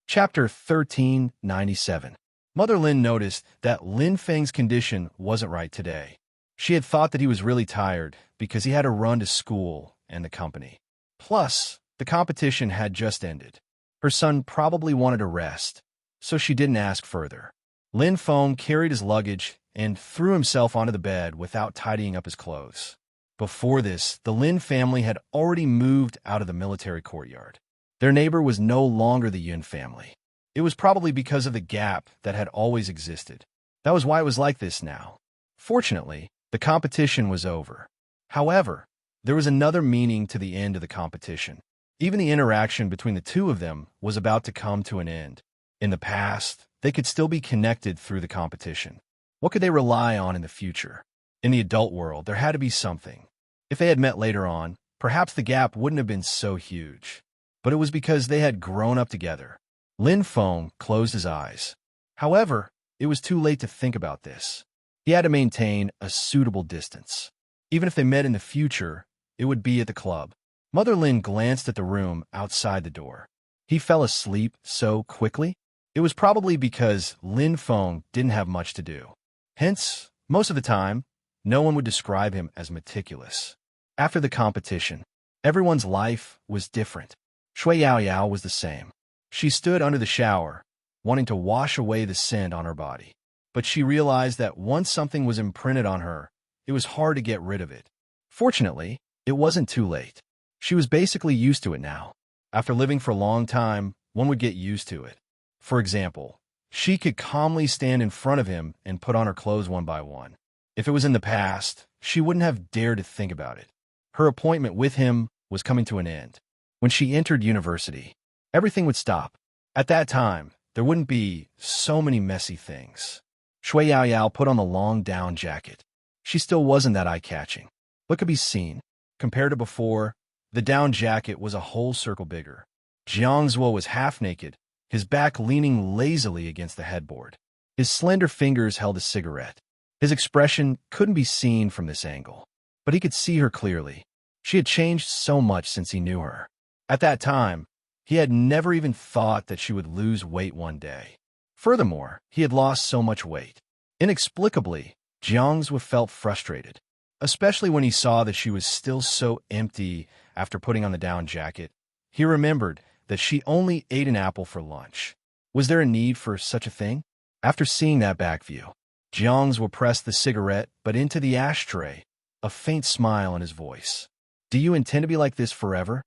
Chapter 1397. Mother Lin noticed that Lin Feng's condition wasn't right today. She had thought that he was really tired because he had to run to school and the company. Plus, the competition had just ended. Her son probably wanted to rest, so she didn't ask further. Lin Feng carried his luggage and threw himself onto the bed without tidying up his clothes. Before this, the Lin family had already moved out of the military courtyard. Their neighbor was no longer the Yun family. It was probably because of the gap that had always existed. That was why it was like this now. Fortunately, the competition was over. However, there was another meaning to the end of the competition. Even the interaction between the two of them was about to come to an end. In the past, they could still be connected through the competition. What could they rely on in the future? In the adult world, there had to be something. If they had met later on, perhaps the gap wouldn't have been so huge. But it was because they had grown up together. Lin Feng closed his eyes. However, it was too late to think about this. He had to maintain a suitable distance. Even if they met in the future, it would be at the club. Mother Lin glanced at the room outside the door. He fell asleep so quickly. It was probably because Lin Feng didn't have much to do. Hence, most of the time, no one would describe him as meticulous. After the competition, everyone's life was different. Shui Yaoyao was the same. She stood under the shower, wanting to wash away the scent on her body. But she realized that once something was imprinted on her, it was hard to get rid of it. Fortunately, it wasn't too late. She was basically used to it now. After living for a long time, one would get used to it. For example, she could calmly stand in front of him and put on her clothes one by one. If it was in the past, she wouldn't have dared to think about it. Her appointment with him was coming to an end. When she entered university, everything would stop. At that time, there wouldn't be so many messy things. Shui Yaoyao put on the long down jacket. She still wasn't that eye-catching. What could be seen? Compared to before, the down jacket was a whole circle bigger. Jiangzuo was half naked, his back leaning lazily against the headboard. His slender fingers held a cigarette. His expression couldn't be seen from this angle, but he could see her clearly. She had changed so much since he knew her. At that time, he had never even thought that she would lose weight one day. Furthermore, he had lost so much weight. Inexplicably, Jiangzuo felt frustrated, especially when he saw that she was still so empty after putting on the down jacket. He remembered that she only ate an apple for lunch. Was there a need for such a thing? After seeing that back view, Jiangzuo pressed the cigarette but into the ashtray, a faint smile in his voice. Do you intend to be like this forever?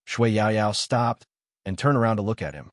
Shui Yaoyao stopped and turned around to look at him.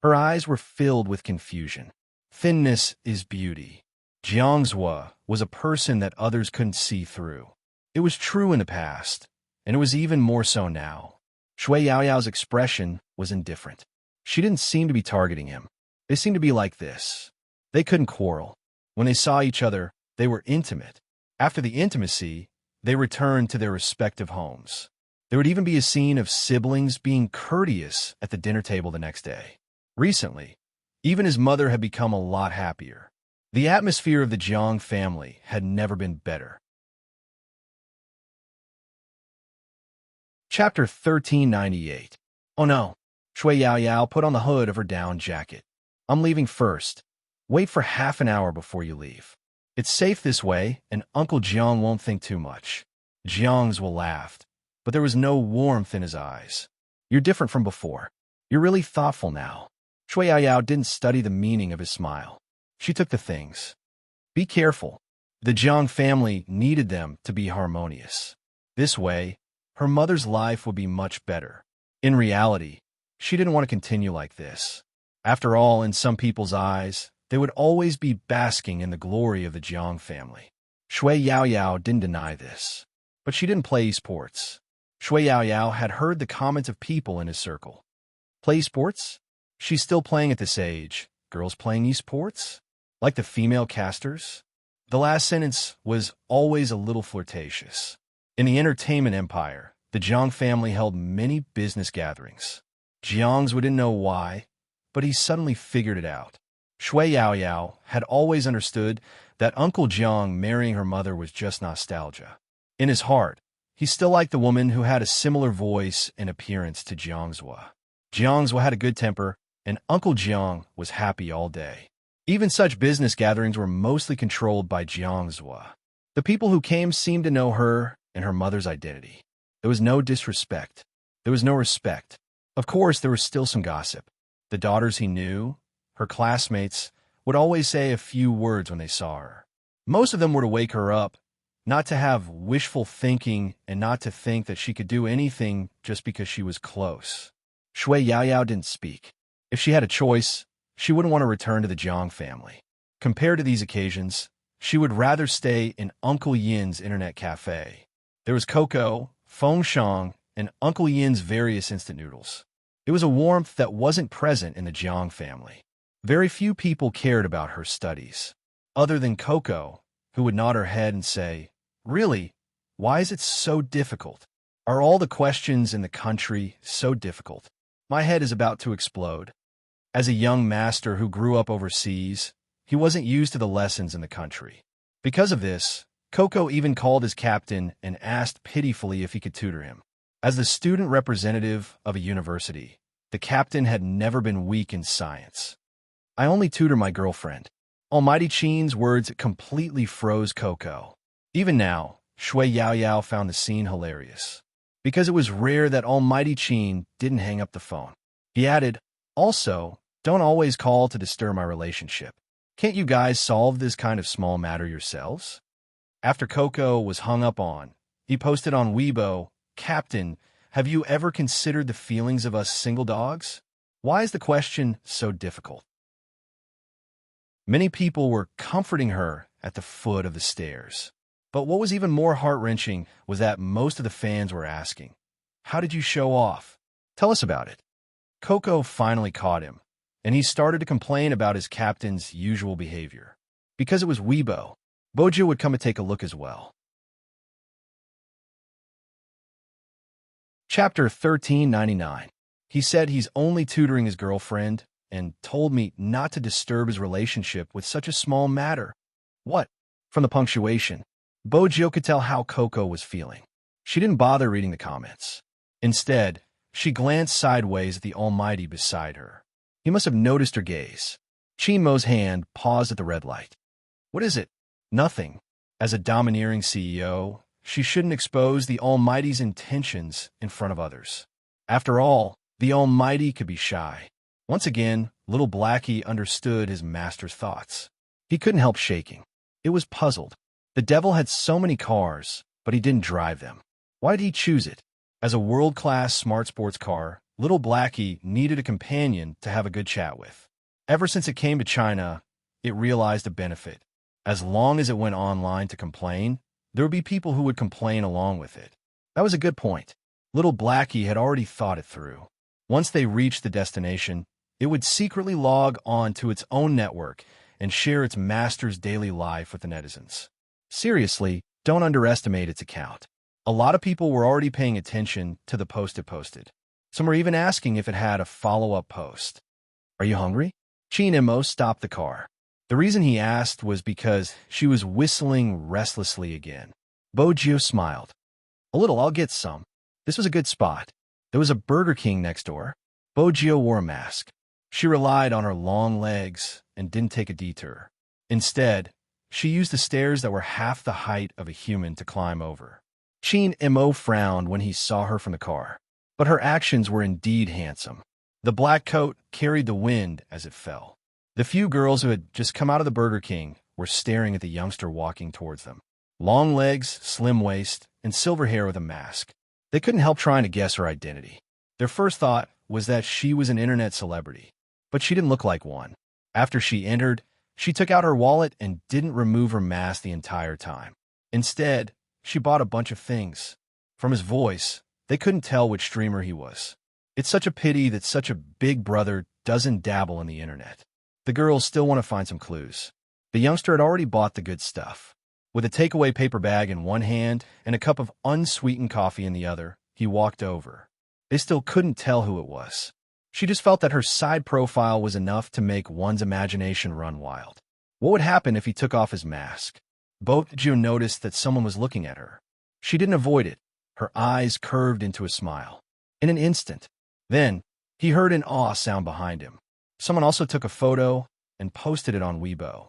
Her eyes were filled with confusion. Thinness is beauty. Jiangzuo was a person that others couldn't see through. It was true in the past, and it was even more so now. Shui Yaoyao's expression was indifferent. She didn't seem to be targeting him. They seemed to be like this. They couldn't quarrel. When they saw each other, they were intimate. After the intimacy, they returned to their respective homes. There would even be a scene of siblings being courteous at the dinner table the next day. Recently, even his mother had become a lot happier. The atmosphere of the Jiang family had never been better. Chapter 1398. Oh no. Shui Yaoyao put on the hood of her down jacket. I'm leaving first. Wait for half an hour before you leave. It's safe this way, and Uncle Jiang won't think too much. Jiangzuo laughed, but there was no warmth in his eyes. You're different from before. You're really thoughtful now. Shui Yaoyao didn't study the meaning of his smile. She took the things. Be careful. The Jiang family needed them to be harmonious. This way, her mother's life would be much better. In reality, she didn't want to continue like this. After all, in some people's eyes, they would always be basking in the glory of the Jiang family. Shui Yaoyao didn't deny this. But she didn't play sports. Shui Yaoyao had heard the comments of people in his circle. Play sports? She's still playing at this age. Girls playing esports? Like the female casters? The last sentence was always a little flirtatious. In the entertainment empire, the Jiang family held many business gatherings. Jiangzuo didn't know why, but he suddenly figured it out. Shui Yaoyao had always understood that Uncle Jiang marrying her mother was just nostalgia. In his heart, he still liked the woman who had a similar voice and appearance to Jiangzuo. Jiang's had a good temper, and Uncle Jiang was happy all day. Even such business gatherings were mostly controlled by Jiang's. The people who came seemed to know her and her mother's identity. There was no disrespect. There was no respect. Of course, there was still some gossip. The daughters he knew, her classmates, would always say a few words when they saw her. Most of them were to wake her up, not to have wishful thinking and not to think that she could do anything just because she was close. Shui Yaoyao didn't speak. If she had a choice, she wouldn't want to return to the Jiang family. Compared to these occasions, she would rather stay in Uncle Yin's internet cafe. There was Coco, Feng Shang, and Uncle Yin's various instant noodles. It was a warmth that wasn't present in the Jiang family. Very few people cared about her studies, other than Coco, who would nod her head and say, "Really? Why is it so difficult? Are all the questions in the country so difficult? My head is about to explode." As a young master who grew up overseas, he wasn't used to the lessons in the country. Because of this, Coco even called his captain and asked pitifully if he could tutor him. As the student representative of a university, the captain had never been weak in science. "I only tutor my girlfriend." Almighty Qin's words completely froze Coco. Even now, Shui Yaoyao found the scene hilarious, because it was rare that Almighty Qin didn't hang up the phone. He added, "Also, don't always call to disturb my relationship. Can't you guys solve this kind of small matter yourselves?" After Coco was hung up on, he posted on Weibo, "Captain, have you ever considered the feelings of us single dogs? Why is the question so difficult?" Many people were comforting her at the foot of the stairs. But what was even more heart-wrenching was that most of the fans were asking, "How did you show off? Tell us about it." Coco finally caught him, and he started to complain about his captain's usual behavior. Because it was Weibo, Bojo would come and take a look as well. Chapter 1399. He said he's only tutoring his girlfriend and told me not to disturb his relationship with such a small matter. What? From the punctuation, Bojo could tell how Coco was feeling. She didn't bother reading the comments. Instead, she glanced sideways at the Almighty beside her. He must have noticed her gaze. Chinmo's hand paused at the red light. "What is it?" "Nothing." As a domineering CEO, she shouldn't expose the Almighty's intentions in front of others. After all, the Almighty could be shy. Once again, little Blackie understood his master's thoughts. He couldn't help shaking. It was puzzled. The devil had so many cars, but he didn't drive them. Why did he choose it? As a world-class smart sports car, little Blackie needed a companion to have a good chat with. Ever since it came to China, it realized a benefit. As long as it went online to complain, there would be people who would complain along with it. That was a good point. Little Blackie had already thought it through. Once they reached the destination, it would secretly log on to its own network and share its master's daily life with the netizens. Seriously, don't underestimate its account. A lot of people were already paying attention to the post it posted. Some were even asking if it had a follow-up post. "Are you hungry?" Qin and Mo stopped the car. The reason he asked was because she was whistling restlessly again. Bojo smiled. "A little, I'll get some." This was a good spot. There was a Burger King next door. Bojo wore a mask. She relied on her long legs and didn't take a detour. Instead, she used the stairs that were half the height of a human to climb over. Qin Mo frowned when he saw her from the car, but her actions were indeed handsome. The black coat carried the wind as it fell. The few girls who had just come out of the Burger King were staring at the youngster walking towards them. Long legs, slim waist, and silver hair with a mask. They couldn't help trying to guess her identity. Their first thought was that she was an internet celebrity, but she didn't look like one. After she entered, she took out her wallet and didn't remove her mask the entire time. Instead, she bought a bunch of things. From his voice, they couldn't tell which streamer he was. It's such a pity that such a big brother doesn't dabble in the internet. The girls still want to find some clues. The youngster had already bought the good stuff. With a takeaway paper bag in one hand and a cup of unsweetened coffee in the other, he walked over. They still couldn't tell who it was. She just felt that her side profile was enough to make one's imagination run wild. What would happen if he took off his mask? Bojo noticed that someone was looking at her. She didn't avoid it. Her eyes curved into a smile. In an instant. Then, He heard an awe sound behind him. Someone also took a photo and posted it on Weibo.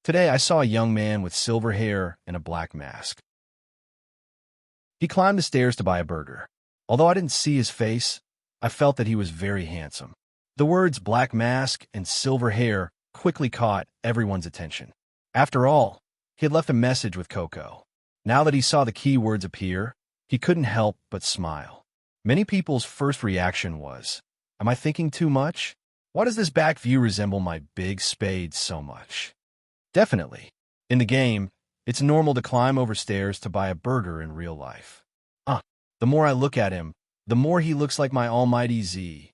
Today I saw a young man with silver hair and a black mask. He climbed the stairs to buy a burger. Although I didn't see his face, I felt that he was very handsome. The words black mask and silver hair quickly caught everyone's attention. After all, he had left a message with Coco. Now that he saw the keywords appear, he couldn't help but smile. Many people's first reaction was, "Am I thinking too much? Why does this back view resemble my big spade so much?" Definitely. In the game, it's normal to climb over stairs to buy a burger in real life. The more I look at him, the more he looks like my Almighty Z.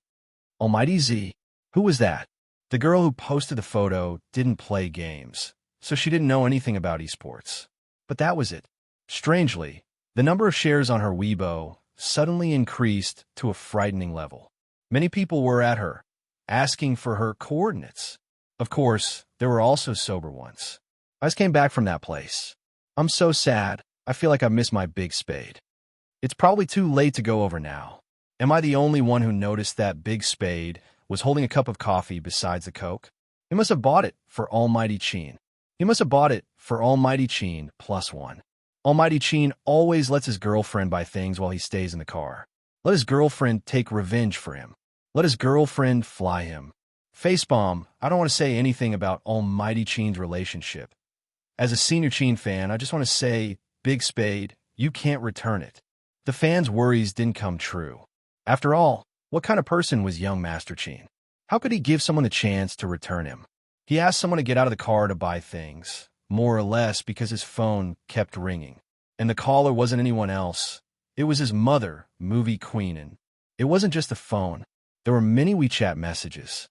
Almighty Z? Who was that? The girl who posted the photo didn't play games, so she didn't know anything about esports. But that was it. Strangely, the number of shares on her Weibo suddenly increased to a frightening level. Many people were at her, asking for her coordinates. Of course, there were also sober ones. I just came back from that place. I'm so sad. I feel like I missed my big spade. It's probably too late to go over now. Am I the only one who noticed that big spade was holding a cup of coffee besides the Coke? He must have bought it for Almighty Chin. He must have bought it for Almighty Chin +1. Almighty Chin always lets his girlfriend buy things while he stays in the car. Let his girlfriend take revenge for him. Let his girlfriend fly him. Facepalm, I don't want to say anything about Almighty Chin's relationship. As a senior Chin fan, I just want to say, big spade, you can't return it. The fans' worries didn't come true. After all, what kind of person was young Master Chin? How could he give someone the chance to return him? He asked someone to get out of the car to buy things, more or less because his phone kept ringing. And the caller wasn't anyone else. It was his mother, Movie Queen, and it wasn't just the phone. There were many WeChat messages.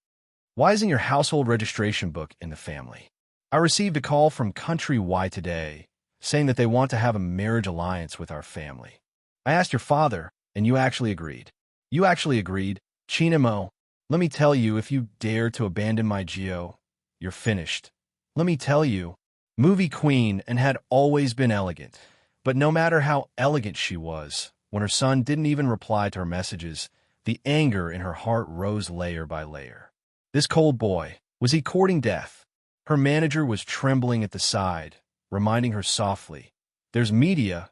Why isn't your household registration book in the family? I received a call from Country Y today, saying that they want to have a marriage alliance with our family. I asked your father, and you actually agreed. You actually agreed. Chinemo, let me tell you, if you dare to abandon my Geo, you're finished. Let me tell you, Movie Queen and had always been elegant. But no matter how elegant she was, when her son didn't even reply to her messages, the anger in her heart rose layer by layer. This cold boy, was he courting death? Her manager was trembling at the side, reminding her softly, there's media.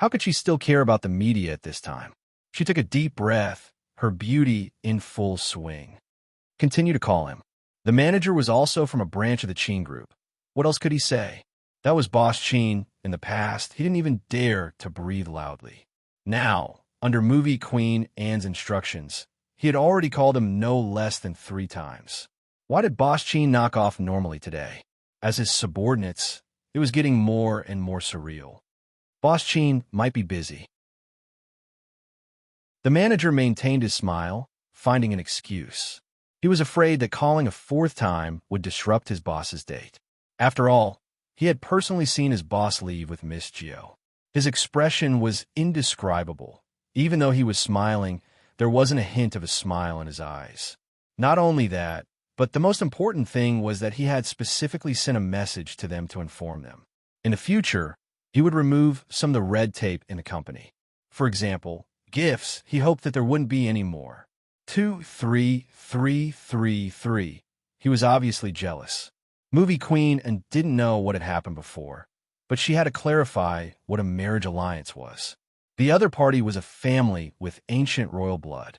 How could she still care about the media at this time? She took a deep breath, her beauty in full swing. Continue to call him. The manager was also from a branch of the Chin group. What else could he say? That was Boss Chin. In the past, he didn't even dare to breathe loudly. Now, under Movie Queen Anne's instructions, he had already called him no less than 3 times. Why did Boss Chin knock off normally today? As his subordinates, it was getting more and more surreal. Boss Chin might be busy. The manager maintained his smile, finding an excuse. He was afraid that calling a 4th time would disrupt his boss's date. After all, he had personally seen his boss leave with Miss Geo. His expression was indescribable. Even though he was smiling, there wasn't a hint of a smile in his eyes. Not only that, but the most important thing was that he had specifically sent a message to them to inform them. In the future, he would remove some of the red tape in the company. For example, gifts, he hoped that there wouldn't be any more. 23333. He was obviously jealous. Movie Queen and didn't know what had happened before, but she had to clarify what a marriage alliance was. The other party was a family with ancient royal blood.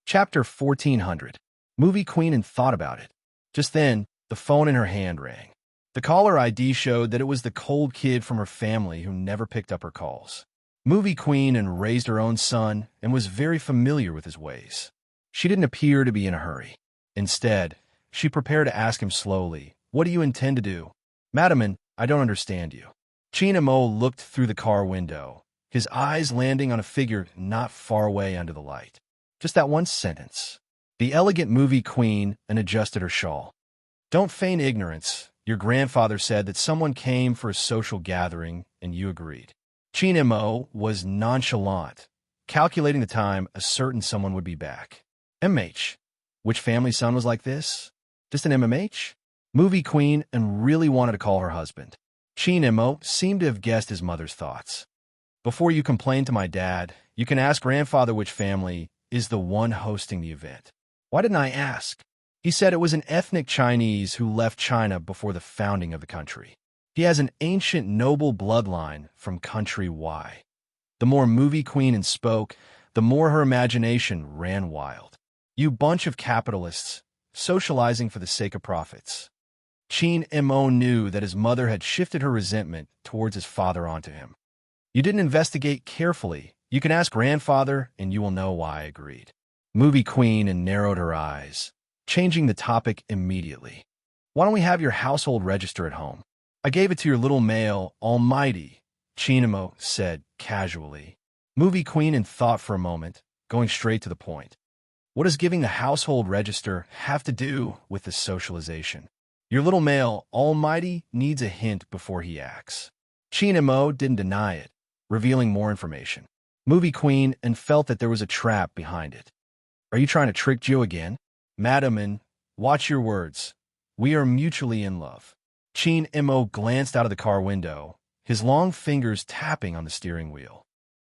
Chapter 1400. Movie Queen and thought about it. Just then, the phone in her hand rang. The caller ID showed that it was the cold kid from her family who never picked up her calls. Movie Queen and raised her own son and was very familiar with his ways. She didn't appear to be in a hurry. Instead, she prepared to ask him slowly, "What do you intend to do?" "Madam, I don't understand you." Chinamo looked through the car window, his eyes landing on a figure not far away under the light. Just that one sentence. The elegant Movie Queen and adjusted her shawl. "Don't feign ignorance. Your grandfather said that someone came for a social gathering, and you agreed." Chinamo was nonchalant, calculating the time a certain someone would be back. MH. Which family son was like this? Just an MMH? Movie Queen and really wanted to call her husband. Chinamo seemed to have guessed his mother's thoughts. Before you complain to my dad, you can ask grandfather which family is the one hosting the event. Why didn't I ask? He said it was an ethnic Chinese who left China before the founding of the country. He has an ancient noble bloodline from country Y. The more movie queen spoke, the more her imagination ran wild. You bunch of capitalists, socializing for the sake of profits. Chin Mo knew that his mother had shifted her resentment towards his father onto him. You didn't investigate carefully. You can ask grandfather, and you will know why I agreed. Movie queen narrowed her eyes, changing the topic immediately. Why don't we have your household register at home? I gave it to your little male, almighty, Chinamo said casually. Movie queen thought for a moment, going straight to the point. What does giving the household register have to do with the socialization? Your little male, almighty, needs a hint before he acts. Chinamo didn't deny it, revealing more information. Movie queen felt that there was a trap behind it. Are you trying to trick Joe again? Madam, watch your words. We are mutually in love. Chin Mo glanced out of the car window, his long fingers tapping on the steering wheel.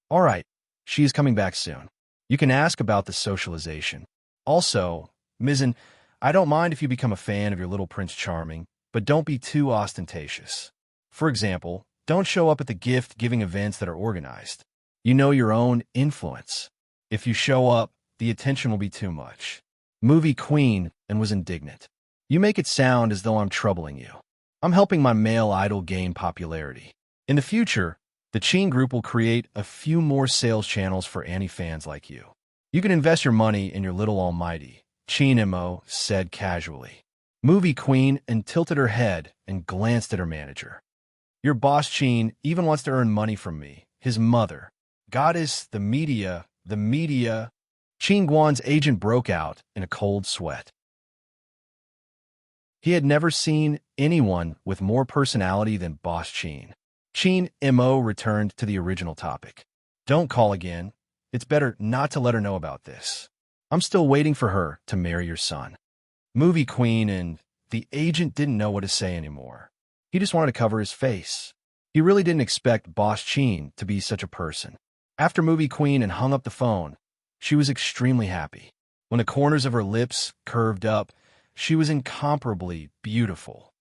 All right, she is coming back soon. You can ask about the socialization. Also, Mizzen, I don't mind if you become a fan of your little Prince Charming, but don't be too ostentatious. For example, don't show up at the gift-giving events that are organized. You know your own influence. If you show up, the attention will be too much. Movie queen was indignant. You make it sound as though I'm troubling you. I'm helping my male idol gain popularity. In the future, the Chin Group will create a few more sales channels for anti-fans like you. You can invest your money in your little almighty, Chin Mo said casually. Movie queen tilted her head and glanced at her manager. Your boss Chin even wants to earn money from me, his mother. Goddess, the media. Chin Guan's agent broke out in a cold sweat. He had never seen anyone with more personality than Boss Chin. Chin Mo returned to the original topic. Don't call again. It's better not to let her know about this. I'm still waiting for her to marry your son. Movie queen the agent didn't know what to say anymore. He just wanted to cover his face. He really didn't expect Boss Chin to be such a person. After movie queen hung up the phone, she was extremely happy. When the corners of her lips curved up, she was incomparably beautiful.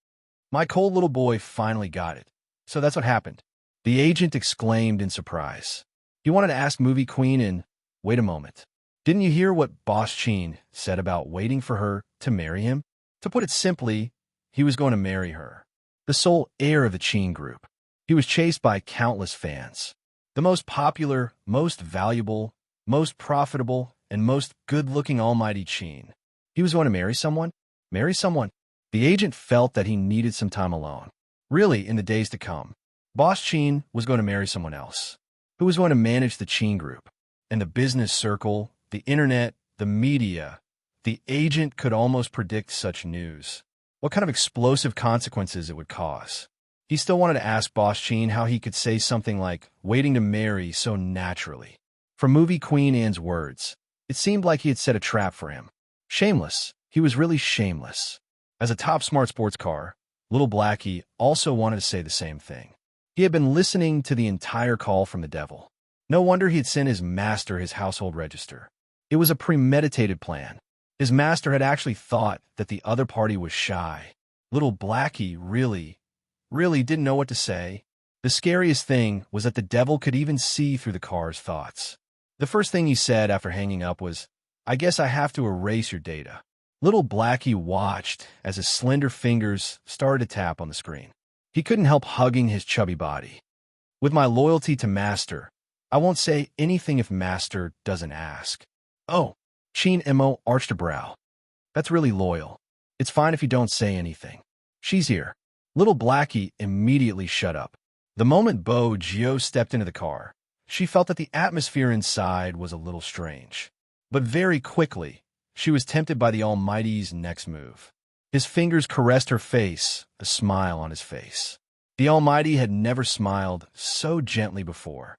My cold little boy finally got it. So that's what happened. The agent exclaimed in surprise. He wanted to ask movie queen wait a moment. Didn't you hear what Boss Chin said about waiting for her to marry him? To put it simply, he was going to marry her. The sole heir of the Chin Group. He was chased by countless fans. The most popular, most valuable, most profitable, and most good-looking almighty Chin. He was going to marry someone? Marry someone? The agent felt that he needed some time alone. Really, in the days to come, Boss Chin was going to marry someone else, who was going to manage the Chin Group. And the business circle, the internet, the media, the agent could almost predict such news. What kind of explosive consequences it would cause. He still wanted to ask Boss Chin how he could say something like, waiting to marry so naturally. From movie queen Anne's words, it seemed like he had set a trap for him. Shameless. He was really shameless. As a top smart sports car, Little Blackie also wanted to say the same thing. He had been listening to the entire call from the devil. No wonder he had sent his master his household register. It was a premeditated plan. His master had actually thought that the other party was shy. Little Blackie really didn't know what to say. The scariest thing was that the devil could even see through the car's thoughts. The first thing he said after hanging up was, I guess I have to erase your data. Little Blackie watched as his slender fingers started to tap on the screen. He couldn't help hugging his chubby body. With my loyalty to Master, I won't say anything if Master doesn't ask. Oh, Chin Mo arched a brow. That's really loyal. It's fine if you don't say anything. She's here. Little Blackie immediately shut up. The moment Bo Gio stepped into the car, she felt that the atmosphere inside was a little strange. But very quickly, she was tempted by the Almighty's next move. His fingers caressed her face, a smile on his face. The Almighty had never smiled so gently before.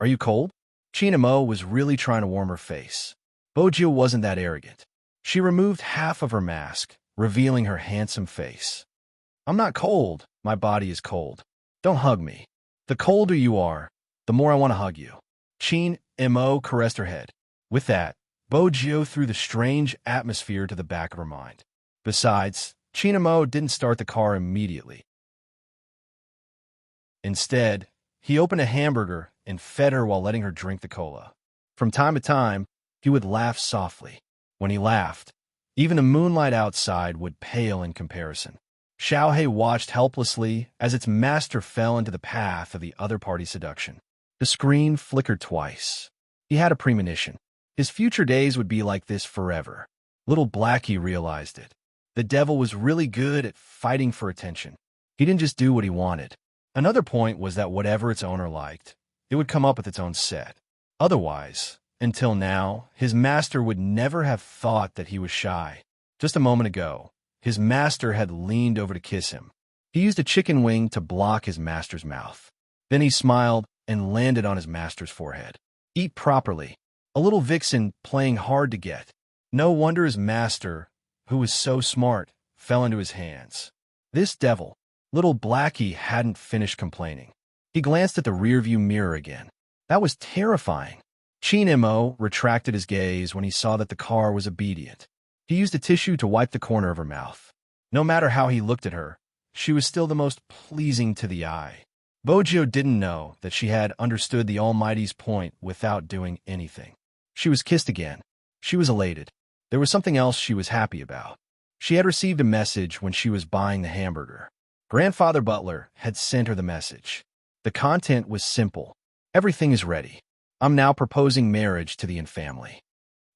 Are you cold? Chin Mo was really trying to warm her face. Bo Gio wasn't that arrogant. She removed half of her mask, revealing her handsome face. I'm not cold. My body is cold. Don't hug me. The colder you are, the more I want to hug you. Chin Mo caressed her head. With that, Bojo threw the strange atmosphere to the back of her mind. Besides, Chin Mo didn't start the car immediately. Instead, he opened a hamburger and fed her while letting her drink the cola. From time to time, he would laugh softly. When he laughed, even the moonlight outside would pale in comparison. Xiaohei watched helplessly as its master fell into the path of the other party's seduction. The screen flickered twice. He had a premonition. His future days would be like this forever. Little Blackie realized it. The devil was really good at fighting for attention. He didn't just do what he wanted. Another point was that whatever its owner liked, it would come up with its own set. Otherwise, until now, his master would never have thought that he was shy. Just a moment ago, his master had leaned over to kiss him. He used a chicken wing to block his master's mouth. Then he smiled and landed on his master's forehead. Eat properly. A little vixen playing hard to get. No wonder his master, who was so smart, fell into his hands. This devil, little Blackie, hadn't finished complaining. He glanced at the rearview mirror again. That was terrifying. Chin Mo retracted his gaze when he saw that the car was obedient. He used a tissue to wipe the corner of her mouth. No matter how he looked at her, she was still the most pleasing to the eye. Bojo didn't know that she had understood the Almighty's point without doing anything. She was kissed again. She was elated. There was something else she was happy about. She had received a message when she was buying the hamburger. Grandfather Butler had sent her the message. The content was simple. Everything is ready. I'm now proposing marriage to the Yin family.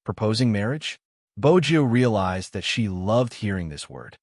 Proposing marriage? Bojo realized that she loved hearing this word.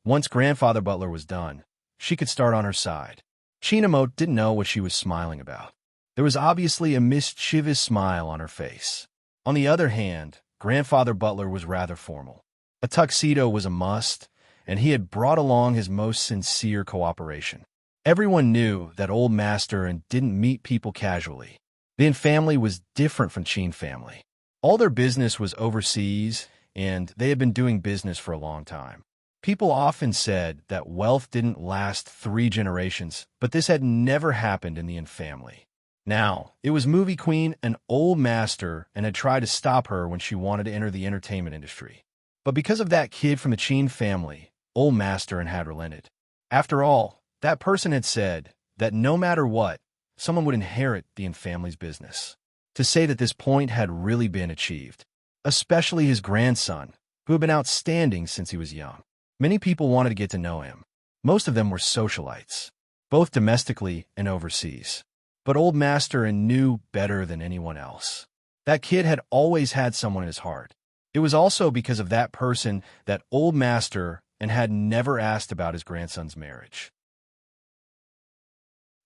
Once Grandfather Butler was done, she could start on her side. Chin Mo didn't know what she was smiling about. There was obviously a mischievous smile on her face. On the other hand, Grandfather Butler was rather formal. A tuxedo was a must, and he had brought along his most sincere cooperation. Everyone knew that Old Master and didn't meet people casually. The Yin family was different from Chin family. All their business was overseas, and they had been doing business for a long time. People often said that wealth didn't last 3 generations, but this had never happened in the Yin family. Now, it was movie queen and Old Master and had tried to stop her when she wanted to enter the entertainment industry. But because of that kid from the Chin family, Old Master and had relented. After all, that person had said that no matter what, someone would inherit the Yin family's business. To say that this point had really been achieved, especially his grandson, who had been outstanding since he was young. Many people wanted to get to know him. Most of them were socialites, both domestically and overseas. But Old Master knew better than anyone else. That kid had always had someone in his heart. It was also because of that person that Old Master had never asked about his grandson's marriage.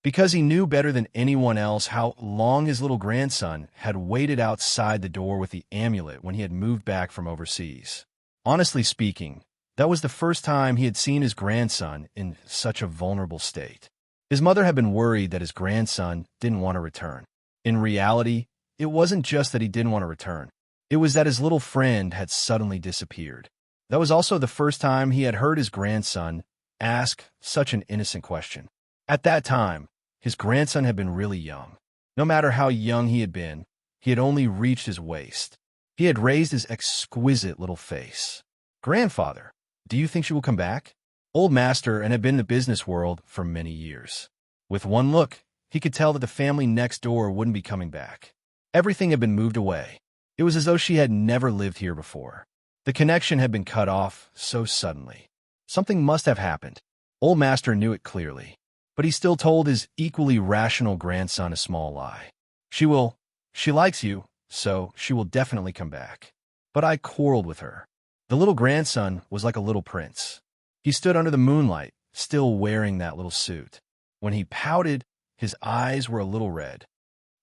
Because he knew better than anyone else how long his little grandson had waited outside the door with the amulet when he had moved back from overseas. Honestly speaking, that was the first time he had seen his grandson in such a vulnerable state. His mother had been worried that his grandson didn't want to return. In reality, it wasn't just that he didn't want to return. It was that his little friend had suddenly disappeared. That was also the first time he had heard his grandson ask such an innocent question. At that time, his grandson had been really young. No matter how young he had only reached his waist. He had raised his exquisite little face. Grandfather, do you think she will come back? Old Master had been in the business world for many years. With one look, he could tell that the family next door wouldn't be coming back. Everything had been moved away. It was as though she had never lived here before. The connection had been cut off so suddenly. Something must have happened. Old Master knew it clearly. But he still told his equally rational grandson a small lie. She likes you, so she will definitely come back. But I quarreled with her. The little grandson was like a little prince. He stood under the moonlight, still wearing that little suit. When he pouted, his eyes were a little red.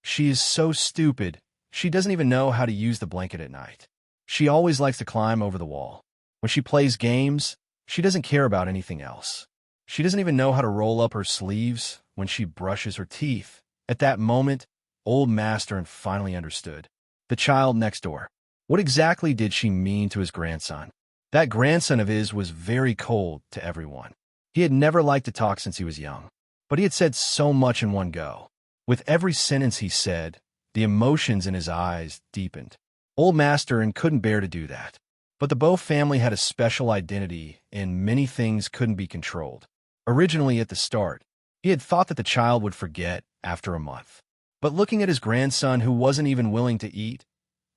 She is so stupid, she doesn't even know how to use the blanket at night. She always likes to climb over the wall. When she plays games, she doesn't care about anything else. She doesn't even know how to roll up her sleeves when she brushes her teeth. At that moment, Old Master finally understood. The child next door. What exactly did she mean to his grandson? That grandson of his was very cold to everyone. He had never liked to talk since he was young. But he had said so much in one go. With every sentence he said, the emotions in his eyes deepened. Old Master and couldn't bear to do that. But the Bow family had a special identity, and many things couldn't be controlled. Originally, at the start, he had thought that the child would forget after a month. But looking at his grandson who wasn't even willing to eat,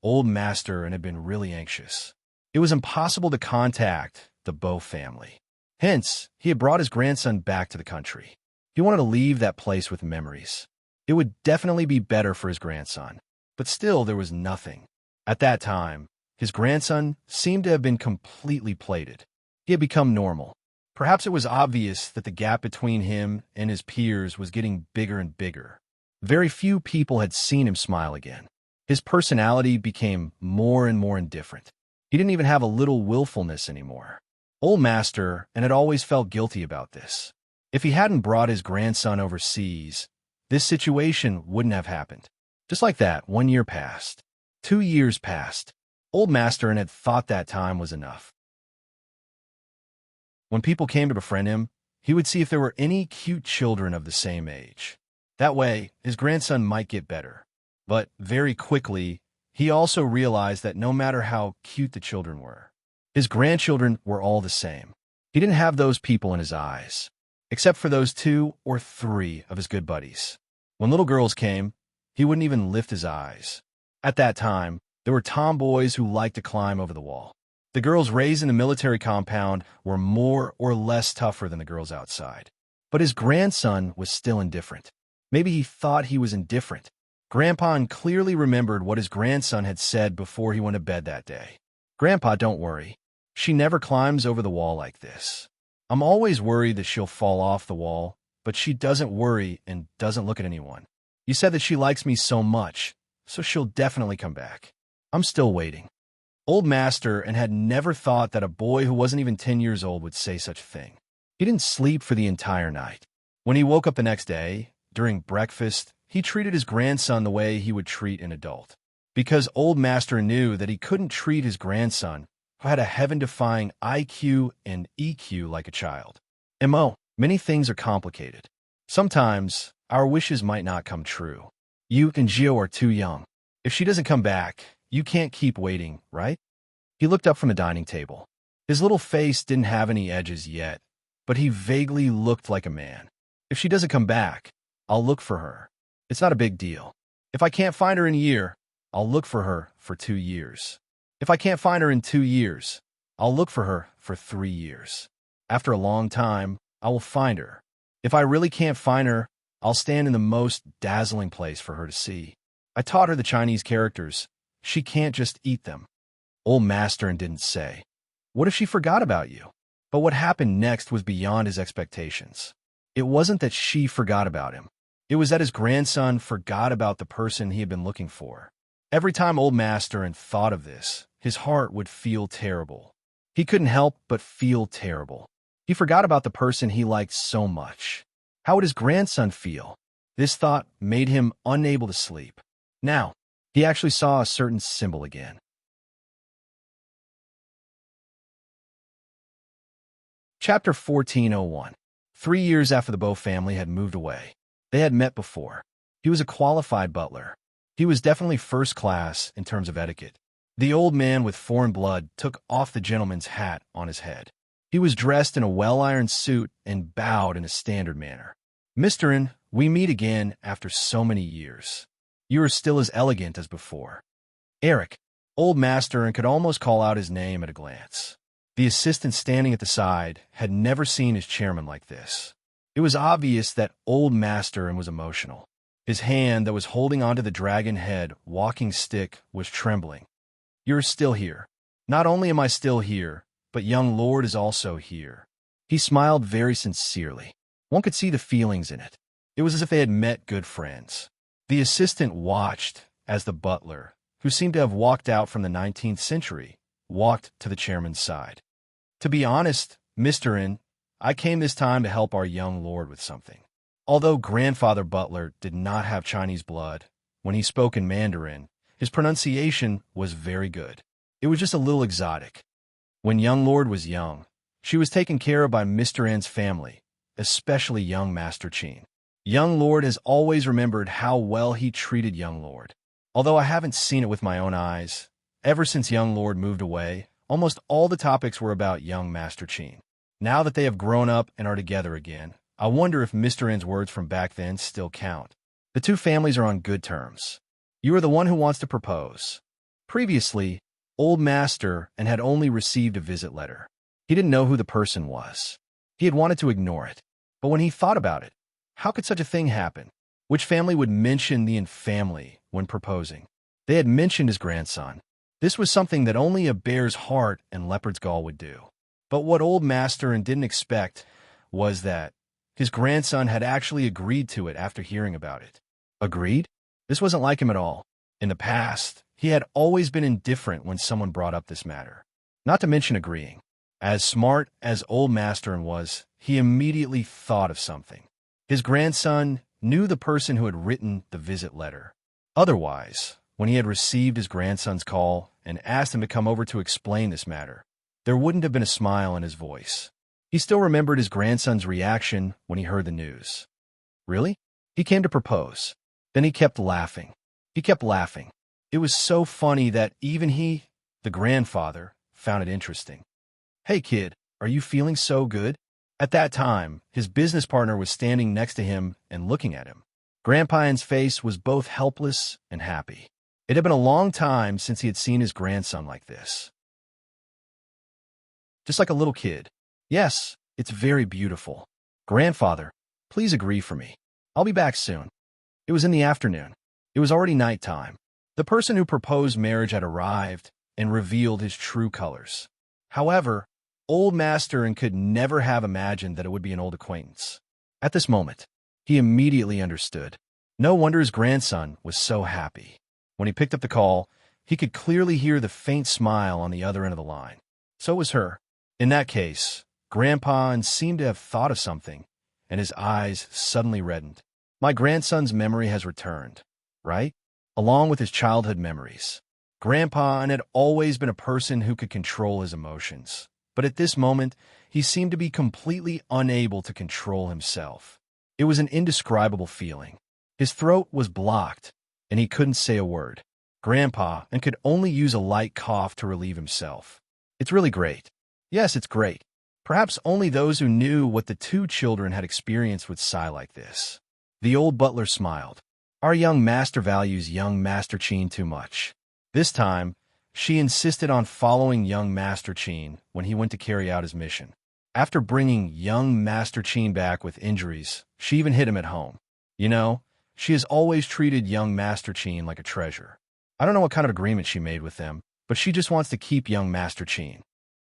Old Master and had been really anxious. It was impossible to contact the Bow family. Hence, he had brought his grandson back to the country. He wanted to leave that place with memories. It would definitely be better for his grandson. But still, there was nothing. At that time, his grandson seemed to have been completely plated. He had become normal. Perhaps it was obvious that the gap between him and his peers was getting bigger and bigger. Very few people had seen him smile again. His personality became more and more indifferent. He didn't even have a little willfulness anymore. Old Master and had always felt guilty about this. If he hadn't brought his grandson overseas, this situation wouldn't have happened. Just like that, 1 year passed. 2 years passed. Old Master and had thought that time was enough. When people came to befriend him, he would see if there were any cute children of the same age. That way, his grandson might get better. But very quickly, he also realized that no matter how cute the children were, his grandchildren were all the same. He didn't have those people in his eyes, except for those 2 or 3 of his good buddies. When little girls came, he wouldn't even lift his eyes. At that time, there were tomboys who liked to climb over the wall. The girls raised in the military compound were more or less tougher than the girls outside. But his grandson was still indifferent. Maybe he thought he was indifferent. Grandpa clearly remembered what his grandson had said before he went to bed that day. "Grandpa, don't worry. She never climbs over the wall like this. I'm always worried that she'll fall off the wall, but she doesn't worry and doesn't look at anyone. You said that she likes me so much, so she'll definitely come back. I'm still waiting." Old Master and had never thought that a boy who wasn't even 10 years old would say such a thing. He didn't sleep for the entire night. When he woke up the next day, during breakfast, he treated his grandson the way he would treat an adult. Because Old Master knew that he couldn't treat his grandson, who had a heaven-defying IQ and EQ like a child. Many things are complicated. Sometimes, our wishes might not come true. You and Gio are too young. If she doesn't come back, you can't keep waiting, right? He looked up from the dining table. His little face didn't have any edges yet, but he vaguely looked like a man. "If she doesn't come back, I'll look for her. It's not a big deal. If I can't find her in a year, I'll look for her for 2 years. If I can't find her in 2 years, I'll look for her for 3 years. After a long time, I will find her. If I really can't find her, I'll stand in the most dazzling place for her to see. I taught her the Chinese characters. She can't just eat them." Old Master didn't say, "What if she forgot about you?" But what happened next was beyond his expectations. It wasn't that she forgot about him. It was that his grandson forgot about the person he had been looking for. Every time Old Master thought of this, his heart would feel terrible. He couldn't help but feel terrible. He forgot about the person he liked so much. How would his grandson feel? This thought made him unable to sleep. Now, he actually saw a certain symbol again. Chapter 1401. 3 years after the Bow family had moved away, they had met before. He was a qualified butler. He was definitely first class in terms of etiquette. The old man with foreign blood took off the gentleman's hat on his head. He was dressed in a well-ironed suit and bowed in a standard manner. "Mr. N, we meet again after so many years. You are still as elegant as before." "Eric." Old Master could almost call out his name at a glance. The assistant standing at the side had never seen his chairman like this. It was obvious that Old Master was emotional. His hand that was holding onto the dragon head walking stick was trembling. "You're still here. Not only am I still here, but young Lord is also here." He smiled very sincerely. One could see the feelings in it. It was as if they had met good friends. The assistant watched as the butler, who seemed to have walked out from the 19th century, walked to the chairman's side. "To be honest, Mr. N, I came this time to help our young lord with something." Although Grandfather Butler did not have Chinese blood, when he spoke in Mandarin, his pronunciation was very good. It was just a little exotic. When young Lord was young, she was taken care of by Mr. N's family, especially young Master Chin. Young Lord has always remembered how well he treated Young Lord. Although I haven't seen it with my own eyes, ever since Young Lord moved away, almost all the topics were about young Master Cheen. Now that they have grown up and are together again, I wonder if Mr. N's words from back then still count. The two families are on good terms. You are the one who wants to propose. Previously, Old Master N had only received a visit letter. He didn't know who the person was. He had wanted to ignore it. But when he thought about it, how could such a thing happen? Which family would mention the N family when proposing? They had mentioned his grandson. This was something that only a bear's heart and leopard's gall would do. But what Old Master N didn't expect was that his grandson had actually agreed to it after hearing about it. Agreed? This wasn't like him at all. In the past, he had always been indifferent when someone brought up this matter. Not to mention agreeing. As smart as Old Master N was, he immediately thought of something. His grandson knew the person who had written the visit letter. Otherwise, when he had received his grandson's call and asked him to come over to explain this matter, there wouldn't have been a smile in his voice. He still remembered his grandson's reaction when he heard the news. Really? He came to propose. Then he kept laughing. He kept laughing. It was so funny that even he, the grandfather, found it interesting. Hey kid, are you feeling so good? At that time, his business partner was standing next to him and looking at him. Grandpa N's face was both helpless and happy. It had been a long time since he had seen his grandson like this. Just like a little kid. Yes, it's very beautiful. Grandfather, please agree for me. I'll be back soon. It was in the afternoon. It was already nighttime. The person who proposed marriage had arrived and revealed his true colors. However, Old Master N could never have imagined that it would be an old acquaintance. At this moment, he immediately understood. No wonder his grandson was so happy. When he picked up the call, he could clearly hear the faint smile on the other end of the line. So was her. In that case, Grandpa N seemed to have thought of something, and his eyes suddenly reddened. My grandson's memory has returned, right? Along with his childhood memories. Grandpa N had always been a person who could control his emotions. But at this moment, he seemed to be completely unable to control himself. It was an indescribable feeling. His throat was blocked, and he couldn't say a word. Grandpa N could only use a light cough to relieve himself. It's really great. Yes, it's great. Perhaps only those who knew what the two children had experienced would sigh like this. The old butler smiled. Our young master values young Master Cheen too much. This time, she insisted on following young Master Cheen when he went to carry out his mission. After bringing young Master Cheen back with injuries, she even hid him at home. You know, she has always treated young Master Cheen like a treasure. I don't know what kind of agreement she made with them, but she just wants to keep young Master Cheen.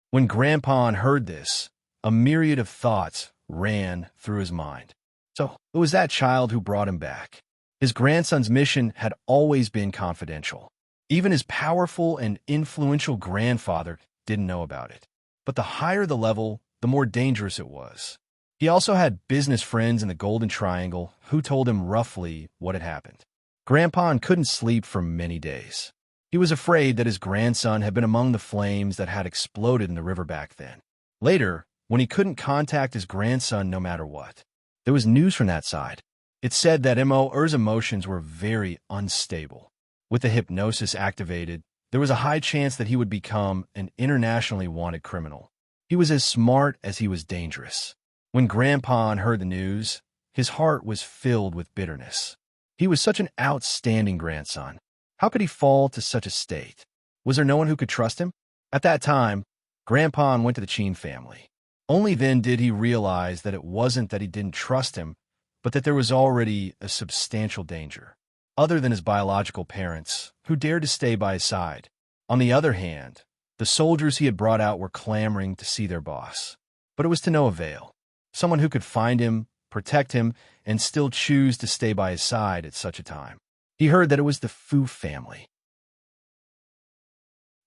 When Grandpa N heard this, a myriad of thoughts ran through his mind. So it was that child who brought him back. His grandson's mission had always been confidential. Even his powerful and influential grandfather didn't know about it. But the higher the level, the more dangerous it was. He also had business friends in the Golden Triangle who told him roughly what had happened. Grandpa N couldn't sleep for many days. He was afraid that his grandson had been among the flames that had exploded in the river back then. Later, when he couldn't contact his grandson no matter what, there was news from that side. It said that Immerse's emotions were very unstable. With the hypnosis activated, there was a high chance that he would become an internationally wanted criminal. He was as smart as he was dangerous. When Grandpa N heard the news, his heart was filled with bitterness. He was such an outstanding grandson. How could he fall to such a state? Was there no one who could trust him? At that time, Grandpa N went to the Cheen family. Only then did he realize that it wasn't that he didn't trust him, but that there was already a substantial danger. Other than his biological parents, who dared to stay by his side. On the other hand, the soldiers he had brought out were clamoring to see their boss. But it was to no avail. Someone who could find him, protect him, and still choose to stay by his side at such a time. He heard that it was the Fu family.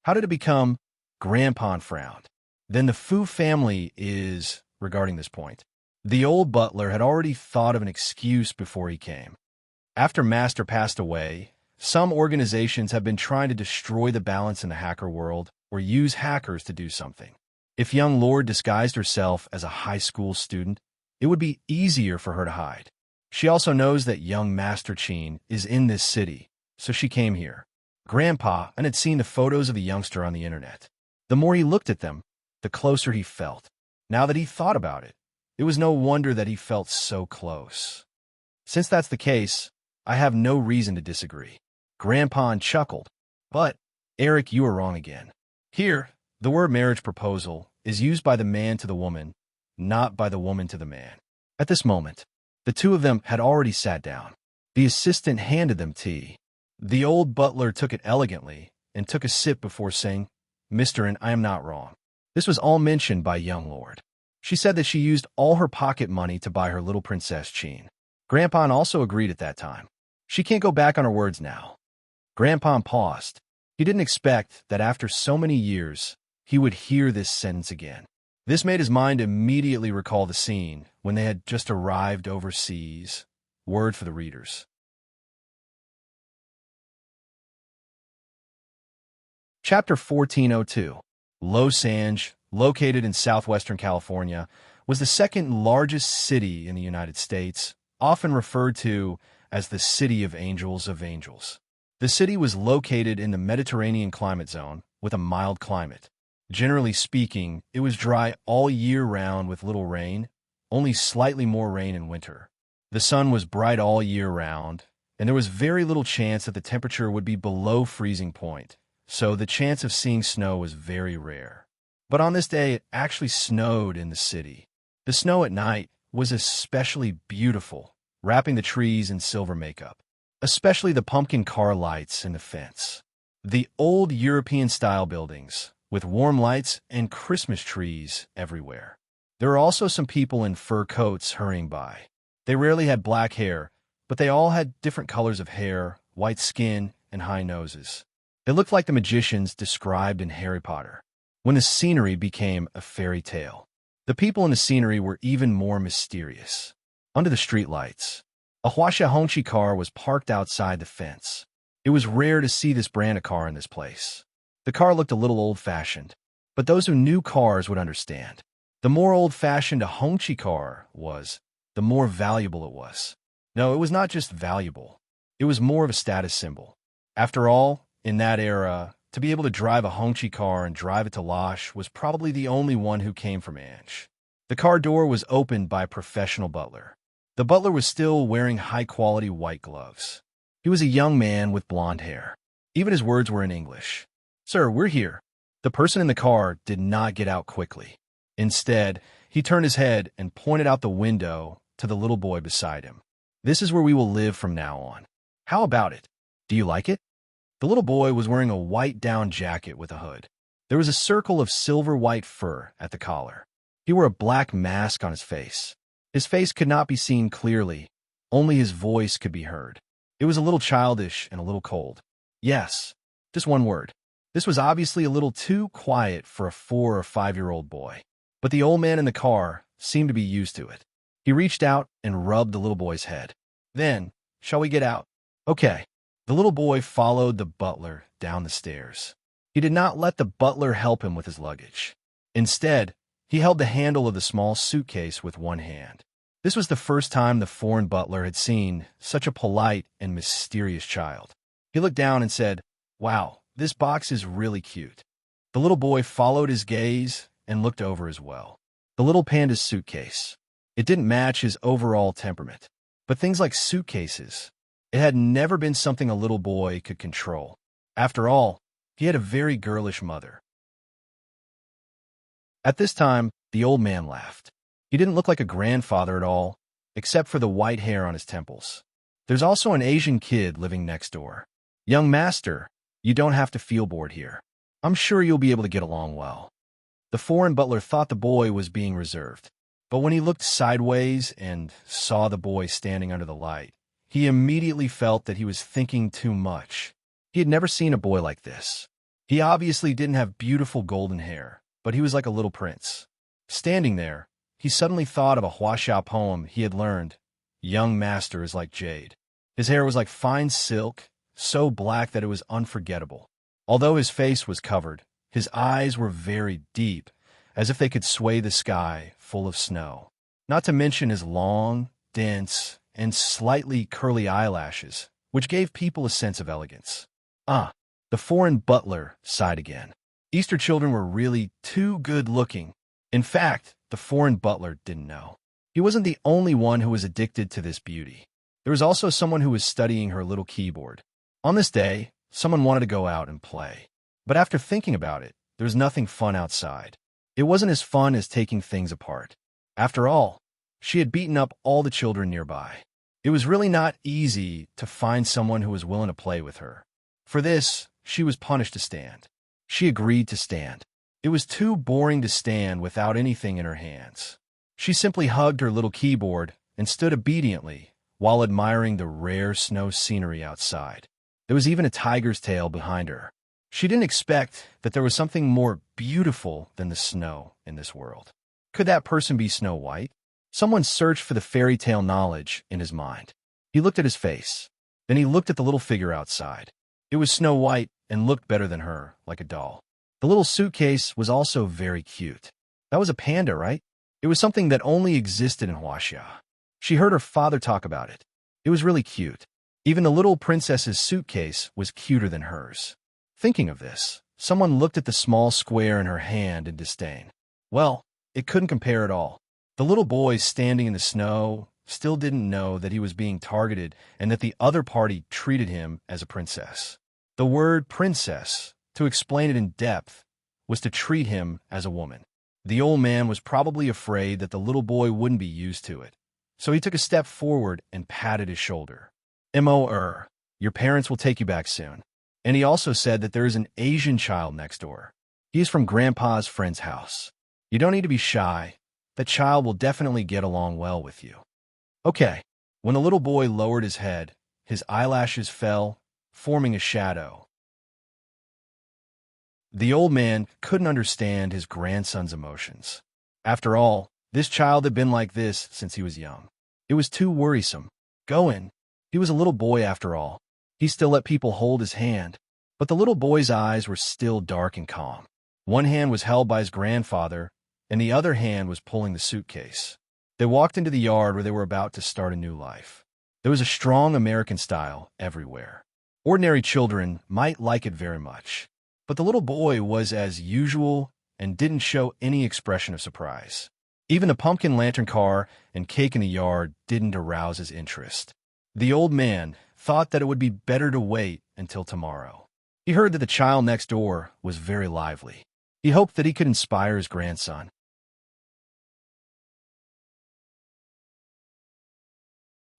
How did it become? Grandpa N frowned. Then the Fu family is, regarding this point. The old butler had already thought of an excuse before he came. After Master passed away, some organizations have been trying to destroy the balance in the hacker world or use hackers to do something. If young Lord disguised herself as a high school student, it would be easier for her to hide. She also knows that young Master Cheen is in this city, so she came here. Grandpa and had seen the photos of the youngster on the internet. The more he looked at them, the closer he felt. Now that he thought about it, it was no wonder that he felt so close. Since that's the case, I have no reason to disagree. Grandpa chuckled. But, Eric, you are wrong again. Here, the word marriage proposal is used by the man to the woman, not by the woman to the man. At this moment, the two of them had already sat down. The assistant handed them tea. The old butler took it elegantly and took a sip before saying, "Mr. and I am not wrong." This was all mentioned by young lord. She said that she used all her pocket money to buy her little princess Cheen. Grandpa also agreed at that time. She can't go back on her words now. Grandpa paused. He didn't expect that after so many years, he would hear this sentence again. This made his mind immediately recall the scene when they had just arrived overseas. Word for the readers. Chapter 1402. Los Angeles, located in southwestern California, was the second largest city in the United States, often referred to as the City of Angels of Angels. The city was located in the Mediterranean climate zone with a mild climate. Generally speaking, it was dry all year round with little rain, only slightly more rain in winter. The sun was bright all year round, and there was very little chance that the temperature would be below freezing point, so the chance of seeing snow was very rare. But on this day, it actually snowed in the city. The snow at night was especially beautiful, wrapping the trees in silver makeup, especially the pumpkin car lights in the fence. The old European-style buildings, with warm lights and Christmas trees everywhere. There were also some people in fur coats hurrying by. They rarely had black hair, but they all had different colors of hair, white skin, and high noses. They looked like the magicians described in Harry Potter, when the scenery became a fairy tale. The people in the scenery were even more mysterious. Under the streetlights, a Huasha Hongqi car was parked outside the fence. It was rare to see this brand of car in this place. The car looked a little old-fashioned, but those who knew cars would understand. The more old-fashioned a Hongqi car was, the more valuable it was. No, it was not just valuable. It was more of a status symbol. After all, in that era, to be able to drive a Hongqi car and drive it to Losh was probably the only one who came from Ange. The car door was opened by a professional butler. The butler was still wearing high-quality white gloves. He was a young man with blonde hair. Even his words were in English. "Sir, we're here." The person in the car did not get out quickly. Instead, he turned his head and pointed out the window to the little boy beside him. "This is where we will live from now on. How about it? Do you like it?" The little boy was wearing a white down jacket with a hood. There was a circle of silver-white fur at the collar. He wore a black mask on his face. His face could not be seen clearly. Only his voice could be heard. It was a little childish and a little cold. Yes, just one word. This was obviously a little too quiet for a 4 or 5-year-old boy. But the old man in the car seemed to be used to it. He reached out and rubbed the little boy's head. "Then, shall we get out?" "Okay." The little boy followed the butler down the stairs. He did not let the butler help him with his luggage. Instead, he held the handle of the small suitcase with one hand. This was the first time the foreign butler had seen such a polite and mysterious child. He looked down and said, "Wow, this box is really cute." The little boy followed his gaze and looked over as well. The little panda's suitcase. It didn't match his overall temperament. But things like suitcases, it had never been something a little boy could control. After all, he had a very girlish mother. At this time, the old man laughed. He didn't look like a grandfather at all, except for the white hair on his temples. "There's also an Asian kid living next door. Young master, you don't have to feel bored here. I'm sure you'll be able to get along well." The foreign butler thought the boy was being reserved, but when he looked sideways and saw the boy standing under the light, he immediately felt that he was thinking too much. He had never seen a boy like this. He obviously didn't have beautiful golden hair, but he was like a little prince. Standing there, he suddenly thought of a Huaxia poem he had learned. "Young master is like jade." His hair was like fine silk, so black that it was unforgettable. Although his face was covered, his eyes were very deep, as if they could sway the sky full of snow. Not to mention his long, dense, and slightly curly eyelashes, which gave people a sense of elegance. The foreign butler sighed again. Easter children were really too good-looking. In fact, the foreign butler didn't know. He wasn't the only one who was addicted to this beauty. There was also someone who was studying her little keyboard. On this day, someone wanted to go out and play. But after thinking about it, there was nothing fun outside. It wasn't as fun as taking things apart. After all, she had beaten up all the children nearby. It was really not easy to find someone who was willing to play with her. For this, she was punished to stand. She agreed to stand. It was too boring to stand without anything in her hands. She simply hugged her little keyboard and stood obediently while admiring the rare snow scenery outside. There was even a tiger's tail behind her. She didn't expect that there was something more beautiful than the snow in this world. Could that person be Snow White? Someone searched for the fairy tale knowledge in his mind. He looked at his face. Then he looked at the little figure outside. It was Snow White and looked better than her, like a doll. The little suitcase was also very cute. That was a panda, right? It was something that only existed in Huaxia. She heard her father talk about it. It was really cute. Even the little princess's suitcase was cuter than hers. Thinking of this, someone looked at the small square in her hand in disdain. Well, it couldn't compare at all. The little boy standing in the snow still didn't know that he was being targeted and that the other party treated him as a princess. The word princess, to explain it in depth, was to treat him as a woman. The old man was probably afraid that the little boy wouldn't be used to it, so he took a step forward and patted his shoulder. Immerse, your parents will take you back soon. And he also said that there is an Asian child next door. He is from Grandpa's friend's house. You don't need to be shy. That child will definitely get along well with you. Okay. When the little boy lowered his head, his eyelashes fell, forming a shadow. The old man couldn't understand his grandson's emotions. After all, this child had been like this since he was young. It was too worrisome. Go in. He was a little boy after all. He still let people hold his hand. But the little boy's eyes were still dark and calm. One hand was held by his grandfather, and the other hand was pulling the suitcase. They walked into the yard where they were about to start a new life. There was a strong American style everywhere. Ordinary children might like it very much, but the little boy was as usual and didn't show any expression of surprise. Even the pumpkin lantern car and cake in the yard didn't arouse his interest. The old man thought that it would be better to wait until tomorrow. He heard that the child next door was very lively. He hoped that he could inspire his grandson.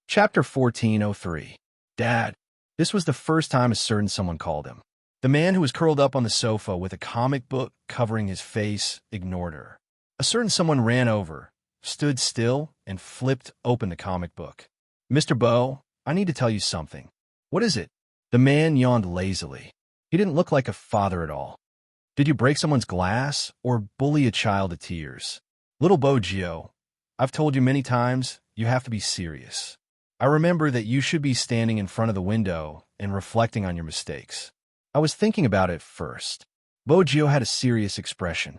Chapter 1403. Dad. This was the first time a certain someone called him. The man who was curled up on the sofa with a comic book covering his face ignored her. A certain someone ran over, stood still, and flipped open the comic book. Mr. Bo, I need to tell you something. What is it? The man yawned lazily. He didn't look like a father at all. Did you break someone's glass or bully a child to tears? Little Bo Gio, I've told you many times, you have to be serious. I remember that you should be standing in front of the window and reflecting on your mistakes. I was thinking about it first. Bo Gio had a serious expression,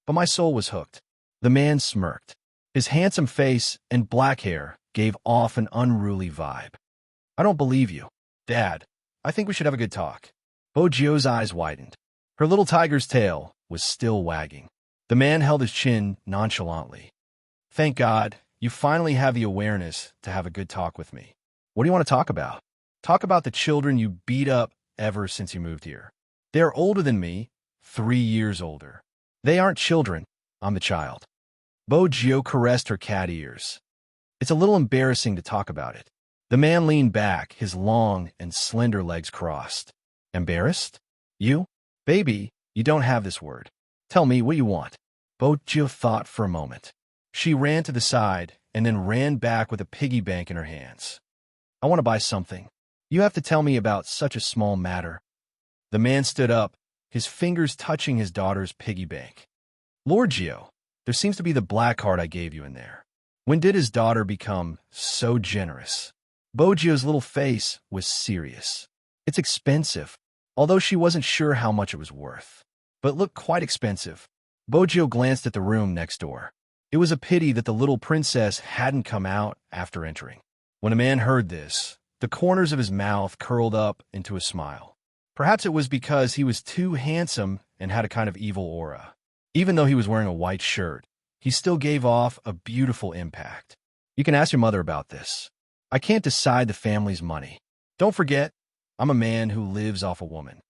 but my soul was hooked. The man smirked. His handsome face and black hair gave off an unruly vibe. I don't believe you. Dad, I think we should have a good talk. Bo Gio's eyes widened. Her little tiger's tail was still wagging. The man held his chin nonchalantly. Thank God, you finally have the awareness to have a good talk with me. What do you want to talk about? Talk about the children you beat up ever since you moved here. They are older than me, 3 years older. They aren't children. I'm the child. Bo Gio caressed her cat ears. It's a little embarrassing to talk about it. The man leaned back, his long and slender legs crossed. Embarrassed? You? Baby, you don't have this word. Tell me what you want. Bo Gio thought for a moment. She ran to the side and then ran back with a piggy bank in her hands. I want to buy something. You have to tell me about such a small matter. The man stood up, his fingers touching his daughter's piggy bank. Lord Gio, there seems to be the black card I gave you in there. When did his daughter become so generous? Bo Gio's little face was serious. It's expensive, although she wasn't sure how much it was worth. But it looked quite expensive. Bo Gio glanced at the room next door. It was a pity that the little princess hadn't come out after entering. When the man heard this, the corners of his mouth curled up into a smile. Perhaps it was because he was too handsome and had a kind of evil aura. Even though he was wearing a white shirt, he still gave off a beautiful impact. You can ask your mother about this. I can't decide the family's money. Don't forget, I'm a man who lives off a woman.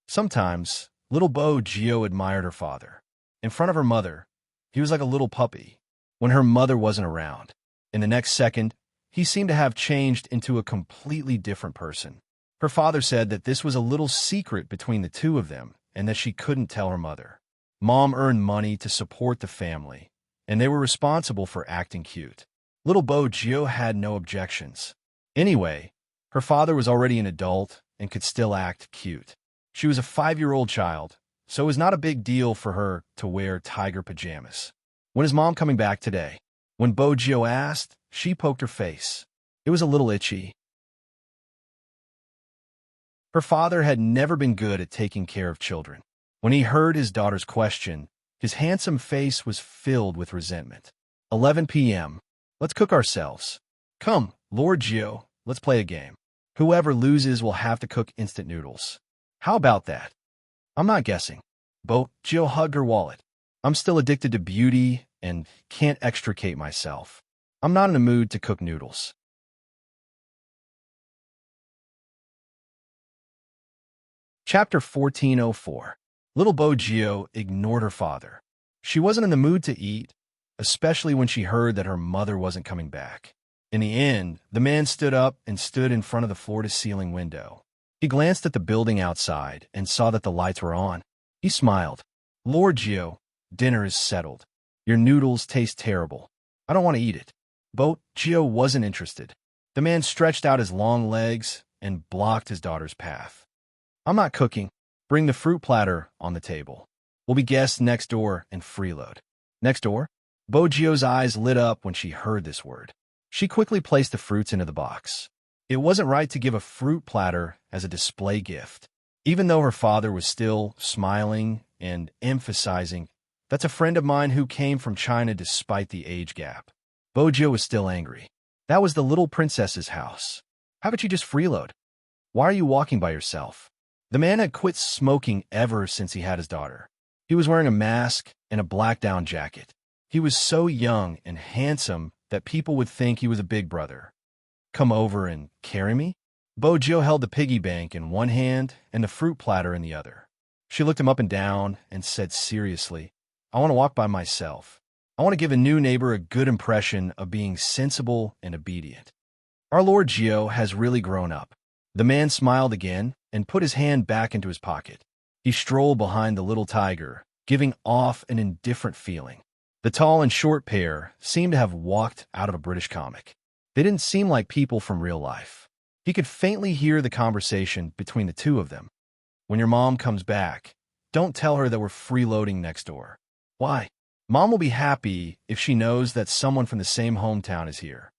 Sometimes, little Bo Gio admired her father. In front of her mother, he was like a little puppy. When her mother wasn't around, in the next second, he seemed to have changed into a completely different person. Her father said that this was a little secret between the two of them and that she couldn't tell her mother. Mom earned money to support the family, and they were responsible for acting cute. Little Bo Gio had no objections. Anyway, her father was already an adult and could still act cute. She was a 5-year-old child, so it was not a big deal for her to wear tiger pajamas. When is Mom coming back today? When Bo Gio asked, she poked her face. It was a little itchy. Her father had never been good at taking care of children. When he heard his daughter's question, his handsome face was filled with resentment. 11 p.m. Let's cook ourselves. Come, Lord Gio, let's play a game. Whoever loses will have to cook instant noodles. How about that? I'm not guessing. Bo Gio hugged her wallet. I'm still addicted to beauty and can't extricate myself. I'm not in a mood to cook noodles. Chapter 1404. Little Bo Gio ignored her father. She wasn't in the mood to eat, especially when she heard that her mother wasn't coming back. In the end, the man stood up and stood in front of the floor-to-ceiling window. He glanced at the building outside and saw that the lights were on. He smiled. Lord Gio, dinner is settled. Your noodles taste terrible. I don't want to eat it. Bo Gio wasn't interested. The man stretched out his long legs and blocked his daughter's path. I'm not cooking. Bring the fruit platter on the table. We'll be guests next door and freeload. Next door? Bo Gio's eyes lit up when she heard this word. She quickly placed the fruits into the box. It wasn't right to give a fruit platter as a display gift. Even though her father was still smiling and emphasizing, that's a friend of mine who came from China despite the age gap. Bo Gio was still angry. That was the little princess's house. How about you just freeload? Why are you walking by yourself? The man had quit smoking ever since he had his daughter. He was wearing a mask and a black down jacket. He was so young and handsome that people would think he was a big brother. Come over and carry me? Bo Gio held the piggy bank in one hand and the fruit platter in the other. She looked him up and down and said seriously, I want to walk by myself. I want to give a new neighbor a good impression of being sensible and obedient. Our Lord Gio has really grown up. The man smiled again and put his hand back into his pocket. He strolled behind the little tiger, giving off an indifferent feeling. The tall and short pair seemed to have walked out of a British comic. They didn't seem like people from real life. He could faintly hear the conversation between the two of them. When your mom comes back, don't tell her that we're freeloading next door. Why? Mom will be happy if she knows that someone from the same hometown is here.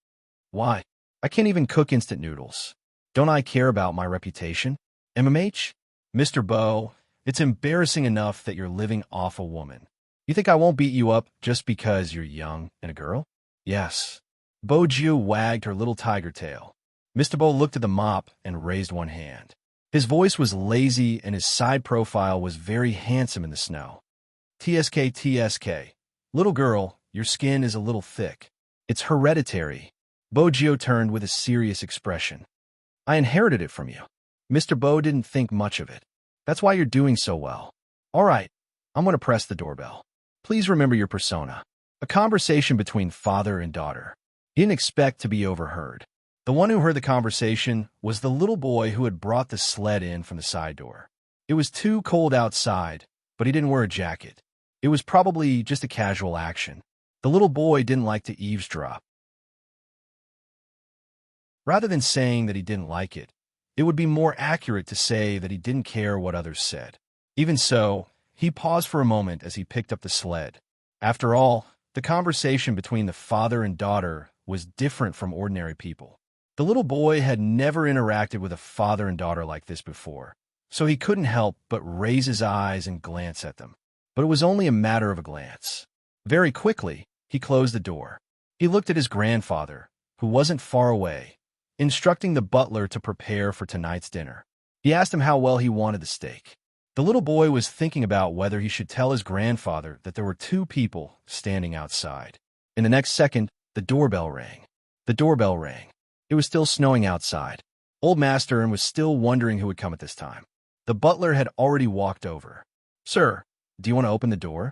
Why? I can't even cook instant noodles. Don't I care about my reputation? MMH? Mr. Bo, it's embarrassing enough that you're living off a woman. You think I won't beat you up just because you're young and a girl? Yes. Bo Gio wagged her little tiger tail. Mr. Bo looked at the mop and raised one hand. His voice was lazy and his side profile was very handsome in the snow. TSK, TSK. Little girl, your skin is a little thick. It's hereditary. Bo Gio turned with a serious expression. I inherited it from you. Mr. Bo didn't think much of it. That's why you're doing so well. All right, I'm going to press the doorbell. Please remember your persona. A conversation between father and daughter. He didn't expect to be overheard. The one who heard the conversation was the little boy who had brought the sled in from the side door. It was too cold outside, but he didn't wear a jacket. It was probably just a casual action. The little boy didn't like to eavesdrop. Rather than saying that he didn't like it, it would be more accurate to say that he didn't care what others said. Even so, he paused for a moment as he picked up the sled. After all, the conversation between the father and daughter was different from ordinary people. The little boy had never interacted with a father and daughter like this before, so he couldn't help but raise his eyes and glance at them. But it was only a matter of a glance. Very quickly, he closed the door. He looked at his grandfather, who wasn't far away, instructing the butler to prepare for tonight's dinner. He asked him how well he wanted the steak. The little boy was thinking about whether he should tell his grandfather that there were two people standing outside. In the next second, the doorbell rang. The doorbell rang. It was still snowing outside. Old Master was still wondering who would come at this time. The butler had already walked over. "Sir, do you want to open the door?"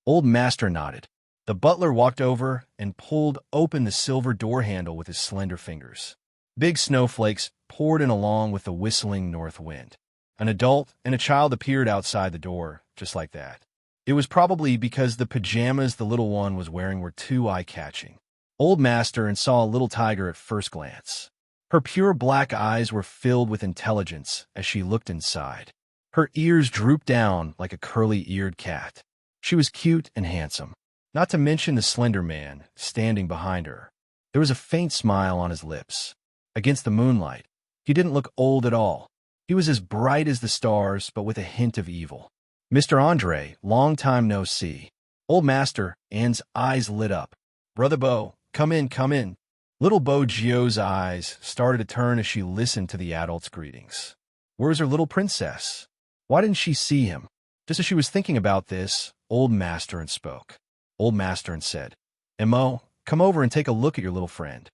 Old Master nodded. The butler walked over and pulled open the silver door handle with his slender fingers. Big snowflakes poured in along with the whistling north wind. An adult and a child appeared outside the door, just like that. It was probably because the pajamas the little one was wearing were too eye-catching. Old Master saw a little tiger at first glance. Her pure black eyes were filled with intelligence as she looked inside. Her ears drooped down like a curly-eared cat. She was cute and handsome, not to mention the slender man standing behind her. There was a faint smile on his lips. Against the moonlight, he didn't look old at all. He was as bright as the stars, but with a hint of evil. "Mr. Andre, long time no see." Old Master Anne's eyes lit up. "Brother Beau, come in, come in." Little Beau Gio's eyes started to turn as she listened to the adult's greetings. Where's her little princess? Why didn't she see him? Just as she was thinking about this, Old Master spoke. Old Master said, "Mo, come over and take a look at your little friend."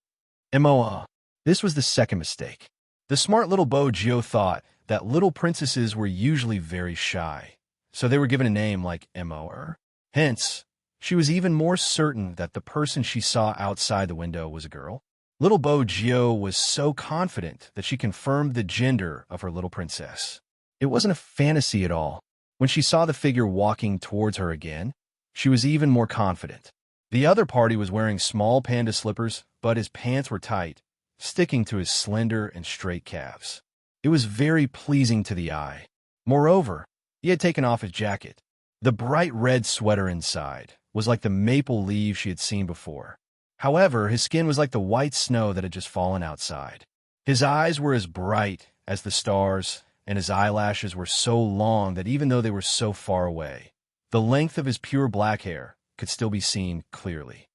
Mo, this was the second mistake. The smart little Beau Gio thought that little princesses were usually very shy, so they were given a name like Mo. Hence, she was even more certain that the person she saw outside the window was a girl. Little Beau Gio was so confident that she confirmed the gender of her little princess. It wasn't a fantasy at all. When she saw the figure walking towards her again, she was even more confident. The other party was wearing small panda slippers, but his pants were tight, sticking to his slender and straight calves. It was very pleasing to the eye. Moreover, he had taken off his jacket. The bright red sweater inside was like the maple leaves she had seen before. However, his skin was like the white snow that had just fallen outside. His eyes were as bright as the stars, and his eyelashes were so long that even though they were so far away, the length of his pure black hair could still be seen clearly.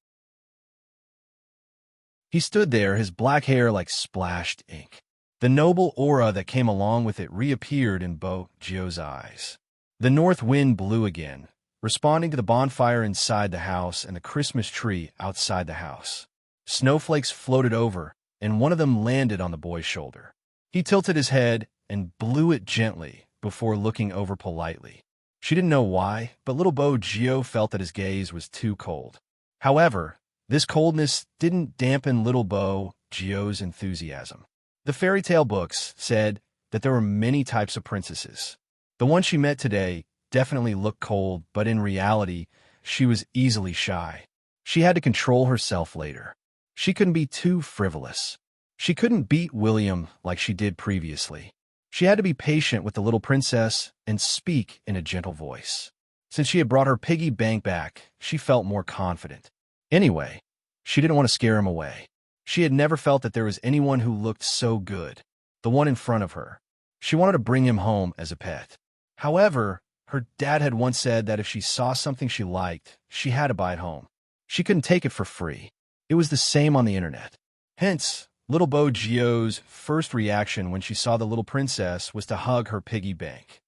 He stood there, his black hair like splashed ink. The noble aura that came along with it reappeared in Beau Gio's eyes. The north wind blew again, responding to the bonfire inside the house and the Christmas tree outside the house. Snowflakes floated over, and one of them landed on the boy's shoulder. He tilted his head and blew it gently before looking over politely. She didn't know why, but little Beau Gio felt that his gaze was too cold. However, this coldness didn't dampen little Beau Gio's enthusiasm. The fairy tale books said that there were many types of princesses. The one she met today definitely looked cold, but in reality, she was easily shy. She had to control herself later. She couldn't be too frivolous. She couldn't beat William like she did previously. She had to be patient with the little princess and speak in a gentle voice. Since she had brought her piggy bank back, she felt more confident. Anyway, she didn't want to scare him away. She had never felt that there was anyone who looked so good, the one in front of her. She wanted to bring him home as a pet. However, her dad had once said that if she saw something she liked, she had to buy it home. She couldn't take it for free. It was the same on the internet. Hence, little Beau Gio's first reaction when she saw the little princess was to hug her piggy bank.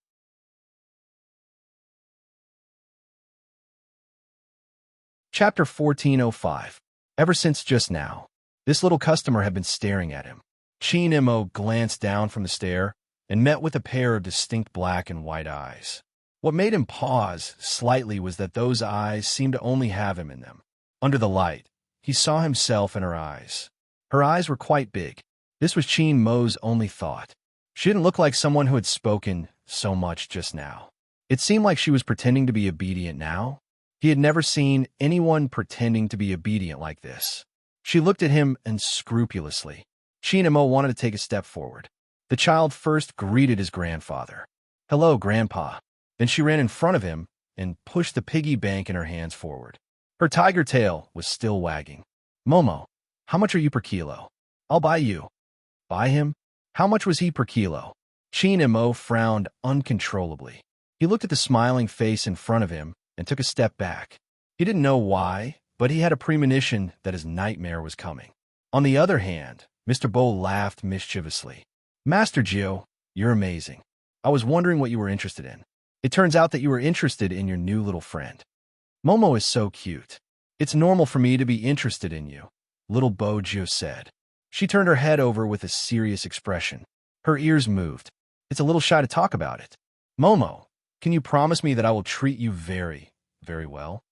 Chapter 1405. Ever since just now, this little customer had been staring at him. Chin Mo glanced down from the stare and met with a pair of distinct black and white eyes. What made him pause slightly was that those eyes seemed to only have him in them. Under the light, he saw himself in her eyes. Her eyes were quite big. This was Chin Mo's only thought. She didn't look like someone who had spoken so much just now. It seemed like she was pretending to be obedient now. He had never seen anyone pretending to be obedient like this. She looked at him unscrupulously. Chin Mo wanted to take a step forward. The child first greeted his grandfather. "Hello, Grandpa." Then she ran in front of him and pushed the piggy bank in her hands forward. Her tiger tail was still wagging. "Momo, how much are you per kilo?" "I'll buy you." "Buy him?" How much was he per kilo? Chin Mo frowned uncontrollably. He looked at the smiling face in front of him and took a step back. He didn't know why, but he had a premonition that his nightmare was coming. On the other hand, Mr. Bo laughed mischievously. Master Geo, you're amazing. I was wondering what you were interested in. It turns out that you were interested in your new little friend. Momo is so cute. It's normal for me to be interested in you, little Bo Geo said. She turned her head over with a serious expression. Her ears moved. It's a little shy to talk about it. Momo, can you promise me that I will treat you very, very well?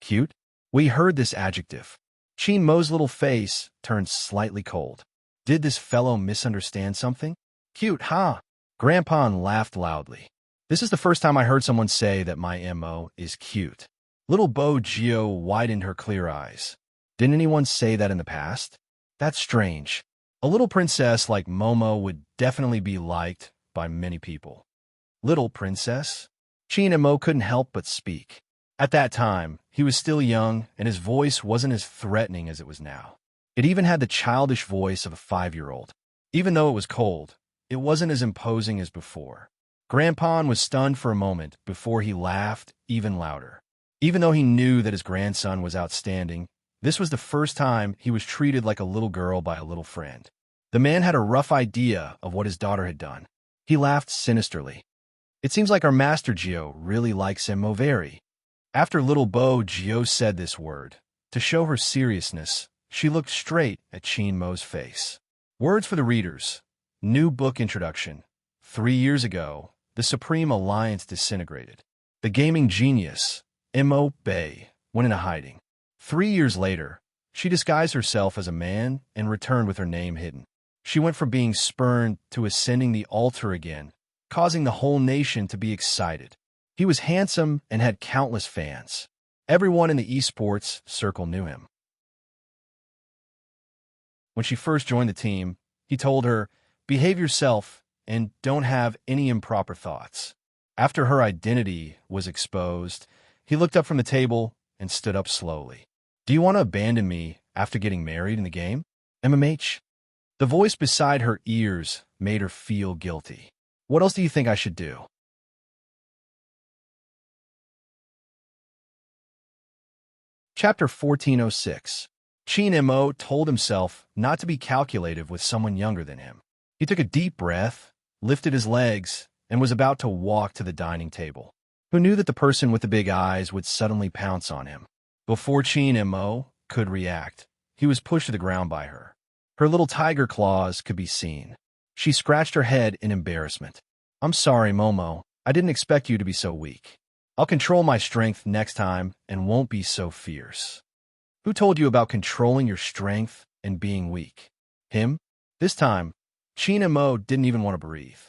Cute? We heard this adjective. Chin Mo's little face turned slightly cold. Did this fellow misunderstand something? Cute, huh? Grandpa laughed loudly. This is the first time I heard someone say that my MO is cute. Little Bo Geo widened her clear eyes. Didn't anyone say that in the past? That's strange. A little princess like Momo would definitely be liked by many people. Little princess? Chin Mo couldn't help but speak. At that time, he was still young, and his voice wasn't as threatening as it was now. It even had the childish voice of a 5-year-old. Even though it was cold, it wasn't as imposing as before. Grandpa was stunned for a moment before he laughed even louder. Even though he knew that his grandson was outstanding, this was the first time he was treated like a little girl by a little friend. The man had a rough idea of what his daughter had done. He laughed sinisterly. It seems like our Master Geo really likes Mo very. After little Bo Geo said this word, to show her seriousness, she looked straight at Chin Mo's face. Words for the readers. New book introduction. 3 years ago, the Supreme Alliance disintegrated. The gaming genius, Mo Bei, went into hiding. 3 years later, she disguised herself as a man and returned with her name hidden. She went from being spurned to ascending the altar again, causing the whole nation to be excited. He was handsome and had countless fans. Everyone in the esports circle knew him. When she first joined the team, he told her, "Behave yourself and don't have any improper thoughts." After her identity was exposed, he looked up from the table and stood up slowly. "Do you want to abandon me after getting married in the game? MMH?" The voice beside her ears made her feel guilty. "What else do you think I should do?" Chapter 1406. Chin Mo told himself not to be calculative with someone younger than him. He took a deep breath, lifted his legs, and was about to walk to the dining table. Who knew that the person with the big eyes would suddenly pounce on him? Before Chin Mo could react, he was pushed to the ground by her. Her little tiger claws could be seen. She scratched her head in embarrassment. "I'm sorry, Momo. I didn't expect you to be so weak. I'll control my strength next time and won't be so fierce." "Who told you about controlling your strength and being weak?" "Him?" This time, Chin Mo didn't even want to breathe.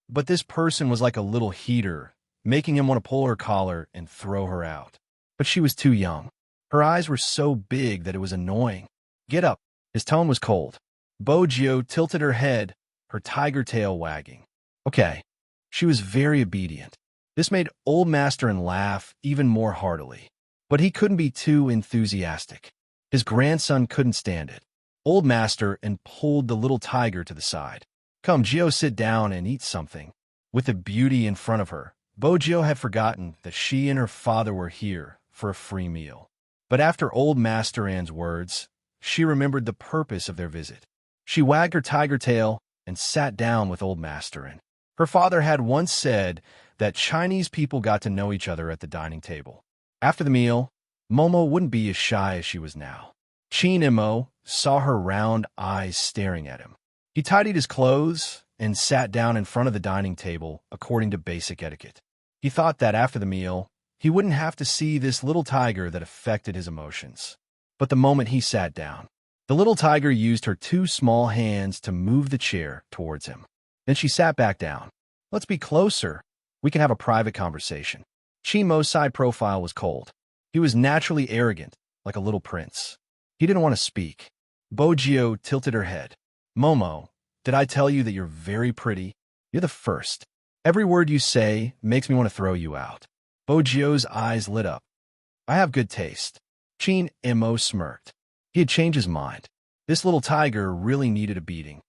But this person was like a little heater, making him want to pull her collar and throw her out. But she was too young. Her eyes were so big that it was annoying. "Get up." His tone was cold. Bo Geo tilted her head, her tiger tail wagging. "Okay." She was very obedient. This made Old Master laugh even more heartily. But he couldn't be too enthusiastic. His grandson couldn't stand it. Old Master pulled the little tiger to the side. "Come, Geo, sit down and eat something." With the beauty in front of her, Bo Geo had forgotten that she and her father were here for a free meal. But after Old Master An's words, she remembered the purpose of their visit. She wagged her tiger tail and sat down with Old Master An. Her father had once said that Chinese people got to know each other at the dining table. After the meal, Momo wouldn't be as shy as she was now. Chin Mo saw her round eyes staring at him. He tidied his clothes and sat down in front of the dining table according to basic etiquette. He thought that after the meal, he wouldn't have to see this little tiger that affected his emotions. But the moment he sat down, the little tiger used her 2 small hands to move the chair towards him. Then she sat back down. "Let's be closer. We can have a private conversation." Chin Mo's side profile was cold. He was naturally arrogant, like a little prince. He didn't want to speak. Bo Geo tilted her head. "Momo, did I tell you that you're very pretty? You're the first. Every word you say makes me want to throw you out." Bo Geo's eyes lit up. "I have good taste." Chin Mo smirked. He had changed his mind. This little tiger really needed a beating.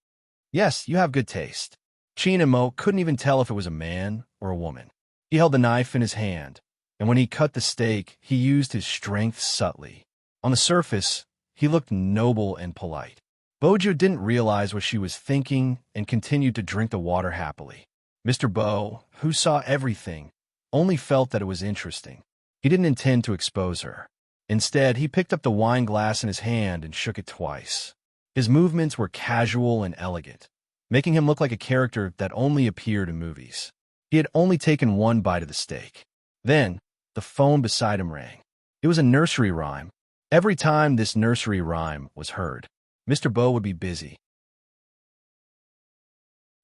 "Yes, you have good taste." Chin Mo couldn't even tell if it was a man or a woman. He held the knife in his hand, and when he cut the steak, he used his strength subtly. On the surface, he looked noble and polite. Bojo didn't realize what she was thinking and continued to drink the water happily. Mr. Bo, who saw everything, only felt that it was interesting. He didn't intend to expose her. Instead, he picked up the wine glass in his hand and shook it twice. His movements were casual and elegant, making him look like a character that only appeared in movies. He had only taken one bite of the steak. Then, the phone beside him rang. It was a nursery rhyme. Every time this nursery rhyme was heard, Mr. Bo would be busy.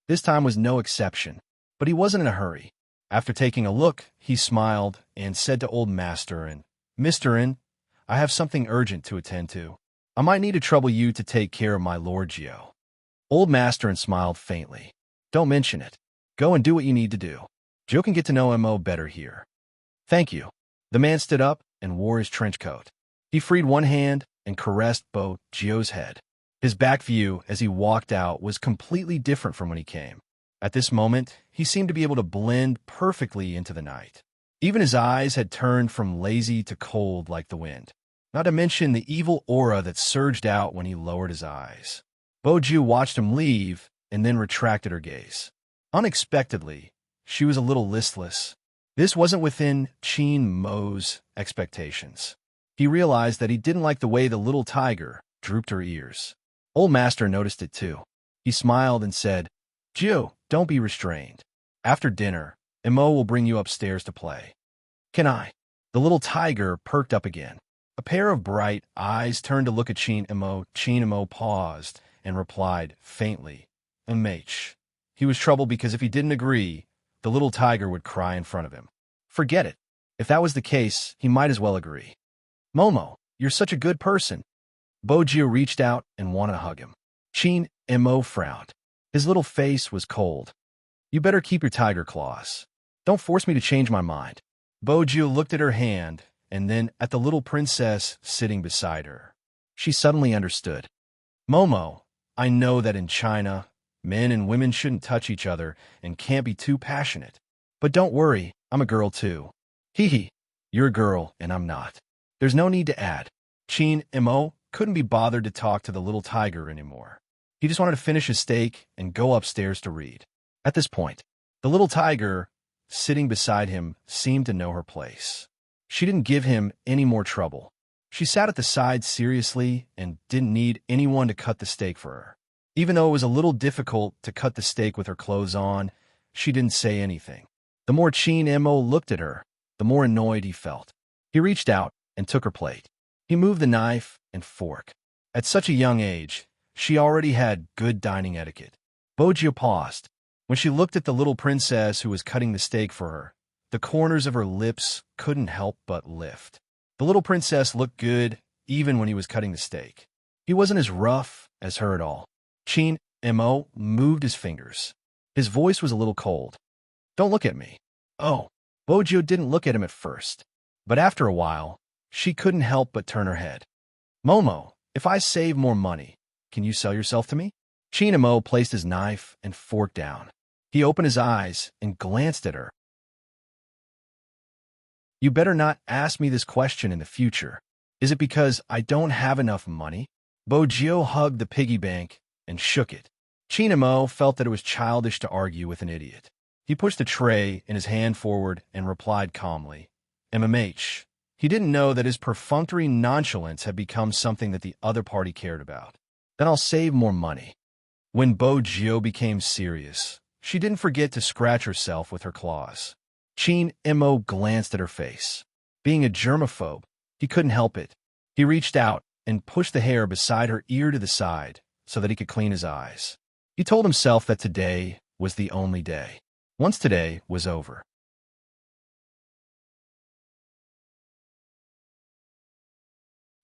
This time was no exception, but he wasn't in a hurry. After taking a look, he smiled and said to Old Master and, "Mr. N, I have something urgent to attend to. I might need to trouble you to take care of my Lord Gio." Old Master and smiled faintly. "Don't mention it. Go and do what you need to do. Joe can get to know Mo better here." "Thank you." The man stood up and wore his trench coat. He freed one hand and caressed Bo Gio's head. His back view as he walked out was completely different from when he came. At this moment, he seemed to be able to blend perfectly into the night. Even his eyes had turned from lazy to cold like the wind, not to mention the evil aura that surged out when he lowered his eyes. Bo Gio watched him leave and then retracted her gaze. Unexpectedly, she was a little listless. This wasn't within Chin Mo's expectations. He realized that he didn't like the way the little tiger drooped her ears. Old Master noticed it too. He smiled and said, "Gio, don't be restrained. After dinner, Mo will bring you upstairs to play." "Can I?" The little tiger perked up again. A pair of bright eyes turned to look at Chin Mo. Chin Mo paused and replied faintly, "MH." He was troubled because if he didn't agree, the little tiger would cry in front of him. Forget it. If that was the case, he might as well agree. "Momo, you're such a good person." Bo Gio reached out and wanted to hug him. Chin Mo frowned. His little face was cold. "You better keep your tiger claws. Don't force me to change my mind." Bo Gio looked at her hand and then at the little princess sitting beside her. She suddenly understood. "Momo, I know that in China, men and women shouldn't touch each other and can't be too passionate. But don't worry, I'm a girl too." "Hee hee, you're a girl and I'm not. There's no need to add." Chin Mo couldn't be bothered to talk to the little tiger anymore. He just wanted to finish his steak and go upstairs to read. At this point, the little tiger, sitting beside him, seemed to know her place. She didn't give him any more trouble. She sat at the side seriously and didn't need anyone to cut the steak for her. Even though it was a little difficult to cut the steak with her clothes on, she didn't say anything. The more Chin Mo looked at her, the more annoyed he felt. He reached out and took her plate. He moved the knife and fork. At such a young age, she already had good dining etiquette. Bo Gio paused. When she looked at the little princess who was cutting the steak for her, the corners of her lips couldn't help but lift. The little princess looked good even when he was cutting the steak. He wasn't as rough as her at all. Chin Mo moved his fingers. His voice was a little cold. "Don't look at me." "Oh." Bo Gio didn't look at him at first, but after a while, she couldn't help but turn her head. "Momo, if I save more money, can you sell yourself to me?" Chin Mo placed his knife and fork down. He opened his eyes and glanced at her. "You better not ask me this question in the future. Is it because I don't have enough money?" Bo Gio hugged the piggy bank and shook it. Chin Mo felt that it was childish to argue with an idiot. He pushed the tray in his hand forward and replied calmly, "MMH." He didn't know that his perfunctory nonchalance had become something that the other party cared about. "Then I'll save more money." When Bo Gio became serious, she didn't forget to scratch herself with her claws. Chin Mo glanced at her face. Being a germaphobe, he couldn't help it. He reached out and pushed the hair beside her ear to the side so that he could clean his eyes. He told himself that today was the only day. Once today was over.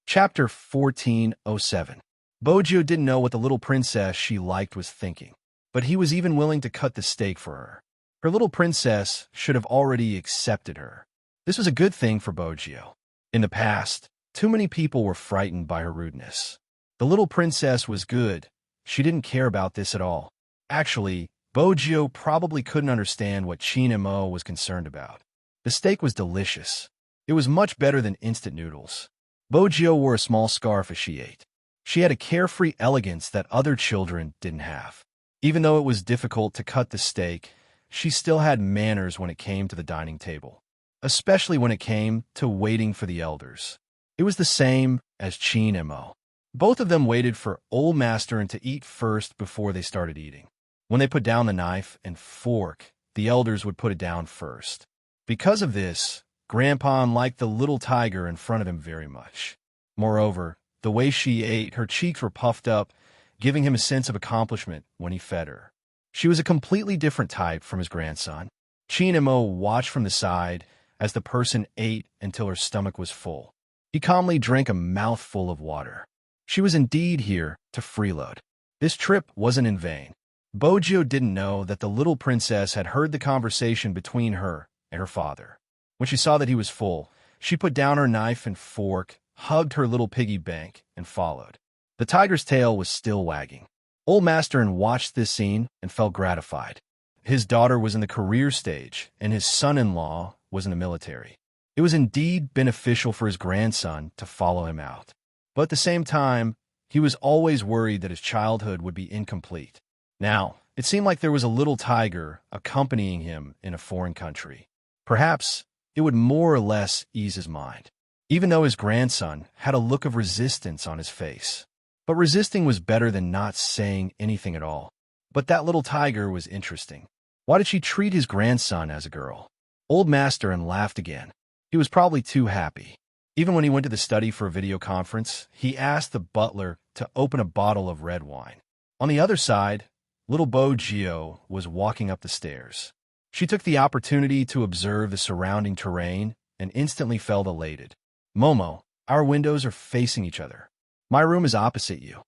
Chapter 1407. Bo Gio didn't know what the little princess she liked was thinking, but he was even willing to cut the steak for her. Her little princess should have already accepted her. This was a good thing for Bo Gio. In the past, too many people were frightened by her rudeness. The little princess was good. She didn't care about this at all. Actually, Bo Gio probably couldn't understand what Chin Mo was concerned about. The steak was delicious. It was much better than instant noodles. Bo Gio wore a small scarf as she ate. She had a carefree elegance that other children didn't have. Even though it was difficult to cut the steak, she still had manners when it came to the dining table, especially when it came to waiting for the elders. It was the same as Chin and Mo. Both of them waited for Old Master to eat first before they started eating. When they put down the knife and fork, the elders would put it down first. Because of this, Grandpa liked the little tiger in front of him very much. Moreover, the way she ate, her cheeks were puffed up, giving him a sense of accomplishment when he fed her. She was a completely different type from his grandson. Chin and Mo watched from the side as the person ate until her stomach was full. He calmly drank a mouthful of water. She was indeed here to freeload. This trip wasn't in vain. Bojo didn't know that the little princess had heard the conversation between her and her father. When she saw that he was full, she put down her knife and fork, hugged her little piggy bank, and followed. The tiger's tail was still wagging. Old Master watched this scene and felt gratified. His daughter was in the career stage, and his son-in-law was in the military. It was indeed beneficial for his grandson to follow him out. But at the same time, he was always worried that his childhood would be incomplete. Now, it seemed like there was a little tiger accompanying him in a foreign country. Perhaps it would more or less ease his mind, even though his grandson had a look of resistance on his face. But resisting was better than not saying anything at all. But that little tiger was interesting. Why did she treat his grandson as a girl? Old Master laughed again. He was probably too happy. Even when he went to the study for a video conference, he asked the butler to open a bottle of red wine. On the other side, little Bojo was walking up the stairs. She took the opportunity to observe the surrounding terrain and instantly felt elated. Momo, our windows are facing each other. My room is opposite you.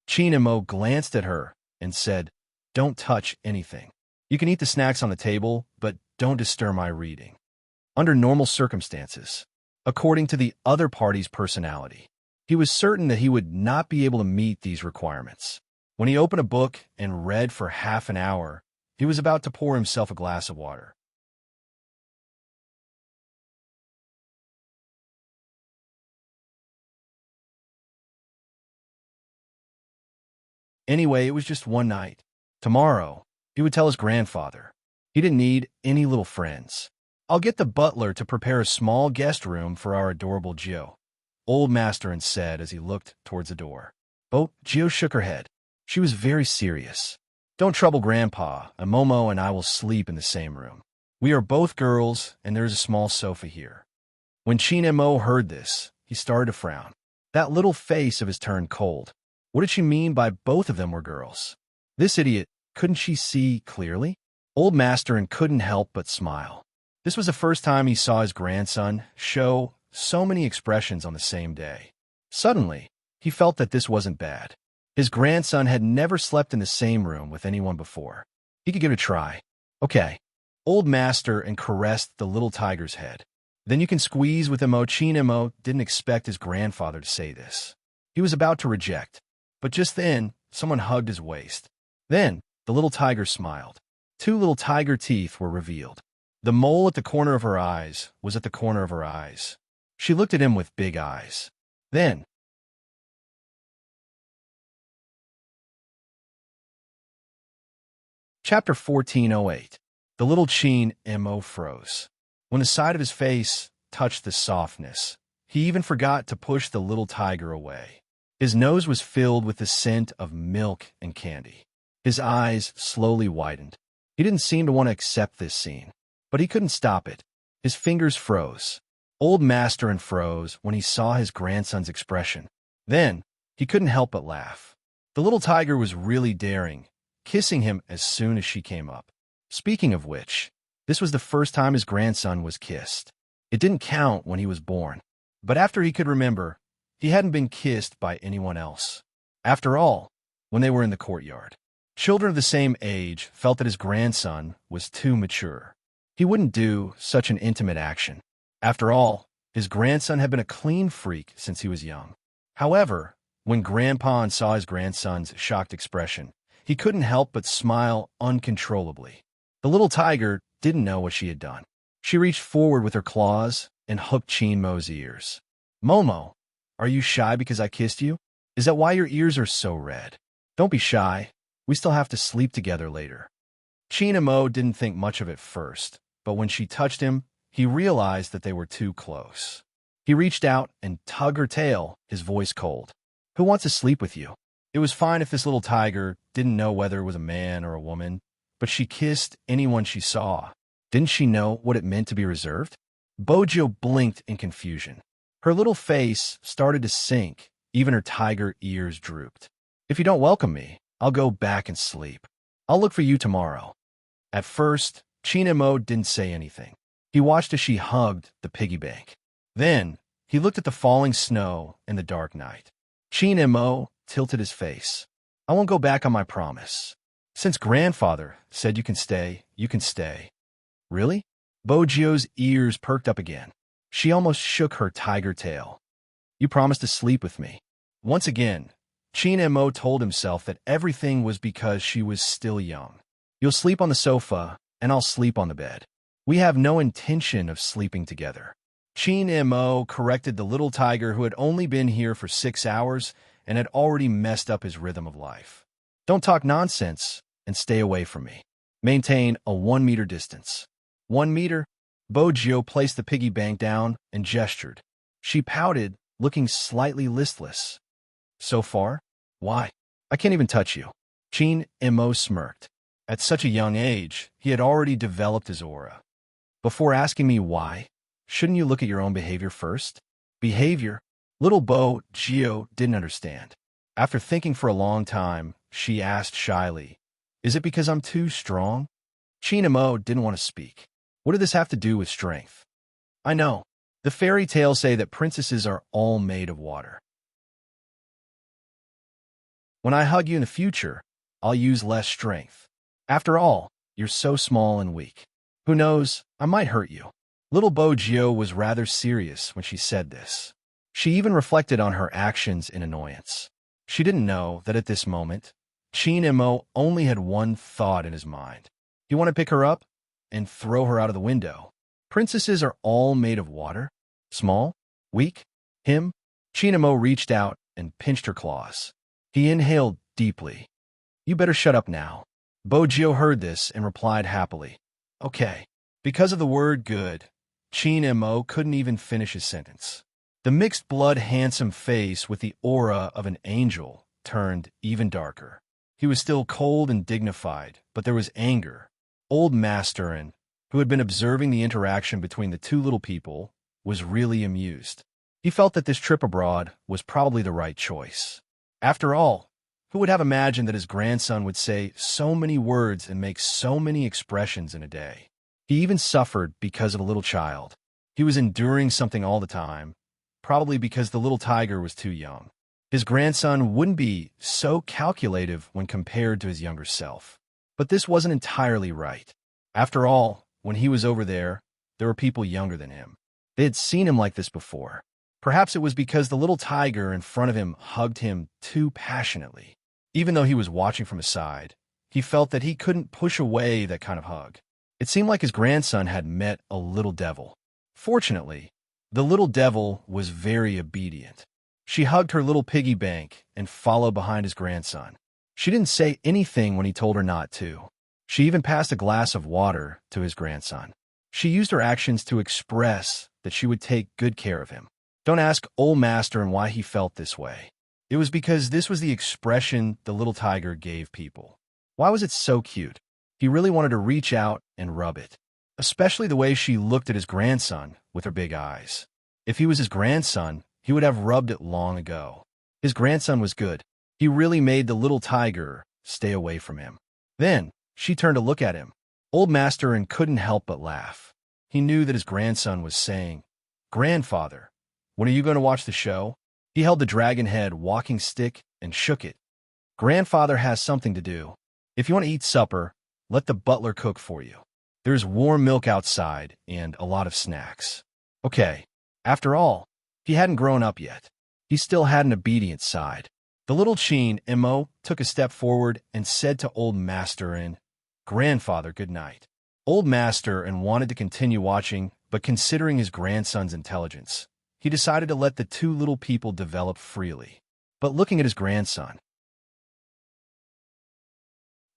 Chin and Mo glanced at her and said, "Don't touch anything. You can eat the snacks on the table, but don't disturb my reading." Under normal circumstances, according to the other party's personality, he was certain that he would not be able to meet these requirements. When he opened a book and read for half an hour, he was about to pour himself a glass of water. Anyway, it was just one night. Tomorrow, he would tell his grandfather. He didn't need any little friends. "I'll get the butler to prepare a small guest room for our adorable Gio," Old Master said as he looked towards the door. Gio shook her head. She was very serious. "Don't trouble Grandpa, and Momo and I will sleep in the same room. We are both girls, and there is a small sofa here." When Chin and Mo heard this, he started to frown. That little face of his turned cold. What did she mean by both of them were girls? This idiot, couldn't she see clearly? Old Master couldn't help but smile. This was the first time he saw his grandson show so many expressions on the same day. Suddenly, he felt that this wasn't bad. His grandson had never slept in the same room with anyone before. He could give it a try. "Okay." Old Master caressed the little tiger's head. "Then you can squeeze with him." Chin and Mo didn't expect his grandfather to say this. He was about to reject. But just then, someone hugged his waist. Then, the little tiger smiled. Two little tiger teeth were revealed. The mole at the corner of her eyes was at the corner of her eyes. She looked at him with big eyes. Then, Chapter 1408. The little Chin and Mo froze. When the side of his face touched the softness, he even forgot to push the little tiger away. His nose was filled with the scent of milk and candy. His eyes slowly widened. He didn't seem to want to accept this scene, but he couldn't stop it. His fingers froze. Old Master froze when he saw his grandson's expression. Then, he couldn't help but laugh. The little tiger was really daring, kissing him as soon as she came up. Speaking of which, this was the first time his grandson was kissed. It didn't count when he was born, but after he could remember, he hadn't been kissed by anyone else. After all, when they were in the courtyard, children of the same age felt that his grandson was too mature. He wouldn't do such an intimate action. After all, his grandson had been a clean freak since he was young. However, when Grandpa saw his grandson's shocked expression, he couldn't help but smile uncontrollably. The little tiger didn't know what she had done. She reached forward with her claws and hooked Chin Mo's ears. "Momo, are you shy because I kissed you?" Is that why your ears are so red? Don't be shy. We still have to sleep together later. Chinamo didn't think much of it first, but when she touched him, he realized that they were too close. He reached out and tugged her tail, his voice cold. Who wants to sleep with you? It was fine if this little tiger didn't know whether it was a man or a woman, but she kissed anyone she saw. Didn't she know what it meant to be reserved? Bojo blinked in confusion. Her little face started to sink, even her tiger ears drooped. If you don't welcome me, I'll go back and sleep. I'll look for you tomorrow. At first, Chinamo didn't say anything. He watched as she hugged the piggy bank. Then, he looked at the falling snow in the dark night. Chinamo tilted his face. I won't go back on my promise. Since grandfather said you can stay, you can stay. Really? Bojo's ears perked up again. She almost shook her tiger tail. You promised to sleep with me. Once again, Chinamo told himself that everything was because she was still young. You'll sleep on the sofa, and I'll sleep on the bed. We have no intention of sleeping together. Chinamo corrected the little tiger who had only been here for 6 hours and had already messed up his rhythm of life. Don't talk nonsense and stay away from me. Maintain a 1-meter distance. 1 meter? Bojo placed the piggy bank down and gestured. She pouted, looking slightly listless. So far? Why? I can't even touch you. Chinamo smirked. At such a young age, he had already developed his aura. Before asking me why, shouldn't you look at your own behavior first? Behavior? Little Bojo didn't understand. After thinking for a long time, she asked shyly, Is it because I'm too strong? Chinamo didn't want to speak. What did this have to do with strength? I know. The fairy tales say that princesses are all made of water. When I hug you in the future, I'll use less strength. After all, you're so small and weak. Who knows, I might hurt you. Little Bojo was rather serious when she said this. She even reflected on her actions in annoyance. She didn't know that at this moment, Chinamo only had one thought in his mind. He wanted to pick her up and throw her out of the window. Princesses are all made of water? Small? Weak? Him? Chinamo reached out and pinched her claws. He inhaled deeply. You better shut up now. Bojo heard this and replied happily. Okay. Because of the word good, Chinamo couldn't even finish his sentence. The mixed-blood handsome face with the aura of an angel turned even darker. He was still cold and dignified, but there was anger. Old Masterin, who had been observing the interaction between the two little people, was really amused. He felt that this trip abroad was probably the right choice. After all, who would have imagined that his grandson would say so many words and make so many expressions in a day? He even suffered because of a little child. He was enduring something all the time, probably because the little tiger was too young. His grandson wouldn't be so calculative when compared to his younger self. But this wasn't entirely right. After all, when he was over there were people younger than him. They had seen him like this before. Perhaps it was because the little tiger in front of him hugged him too passionately. Even though he was watching from his side, he felt that he couldn't push away that kind of hug. It seemed like his grandson had met a little devil. Fortunately, the little devil was very obedient. She hugged her little piggy bank and followed behind his grandson. She didn't say anything when he told her not to. She even passed a glass of water to his grandson. She used her actions to express that she would take good care of him. Don't ask old Master and why he felt this way. It was because this was the expression the little tiger gave people. Why was it so cute? He really wanted to reach out and rub it, especially the way she looked at his grandson with her big eyes. If he was his grandson, he would have rubbed it long ago. His grandson was good. He really made the little tiger stay away from him. Then, she turned to look at him. Old Master and couldn't help but laugh. He knew that his grandson was saying, Grandfather, when are you going to watch the show? He held the dragon head walking stick and shook it. Grandfather has something to do. If you want to eat supper, let the butler cook for you. There's warm milk outside and a lot of snacks. Okay. After all, he hadn't grown up yet. He still had an obedient side. The little Chinamo took a step forward and said to Old Master, Grandfather, good night. Old Master wanted to continue watching, but considering his grandson's intelligence, he decided to let the two little people develop freely. but looking at his grandson,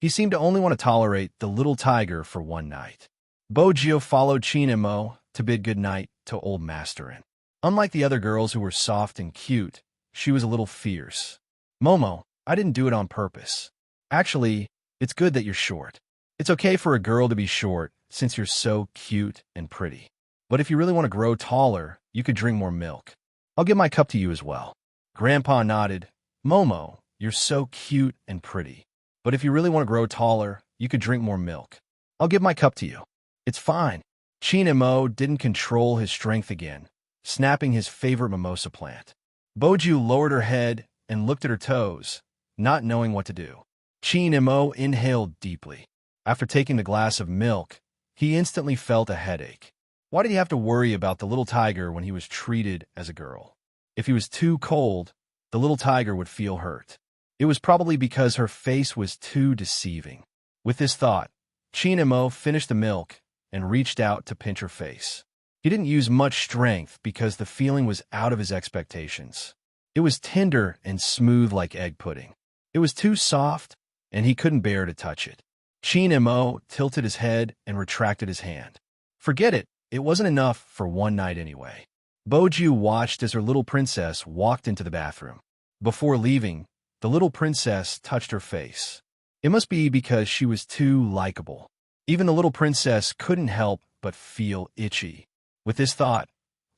he seemed to only want to tolerate the little tiger for one night. Bogio followed Chin and Mo to bid good night to old Masterin. Unlike the other girls who were soft and cute, she was a little fierce. Momo, I didn't do it on purpose. Actually, it's good that you're short. It's okay for a girl to be short since you're so cute and pretty. But if you really want to grow taller, you could drink more milk. I'll give my cup to you as well. Grandpa nodded. Momo, you're so cute and pretty. But if you really want to grow taller, you could drink more milk. I'll give my cup to you. It's fine. Chin and Mo didn't control his strength again, snapping his favorite mimosa plant. Boju lowered her head and looked at her toes, not knowing what to do. Chin and Mo inhaled deeply. After taking the glass of milk, he instantly felt a headache. Why did he have to worry about the little tiger when he was treated as a girl? If he was too cold, the little tiger would feel hurt. It was probably because her face was too deceiving. With this thought, Chin and Mo finished the milk and reached out to pinch her face. He didn't use much strength because the feeling was out of his expectations. It was tender and smooth like egg pudding. It was too soft, and he couldn't bear to touch it. Chin and Mo tilted his head and retracted his hand. Forget it, it wasn't enough for one night anyway. Boju watched as her little princess walked into the bathroom. Before leaving, the little princess touched her face. It must be because she was too likable. Even the little princess couldn't help but feel itchy. With this thought,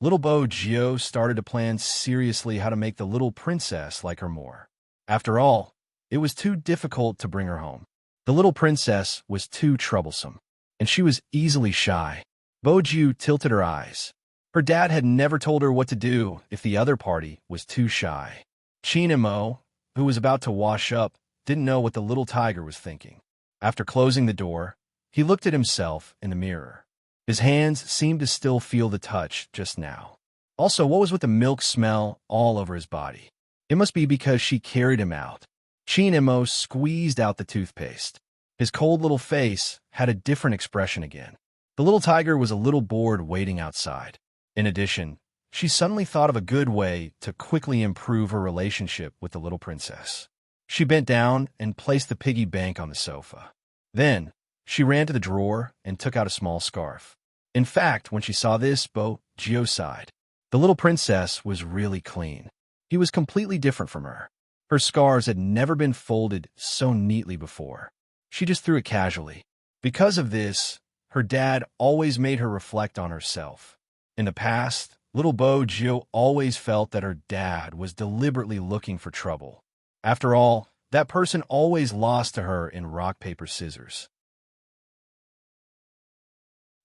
little Bojo started to plan seriously how to make the little princess like her more. After all, it was too difficult to bring her home. The little princess was too troublesome, and she was easily shy. Boju tilted her eyes. Her dad had never told her what to do if the other party was too shy. Chin and Mo, who was about to wash up, didn't know what the little tiger was thinking. After closing the door, he looked at himself in the mirror. His hands seemed to still feel the touch just now. Also, what was with the milk smell all over his body? It must be because she carried him out. Chin and Mo squeezed out the toothpaste. His cold little face had a different expression again. The little tiger was a little bored waiting outside. In addition, she suddenly thought of a good way to quickly improve her relationship with the little princess. She bent down and placed the piggy bank on the sofa. Then, she ran to the drawer and took out a small scarf. In fact, when she saw this, Bojo sighed. The little princess was really clean. He was completely different from her. Her scarves had never been folded so neatly before. She just threw it casually. Because of this, her dad always made her reflect on herself. In the past, little Bojo always felt that her dad was deliberately looking for trouble. After all, that person always lost to her in rock, paper, scissors.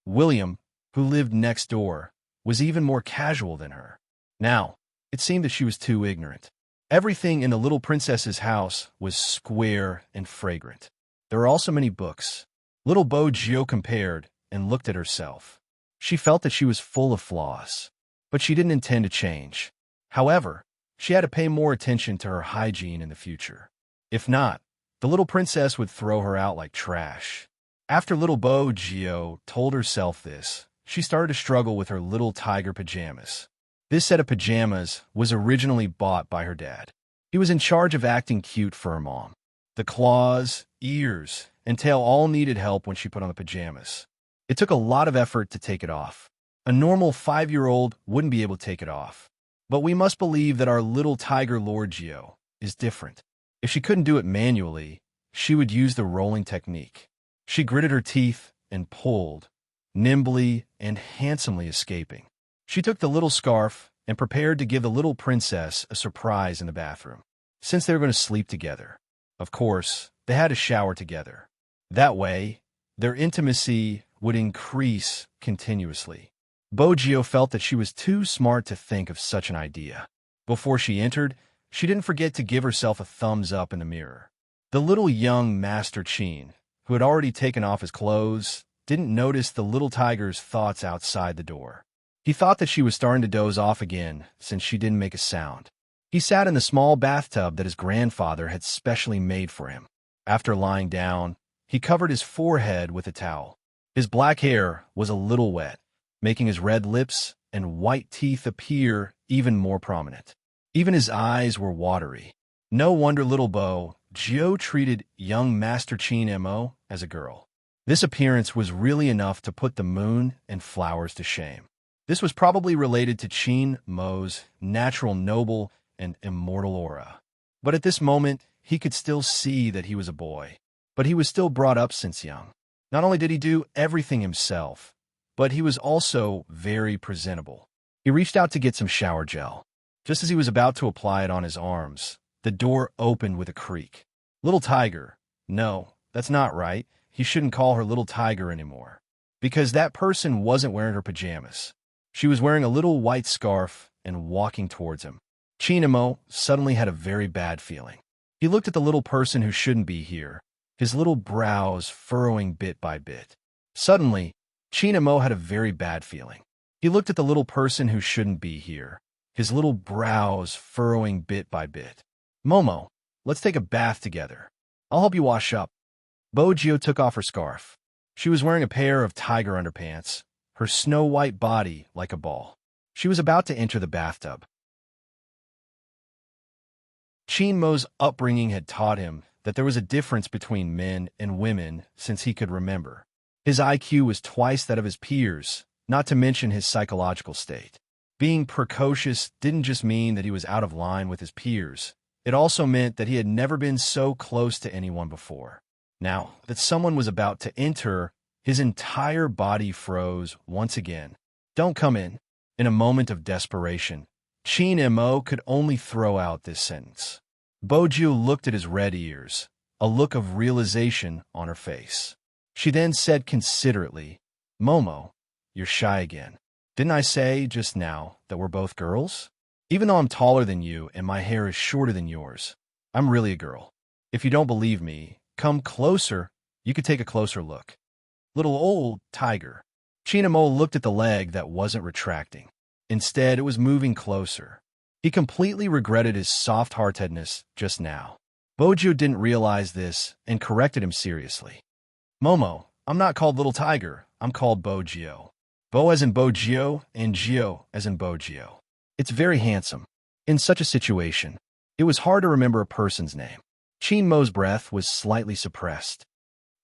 William, who lived next door, was even more casual than her. Now, it seemed that she was too ignorant. Everything in the little princess's house was square and fragrant. There were also many books. Little Bojo compared and looked at herself. She felt that she was full of flaws, but she didn't intend to change. However, she had to pay more attention to her hygiene in the future. If not, the little princess would throw her out like trash. After little Bojo told herself this, she started to struggle with her little tiger pajamas. This set of pajamas was originally bought by her dad. He was in charge of acting cute for her mom. The claws, ears, and tail all needed help when she put on the pajamas. It took a lot of effort to take it off. A normal 5-year-old wouldn't be able to take it off. But we must believe that our little tiger Lordgio is different. If she couldn't do it manually, she would use the rolling technique. She gritted her teeth and pulled, nimbly and handsomely escaping. She took the little scarf and prepared to give the little princess a surprise in the bathroom, since they were going to sleep together. Of course, they had to shower together. That way, their intimacy would increase continuously. Bojo felt that she was too smart to think of such an idea. Before she entered, she didn't forget to give herself a thumbs up in the mirror. The little young Master Chin, who had already taken off his clothes, didn't notice the little tiger's thoughts outside the door. He thought that she was starting to doze off again since she didn't make a sound. He sat in the small bathtub that his grandfather had specially made for him. After lying down, he covered his forehead with a towel. His black hair was a little wet, making his red lips and white teeth appear even more prominent. Even his eyes were watery. No wonder little Bo Gio treated young Master Chin Mo as a girl. This appearance was really enough to put the moon and flowers to shame. This was probably related to Chin Mo's natural noble and immortal aura. But at this moment, he could still see that he was a boy. But he was still brought up since young. Not only did he do everything himself, but he was also very presentable. He reached out to get some shower gel. Just as he was about to apply it on his arms, the door opened with a creak. Little Tiger. No, that's not right. He shouldn't call her Little Tiger anymore. Because that person wasn't wearing her pajamas. She was wearing a little white scarf and walking towards him. Chinamo suddenly had a very bad feeling. He looked at the little person who shouldn't be here, his little brows furrowing bit by bit. Suddenly, Chinamo had a very bad feeling. He looked at the little person who shouldn't be here, his little brows furrowing bit by bit. Momo, let's take a bath together. I'll help you wash up. Bogio took off her scarf. She was wearing a pair of tiger underpants, her snow-white body like a ball. She was about to enter the bathtub. Chin Mo's upbringing had taught him that there was a difference between men and women since he could remember. His IQ was twice that of his peers, not to mention his psychological state. Being precocious didn't just mean that he was out of line with his peers. It also meant that he had never been so close to anyone before. Now that someone was about to enter, his entire body froze once again. Don't come in. In a moment of desperation, Chin Mo could only throw out this sentence. Boju looked at his red ears, a look of realization on her face. She then said considerately, Momo, you're shy again. Didn't I say just now that we're both girls? Even though I'm taller than you and my hair is shorter than yours, I'm really a girl. If you don't believe me, come closer. You could take a closer look. Little old tiger. Chinamo looked at the leg that wasn't retracting. Instead, it was moving closer. He completely regretted his soft-heartedness just now. Bojo didn't realize this and corrected him seriously. Momo, I'm not called Little Tiger. I'm called Bogio. Bo as in Bogio and Gio as in Bogio. It's very handsome. In such a situation, it was hard to remember a person's name. Chin Mo's breath was slightly suppressed.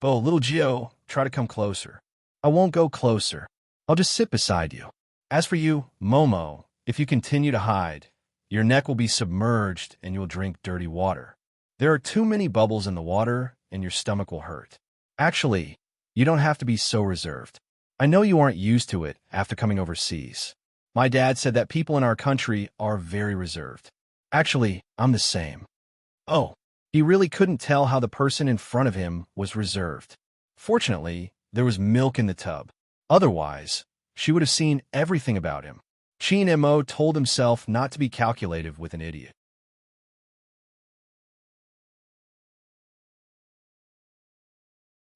Bo, little Gio, try to come closer. I won't go closer. I'll just sit beside you. As for you, Momo, if you continue to hide, your neck will be submerged and you'll drink dirty water. There are too many bubbles in the water and your stomach will hurt. Actually, you don't have to be so reserved. I know you aren't used to it after coming overseas. My dad said that people in our country are very reserved. Actually, I'm the same. Oh, he really couldn't tell how the person in front of him was reserved. Fortunately, there was milk in the tub. Otherwise, she would have seen everything about him. Chin Mo told himself not to be calculative with an idiot.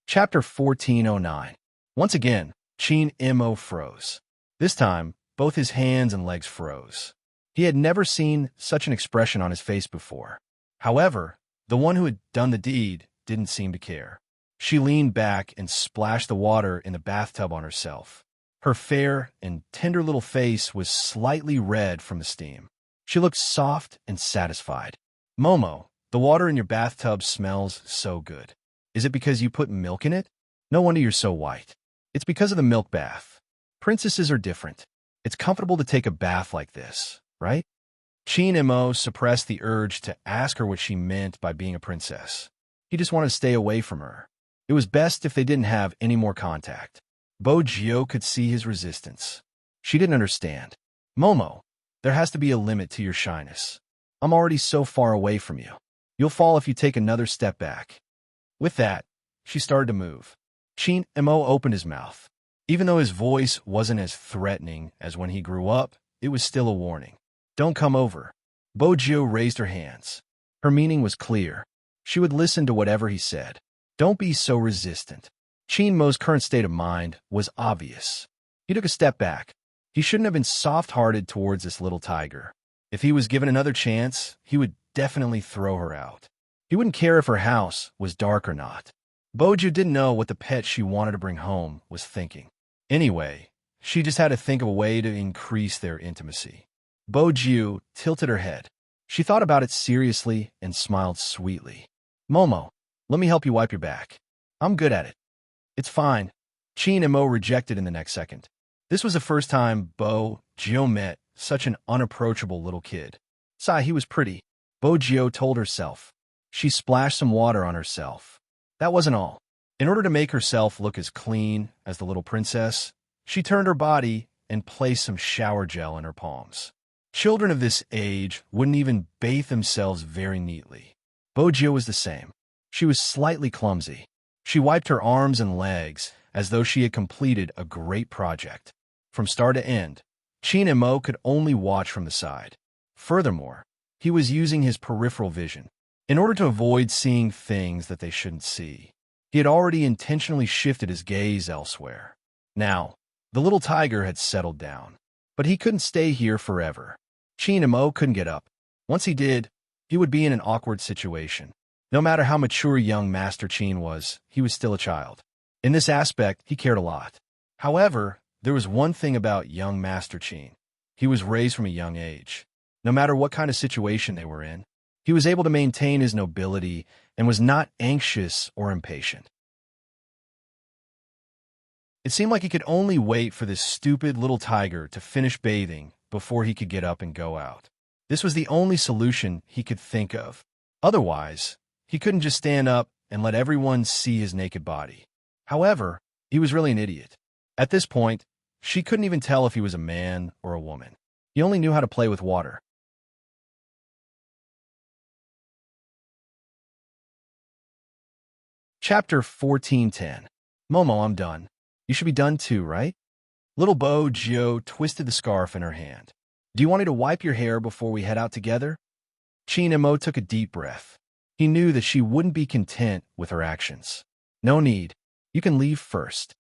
Chapter 1409. Once again, Chin Mo froze. This time, both his hands and legs froze. He had never seen such an expression on his face before. However, the one who had done the deed didn't seem to care. She leaned back and splashed the water in the bathtub on herself. Her fair and tender little face was slightly red from the steam. She looked soft and satisfied. Momo, the water in your bathtub smells so good. Is it because you put milk in it? No wonder you're so white. It's because of the milk bath. Princesses are different. It's comfortable to take a bath like this, right? Chin Mo suppressed the urge to ask her what she meant by being a princess. He just wanted to stay away from her. It was best if they didn't have any more contact. Bogio could see his resistance. She didn't understand. Momo, there has to be a limit to your shyness. I'm already so far away from you. You'll fall if you take another step back. With that, she started to move. Chin Mo opened his mouth. Even though his voice wasn't as threatening as when he grew up, it was still a warning. Don't come over. Bogio raised her hands. Her meaning was clear. She would listen to whatever he said. Don't be so resistant. Chin Mo's current state of mind was obvious. He took a step back. He shouldn't have been soft-hearted towards this little tiger. If he was given another chance, he would definitely throw her out. He wouldn't care if her house was dark or not. Boju didn't know what the pet she wanted to bring home was thinking. Anyway, she just had to think of a way to increase their intimacy. Boju tilted her head. She thought about it seriously and smiled sweetly. Momo, let me help you wipe your back. I'm good at it. It's fine. Chin and Mo rejected in the next second. This was the first time Bo-Gyo met such an unapproachable little kid. Sigh, he was pretty, Bo-Gyo told herself. She splashed some water on herself. That wasn't all. In order to make herself look as clean as the little princess, she turned her body and placed some shower gel in her palms. Children of this age wouldn't even bathe themselves very neatly. Bo-Gyo was the same. She was slightly clumsy. She wiped her arms and legs as though she had completed a great project. From start to end, Chin and Mo could only watch from the side. Furthermore, he was using his peripheral vision in order to avoid seeing things that they shouldn't see. He had already intentionally shifted his gaze elsewhere. Now, the little tiger had settled down, but he couldn't stay here forever. Chin and Mo couldn't get up. Once he did, he would be in an awkward situation. No matter how mature young Master Chin was, he was still a child. In this aspect, he cared a lot. However, there was one thing about young Master Chin. He was raised from a young age. No matter what kind of situation they were in, he was able to maintain his nobility and was not anxious or impatient. It seemed like he could only wait for this stupid little tiger to finish bathing before he could get up and go out. This was the only solution he could think of. Otherwise, he couldn't just stand up and let everyone see his naked body. However, he was really an idiot. At this point, she couldn't even tell if he was a man or a woman. He only knew how to play with water. Chapter 14:10. Momo, I'm done. You should be done too, right? Little Bo-Gyo twisted the scarf in her hand. Do you want me to wipe your hair before we head out together? Chin and Mo took a deep breath. He knew that she wouldn't be content with her actions. No need. You can leave first.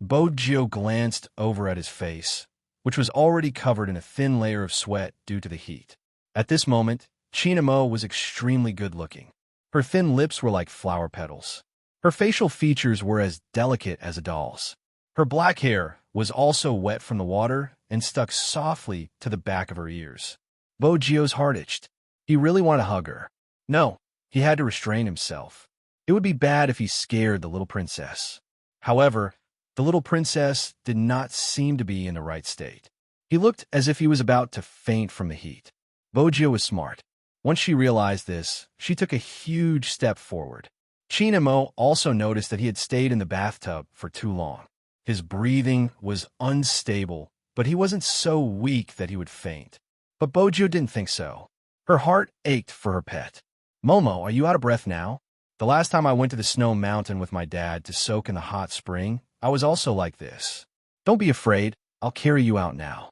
Bo-Gyo glanced over at his face, which was already covered in a thin layer of sweat due to the heat. At this moment, Chin and Mo was extremely good-looking. Her thin lips were like flower petals. Her facial features were as delicate as a doll's. Her black hair was also wet from the water and stuck softly to the back of her ears. Bo-Gyo's heart itched. He really wanted to hug her. No, he had to restrain himself. It would be bad if he scared the little princess. However, the little princess did not seem to be in the right state. He looked as if he was about to faint from the heat. Bo-Gyo was smart. Once she realized this, she took a huge step forward. Chin and Mo also noticed that he had stayed in the bathtub for too long. His breathing was unstable, but he wasn't so weak that he would faint. But Bo-Gyo didn't think so. Her heart ached for her pet. Momo, are you out of breath now? The last time I went to the snow mountain with my dad to soak in the hot spring, I was also like this. Don't be afraid. I'll carry you out now.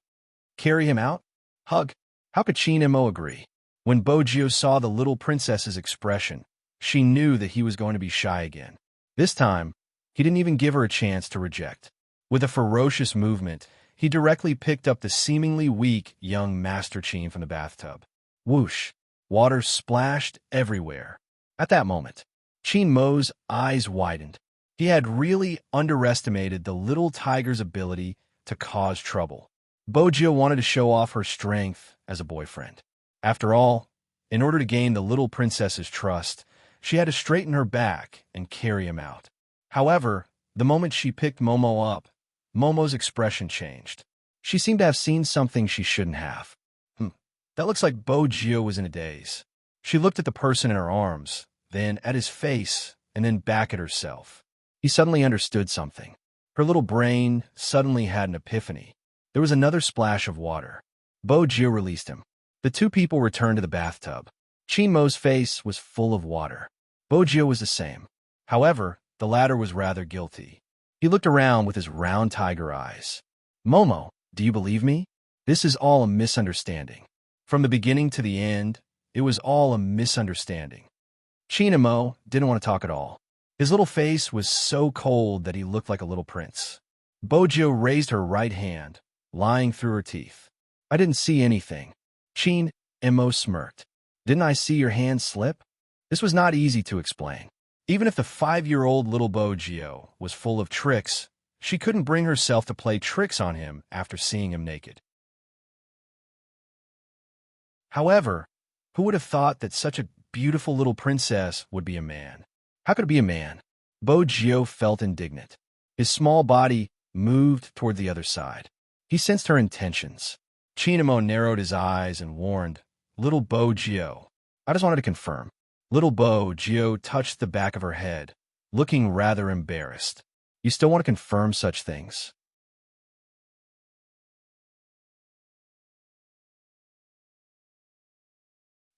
Carry him out? Hug. How could Chin and Mo agree? When Bo-Gyo saw the little princess's expression, she knew that he was going to be shy again. This time, he didn't even give her a chance to reject. With a ferocious movement, he directly picked up the seemingly weak young Master Chin from the bathtub. Whoosh! Water splashed everywhere. At that moment, Chin Mo's eyes widened. He had really underestimated the little tiger's ability to cause trouble. Bo-Gyo wanted to show off her strength as a boyfriend. After all, in order to gain the little princess's trust, she had to straighten her back and carry him out. However, the moment she picked Momo up, Momo's expression changed. She seemed to have seen something she shouldn't have. That looks like Bo-Gyo was in a daze. She looked at the person in her arms, then at his face, and then back at herself. He suddenly understood something. Her little brain suddenly had an epiphany. There was another splash of water. Bo-Gyo released him. The two people returned to the bathtub. Chin Mo's face was full of water. Bo-Gyo was the same. However, the latter was rather guilty. He looked around with his round tiger eyes. Momo, do you believe me? This is all a misunderstanding. From the beginning to the end, it was all a misunderstanding. Chin and Mo didn't want to talk at all. His little face was so cold that he looked like a little prince. Bo-Gyo raised her right hand, lying through her teeth. I didn't see anything. Chin and Mo smirked. Didn't I see your hand slip? This was not easy to explain. Even if the 5-year-old little Bo-Gyo was full of tricks, she couldn't bring herself to play tricks on him after seeing him naked. However, Who would have thought that such a beautiful little princess would be a man? How could it be a man? Bo Gio felt indignant. His small body moved toward the other side. He sensed her intentions. Chinamo narrowed his eyes and warned, "Little Bo Gio." I just wanted to confirm. Little Bo Gio touched the back of her head, looking rather embarrassed. You still want to confirm such things?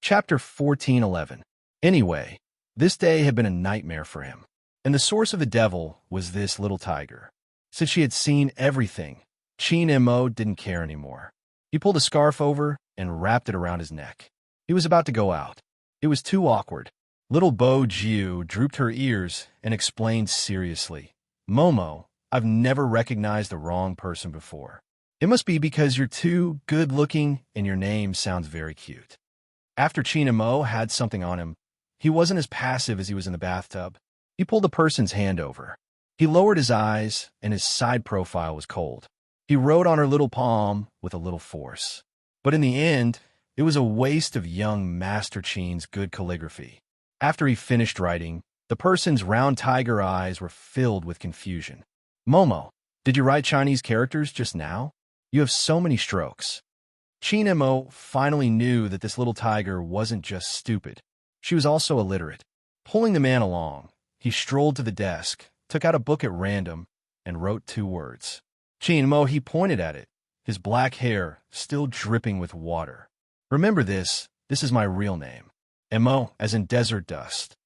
Chapter 14:11. Anyway, this day had been a nightmare for him, and the source of the devil was this little tiger. Since she had seen everything, Chin Mo didn't care anymore. He pulled a scarf over and wrapped it around his neck. He was about to go out. It was too awkward. Little Bo Jiu drooped her ears and explained seriously, "Momo, I've never recognized the wrong person before. It must be because you're too good-looking and your name sounds very cute." After China Mo had something on him, he wasn't as passive as he was in the bathtub. He pulled the person's hand over. He lowered his eyes, and his side profile was cold. He wrote on her little palm with a little force. But in the end, it was a waste of young Master Chin's good calligraphy. After he finished writing, the person's round tiger eyes were filled with confusion. "Momo, did you write Chinese characters just now? You have so many strokes." China Mo finally knew that this little tiger wasn't just stupid. She was also illiterate. Pulling the man along, he strolled to the desk, took out a book at random, and wrote 2 words. Chin Mo, he pointed at it, his black hair still dripping with water. "Remember this is my real name. Mo, as in desert dust."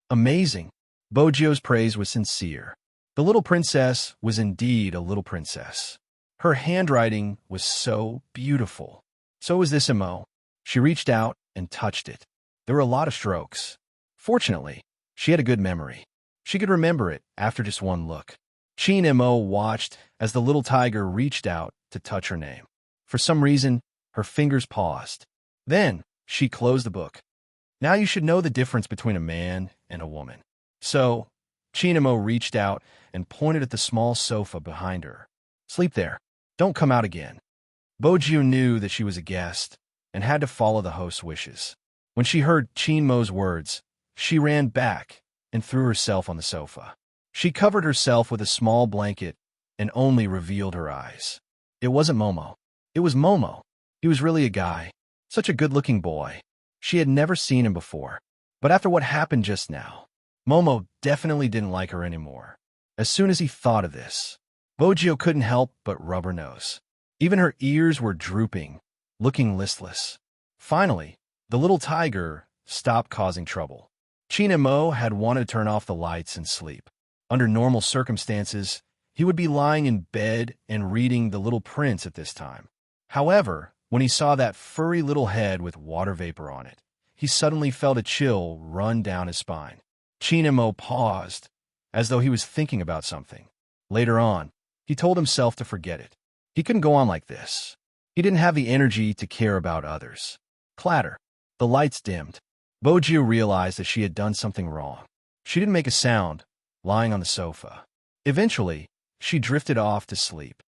Amazing. Bojio's praise was sincere. The little princess was indeed a little princess. Her handwriting was so beautiful. So was this Mo. She reached out and touched it. There were a lot of strokes. Fortunately, she had a good memory. She could remember it after just one look. Chin Mo watched as the little tiger reached out to touch her name. For some reason, her fingers paused. Then, she closed the book. Now you should know the difference between a man and a woman. So, Chin Mo reached out and pointed at the small sofa behind her. "Sleep there. Don't come out again." Bojiu knew that she was a guest and had to follow the host's wishes. When she heard Chin Mo's words, she ran back and threw herself on the sofa. She covered herself with a small blanket and only revealed her eyes. It wasn't Momo. It was Momo. He was really a guy. Such a good-looking boy. She had never seen him before. But after what happened just now, Momo definitely didn't like her anymore. As soon as he thought of this, Bojio couldn't help but rub her nose. Even her ears were drooping, looking listless. Finally, the little tiger stopped causing trouble. China Mo had wanted to turn off the lights and sleep. Under normal circumstances, he would be lying in bed and reading The Little Prince at this time. However, when he saw that furry little head with water vapor on it, he suddenly felt a chill run down his spine. China Mo paused, as though he was thinking about something. Later on, he told himself to forget it. He couldn't go on like this. He didn't have the energy to care about others. Clatter. The lights dimmed. Bojiu realized that she had done something wrong. She didn't make a sound, lying on the sofa. Eventually, she drifted off to sleep.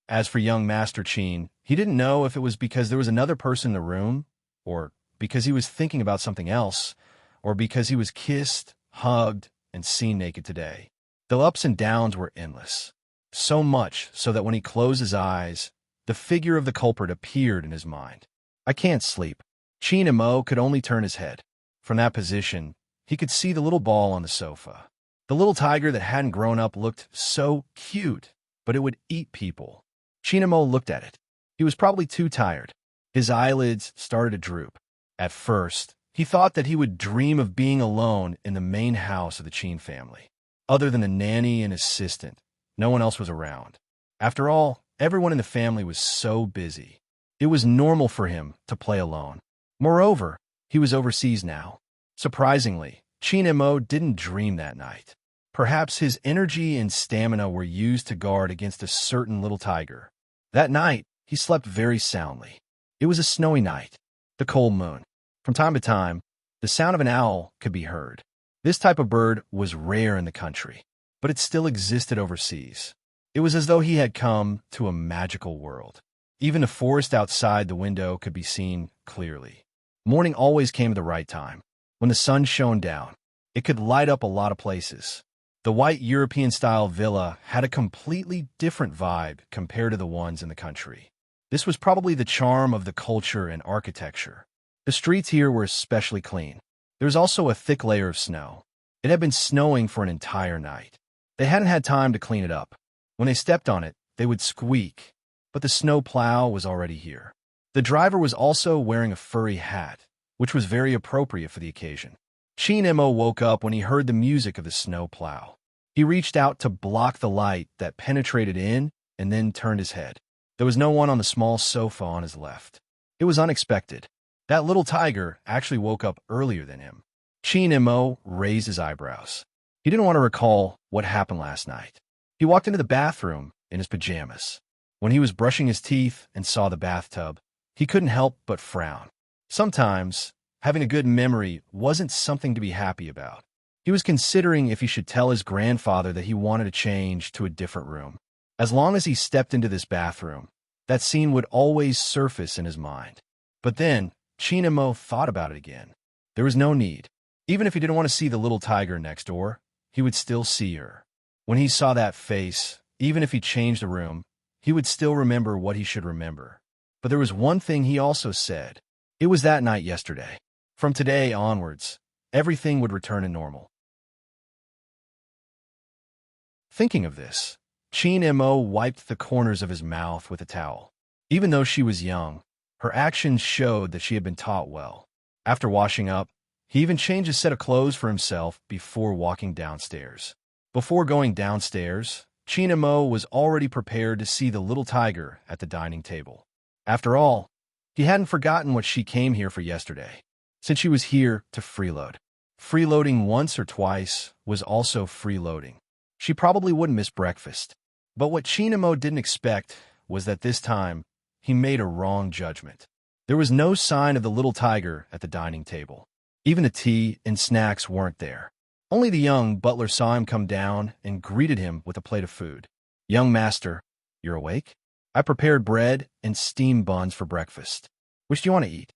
As for young Master Chin, he didn't know if it was because there was another person in the room, or because he was thinking about something else, or because he was kissed, hugged, and seen naked today. The ups and downs were endless. So much so that when he closed his eyes, the figure of the culprit appeared in his mind. "I can't sleep." Chin Mo could only turn his head. From that position, he could see the little ball on the sofa. The little tiger that hadn't grown up looked so cute, but it would eat people. Chin Mo looked at it. He was probably too tired. His eyelids started to droop. At first, he thought that he would dream of being alone in the main house of the Chin family. Other than a nanny and assistant, no one else was around. After all, everyone in the family was so busy. It was normal for him to play alone. Moreover, he was overseas now. Surprisingly, Chin Mo didn't dream that night. Perhaps his energy and stamina were used to guard against a certain little tiger. That night, he slept very soundly. It was a snowy night, the cold moon. From time to time, the sound of an owl could be heard. This type of bird was rare in the country, but it still existed overseas. It was as though he had come to a magical world. Even the forest outside the window could be seen clearly. Morning always came at the right time. When the sun shone down, it could light up a lot of places. The white European-style villa had a completely different vibe compared to the ones in the country. This was probably the charm of the culture and architecture. The streets here were especially clean. There was also a thick layer of snow. It had been snowing for an entire night. They hadn't had time to clean it up. When they stepped on it, they would squeak, but the snow plow was already here. The driver was also wearing a furry hat, which was very appropriate for the occasion. Chin Mo woke up when he heard the music of the snow plow. He reached out to block the light that penetrated in and then turned his head. There was no one on the small sofa on his left. It was unexpected. That little tiger actually woke up earlier than him. Chin Mo raised his eyebrows. He didn't want to recall what happened last night. He walked into the bathroom in his pajamas. When he was brushing his teeth and saw the bathtub, he couldn't help but frown. Sometimes, having a good memory wasn't something to be happy about. He was considering if he should tell his grandfather that he wanted to change to a different room. As long as he stepped into this bathroom, that scene would always surface in his mind. But then, Chin Mo thought about it again. There was no need. Even if he didn't want to see the little tiger next door, he would still see her. When he saw that face, even if he changed the room, he would still remember what he should remember. But there was one thing he also said. It was that night yesterday. From today onwards, everything would return to normal. Thinking of this, Chin Mo wiped the corners of his mouth with a towel. Even though she was young, her actions showed that she had been taught well. After washing up, he even changed a set of clothes for himself before walking downstairs. Before going downstairs, Chin Mo was already prepared to see the little tiger at the dining table. After all, he hadn't forgotten what she came here for yesterday, since she was here to freeload. Freeloading once or twice was also freeloading. She probably wouldn't miss breakfast. But what Chin Mo didn't expect was that this time, he made a wrong judgment. There was no sign of the little tiger at the dining table. Even the tea and snacks weren't there. Only the young butler saw him come down and greeted him with a plate of food. "Young master, you're awake? I prepared bread and steamed buns for breakfast. Which do you want to eat?"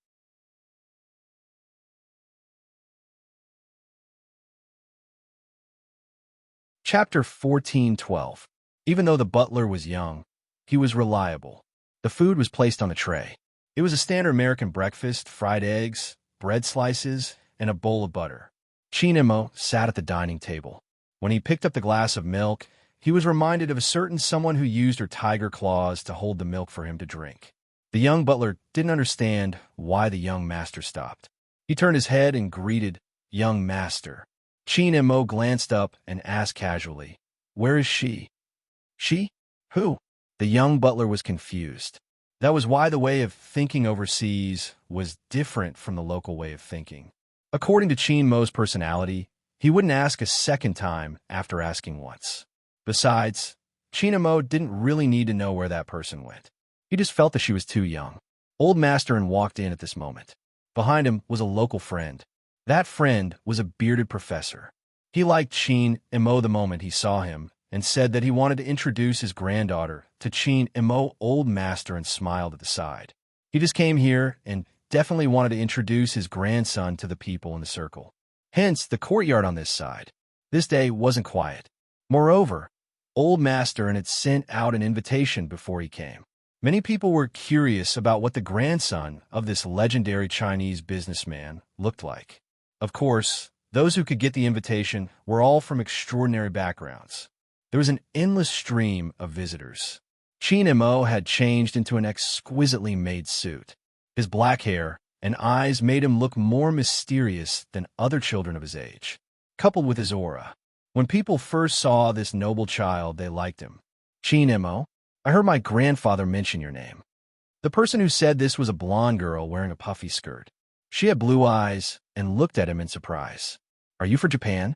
Chapter 14:12. Even though the butler was young, he was reliable. The food was placed on the tray. It was a standard American breakfast: fried eggs, bread slices, and a bowl of butter. Chin Mo sat at the dining table. When he picked up the glass of milk, he was reminded of a certain someone who used her tiger claws to hold the milk for him to drink. The young butler didn't understand why the young master stopped. He turned his head and greeted, "Young master." Chin Mo glanced up and asked casually, "Where is she?" "She? Who?" The young butler was confused. That was why the way of thinking overseas was different from the local way of thinking. According to Chin Mo's personality, he wouldn't ask a second time after asking once. Besides, Chin Mo didn't really need to know where that person went. He just felt that she was too young. Old Masterin walked in at this moment. Behind him was a local friend. That friend was a bearded professor. He liked Chin Mo the moment he saw him and said that he wanted to introduce his granddaughter to Chin Mo. Old Masterin smiled at the side. He just came here and definitely wanted to introduce his grandson to the people in the circle. Hence, the courtyard on this side. This day wasn't quiet. Moreover, Old Masterin had sent out an invitation before he came. Many people were curious about what the grandson of this legendary Chinese businessman looked like. Of course, those who could get the invitation were all from extraordinary backgrounds. There was an endless stream of visitors. Chin Mo had changed into an exquisitely made suit. His black hair and eyes made him look more mysterious than other children of his age, coupled with his aura. When people first saw this noble child, they liked him. "Chin Mo, I heard my grandfather mention your name." The person who said this was a blonde girl wearing a puffy skirt. She had blue eyes and looked at him in surprise. "Are you for Japan?"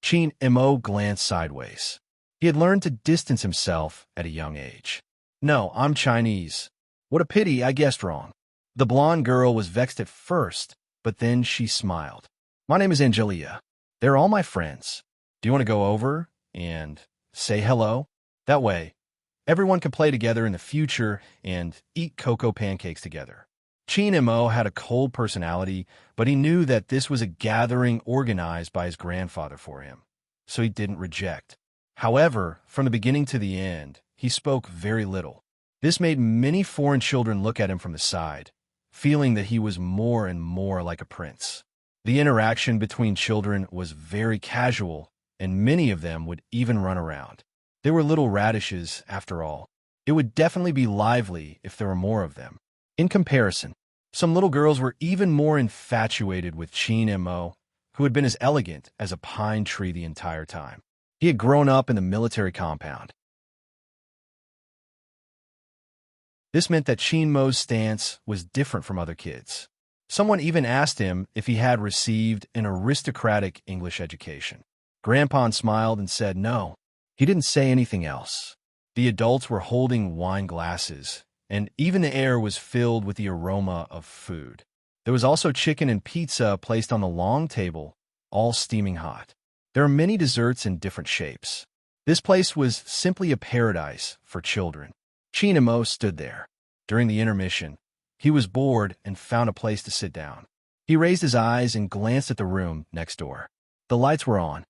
Chin Mo glanced sideways. He had learned to distance himself at a young age. "No, I'm Chinese." "What a pity, I guessed wrong." The blonde girl was vexed at first, but then she smiled. "My name is Angelia. They're all my friends. Do you want to go over and say hello? That way, Everyone could play together in the future and eat cocoa pancakes together. Chin Mo had a cold personality, but he knew that this was a gathering organized by his grandfather for him, so he didn't reject. However, from the beginning to the end, he spoke very little. This made many foreign children look at him from the side, feeling that he was more and more like a prince. The interaction between children was very casual, and many of them would even run around. They were little radishes, after all. It would definitely be lively if there were more of them. In comparison, some little girls were even more infatuated with Chin Mo, who had been as elegant as a pine tree the entire time. He had grown up in the military compound. This meant that Chin Mo's stance was different from other kids. Someone even asked him if he had received an aristocratic English education. Grandpa smiled and said no. He didn't say anything else. The adults were holding wine glasses, and even the air was filled with the aroma of food. There was also chicken and pizza placed on the long table, all steaming hot. There are many desserts in different shapes. This place was simply a paradise for children. Chin Mo stood there. During the intermission, he was bored and found a place to sit down. He raised his eyes and glanced at the room next door. The lights were on.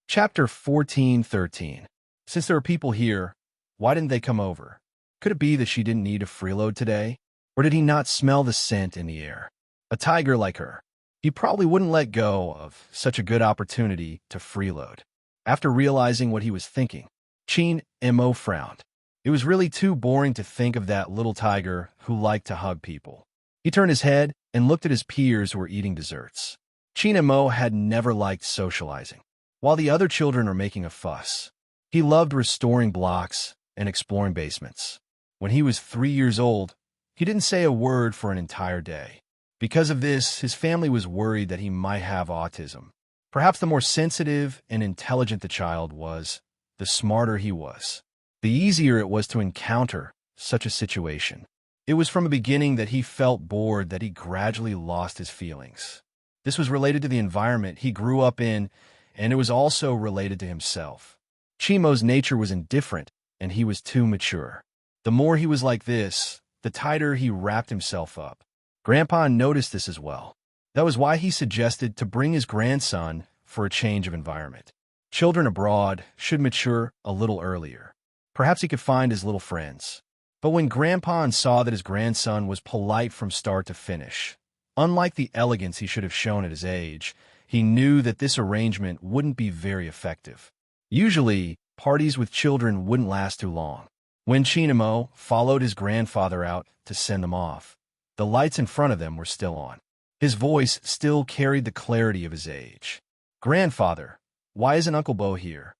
Chapter 14:13. Since there are people here, why didn't they come over? Could it be that she didn't need a freeload today? Or did he not smell the scent in the air? A tiger like her, he probably wouldn't let go of such a good opportunity to freeload. After realizing what he was thinking, Chin Mo frowned. It was really too boring to think of that little tiger who liked to hug people. He turned his head and looked at his peers who were eating desserts. Chin Mo had never liked socializing. While the other children are making a fuss, he loved restoring blocks and exploring basements. When he was 3 years old, he didn't say a word for an entire day. Because of this, his family was worried that he might have autism. Perhaps the more sensitive and intelligent the child was, the smarter he was. The easier it was to encounter such a situation. It was from the beginning that he felt bored that he gradually lost his feelings. This was related to the environment he grew up in, and it was also related to himself. Chin Mo's nature was indifferent, and he was too mature. The more he was like this, the tighter he wrapped himself up. Grandpa noticed this as well. That was why he suggested to bring his grandson for a change of environment. Children abroad should mature a little earlier. Perhaps he could find his little friends. But when Grandpa saw that his grandson was polite from start to finish, unlike the elegance he should have shown at his age, he knew that this arrangement wouldn't be very effective. Usually, parties with children wouldn't last too long. When Chin Mo followed his grandfather out to send them off, the lights in front of them were still on. His voice still carried the clarity of his age. "Grandfather, why isn't Uncle Bo here?"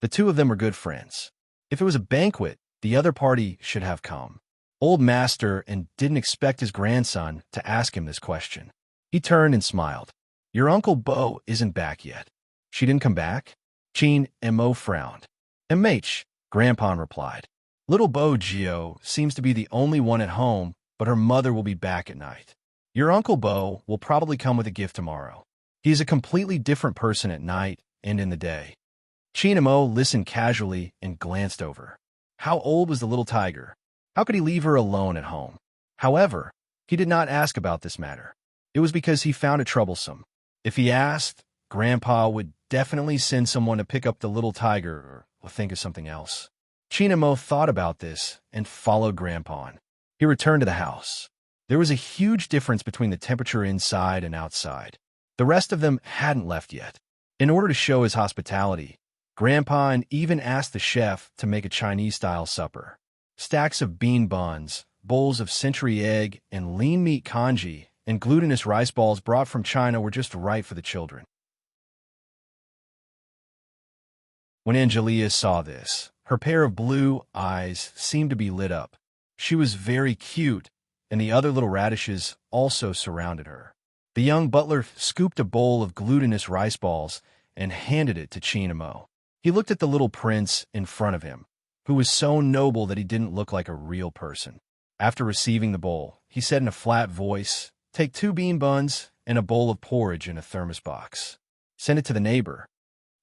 The two of them were good friends. If it was a banquet, the other party should have come. Old Master and didn't expect his grandson to ask him this question. He turned and smiled. "Your Uncle Bo isn't back yet." "She didn't come back?" Chin Mo frowned. "MH," Grandpa replied. "Little Bo Gio seems to be the only one at home, but her mother will be back at night. Your Uncle Bo will probably come with a gift tomorrow. He is a completely different person at night and in the day." Chin Mo listened casually and glanced over. How old was the little tiger? How could he leave her alone at home? However, he did not ask about this matter. It was because he found it troublesome. If he asked, Grandpa would definitely send someone to pick up the little tiger or think of something else. Chin Mo thought about this and followed Grandpa. He returned to the house. There was a huge difference between the temperature inside and outside. The rest of them hadn't left yet. In order to show his hospitality, Grandpa even asked the chef to make a Chinese-style supper. Stacks of bean buns, bowls of century egg, and lean meat congee, and glutinous rice balls brought from China were just right for the children. When Angelia saw this, her pair of blue eyes seemed to be lit up. She was very cute, and the other little radishes also surrounded her. The young butler scooped a bowl of glutinous rice balls and handed it to Chin Mo. He looked at the little prince in front of him, who was so noble that he didn't look like a real person. After receiving the bowl, he said in a flat voice, "Take 2 bean buns and a bowl of porridge in a thermos box. Send it to the neighbor.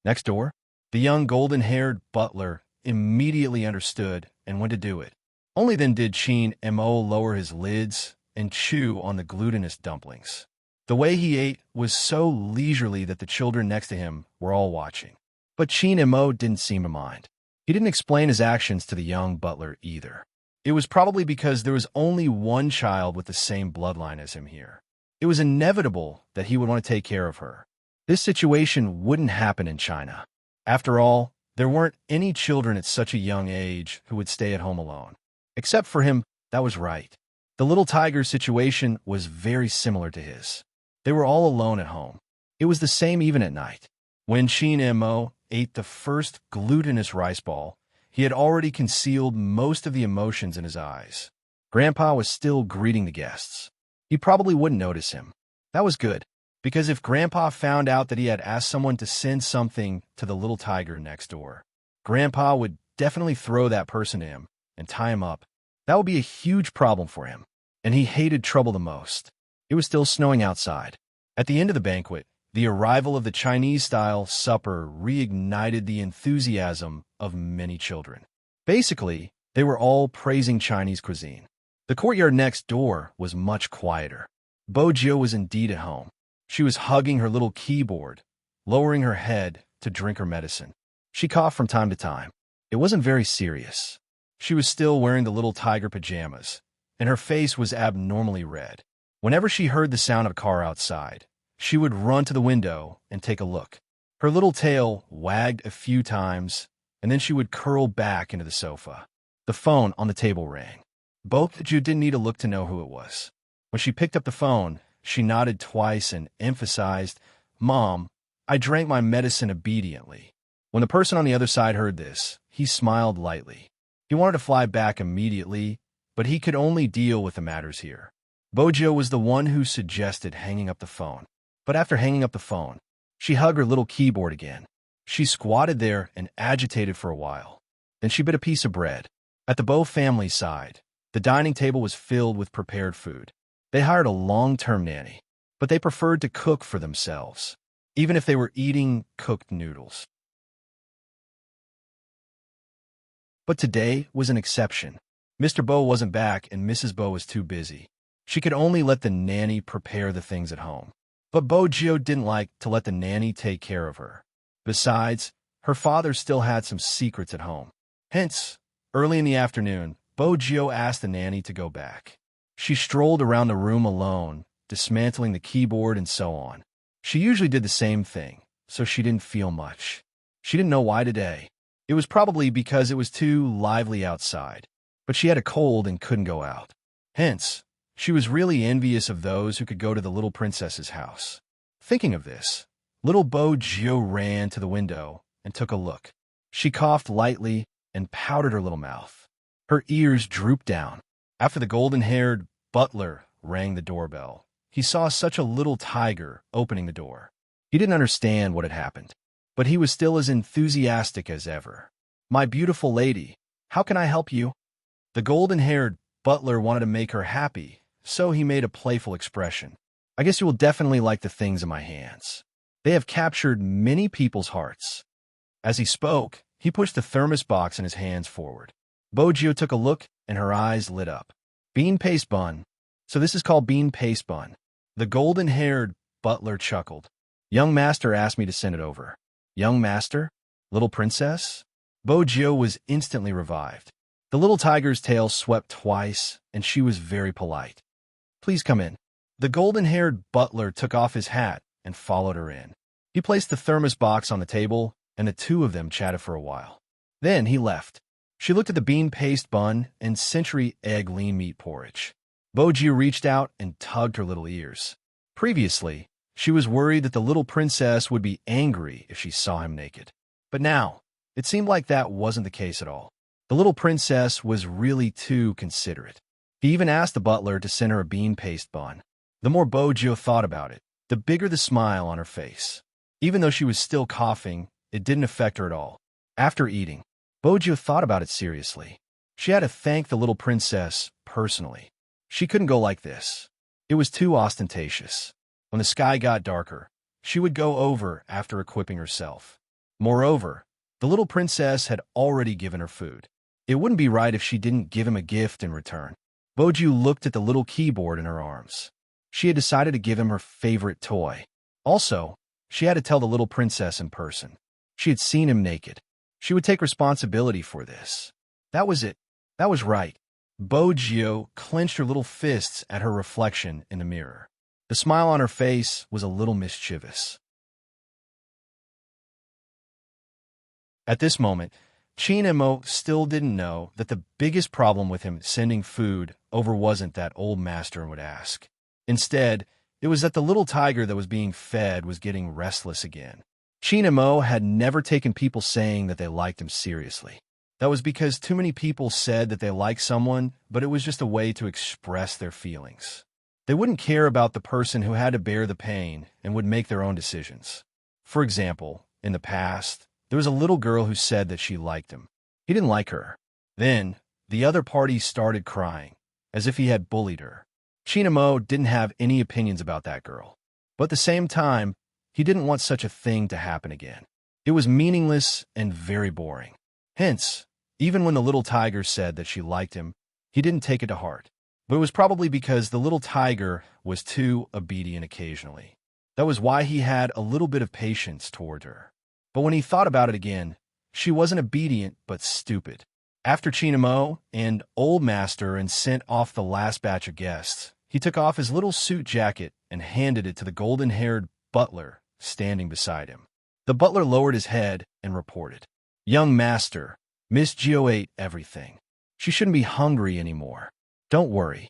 Next door, the young golden-haired butler immediately understood and went to do it. Only then did Sheen Mo lower his lids and chew on the glutinous dumplings. The way he ate was so leisurely that the children next to him were all watching. But Sheen Mo didn't seem to mind. He didn't explain his actions to the young butler either. It was probably because there was only one child with the same bloodline as him here. It was inevitable that he would want to take care of her. This situation wouldn't happen in China. After all, there weren't any children at such a young age who would stay at home alone. Except for him, that was right. The little tiger's situation was very similar to his. They were all alone at home. It was the same even at night. When Sheen Mo ate the first glutinous rice ball, he had already concealed most of the emotions in his eyes. Grandpa was still greeting the guests. He probably wouldn't notice him. That was good, because if Grandpa found out that he had asked someone to send something to the little tiger next door, Grandpa would definitely throw that person to him and tie him up. That would be a huge problem for him, and he hated trouble the most. It was still snowing outside. At the end of the banquet, the arrival of the Chinese-style supper reignited the enthusiasm of many children. Basically, they were all praising Chinese cuisine. The courtyard next door was much quieter. Bojo was indeed at home. She was hugging her little keyboard, lowering her head to drink her medicine. She coughed from time to time. It wasn't very serious. She was still wearing the little tiger pajamas, and her face was abnormally red. Whenever she heard the sound of a car outside, she would run to the window and take a look. Her little tail wagged a few times, and then she would curl back into the sofa. The phone on the table rang. Both didn't need to look to know who it was. When she picked up the phone, she nodded twice and emphasized, "Mom, I drank my medicine obediently." When the person on the other side heard this, he smiled lightly. He wanted to fly back immediately, but he could only deal with the matters here. Bojo was the one who suggested hanging up the phone. But after hanging up the phone, she hugged her little keyboard again. She squatted there and agitated for a while. Then she bit a piece of bread. At the Bo family's side, the dining table was filled with prepared food. They hired a long-term nanny, but they preferred to cook for themselves, even if they were eating cooked noodles. But today was an exception. Mr. Bo wasn't back and Mrs. Bo was too busy. She could only let the nanny prepare the things at home. But Bojo didn't like to let the nanny take care of her. Besides, her father still had some secrets at home. Hence, early in the afternoon, Bojo asked the nanny to go back. She strolled around the room alone, dismantling the keyboard and so on. She usually did the same thing, so she didn't feel much. She didn't know why today. It was probably because it was too lively outside, but she had a cold and couldn't go out. Hence, she was really envious of those who could go to the little princess's house. Thinking of this, little Bojo ran to the window and took a look. She coughed lightly and pouted her little mouth. Her ears drooped down. After the golden-haired butler rang the doorbell, he saw such a little tiger opening the door. He didn't understand what had happened, but he was still as enthusiastic as ever. "My beautiful lady, how can I help you?" The golden-haired butler wanted to make her happy, so he made a playful expression. "I guess you will definitely like the things in my hands. They have captured many people's hearts." As he spoke, he pushed the thermos box in his hands forward. Bojo took a look, and her eyes lit up. "Bean paste bun. So this is called bean paste bun." The golden-haired butler chuckled. "Young master asked me to send it over." "Young master? Little princess?" Bojo was instantly revived. The little tiger's tail swept twice, and she was very polite. "Please come in." The golden-haired butler took off his hat and followed her in. He placed the thermos box on the table, and the two of them chatted for a while. Then he left. She looked at the bean paste bun and century egg lean meat porridge. Bojo reached out and tugged her little ears. Previously, she was worried that the little princess would be angry if she saw him naked. But now, it seemed like that wasn't the case at all. The little princess was really too considerate. He even asked the butler to send her a bean paste bun. The more Bojo thought about it, the bigger the smile on her face. Even though she was still coughing, it didn't affect her at all. After eating, Bojo thought about it seriously. She had to thank the little princess personally. She couldn't go like this. It was too ostentatious. When the sky got darker, she would go over after equipping herself. Moreover, the little princess had already given her food. It wouldn't be right if she didn't give him a gift in return. Boju looked at the little keyboard in her arms. She had decided to give him her favorite toy. Also, she had to tell the little princess in person. She had seen him naked. She would take responsibility for this. That was it. That was right. Boju clenched her little fists at her reflection in the mirror. The smile on her face was a little mischievous. At this moment, Chin and Mo still didn't know that the biggest problem with him sending food over wasn't that old master would ask. Instead, it was that the little tiger that was being fed was getting restless again. Chin and Mo had never taken people saying that they liked him seriously. That was because too many people said that they liked someone, but it was just a way to express their feelings. They wouldn't care about the person who had to bear the pain and would make their own decisions. For example, in the past, there was a little girl who said that she liked him. He didn't like her. Then, the other party started crying, as if he had bullied her. Chinamo didn't have any opinions about that girl. But at the same time, he didn't want such a thing to happen again. It was meaningless and very boring. Hence, even when the little tiger said that she liked him, he didn't take it to heart. But it was probably because the little tiger was too obedient occasionally. That was why he had a little bit of patience toward her. But when he thought about it again, she wasn't obedient but stupid. After Chinamo and Old Master and sent off the last batch of guests, he took off his little suit jacket and handed it to the golden-haired butler standing beside him. The butler lowered his head and reported, "Young master, Miss Gio ate everything. She shouldn't be hungry anymore. Don't worry."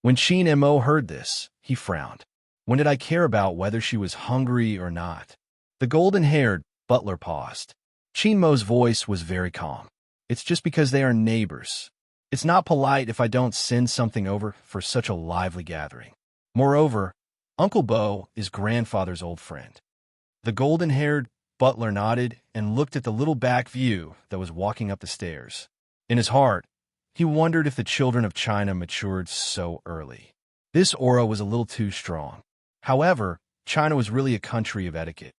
When Chin and Mo heard this, he frowned. When did I care about whether she was hungry or not? The golden-haired butler paused. Chin Mo's voice was very calm. It's just because they are neighbors. It's not polite if I don't send something over for such a lively gathering. Moreover, Uncle Bo is grandfather's old friend. The golden-haired butler nodded and looked at the little back view that was walking up the stairs. In his heart, he wondered if the children of China matured so early. This aura was a little too strong. However, China was really a country of etiquette.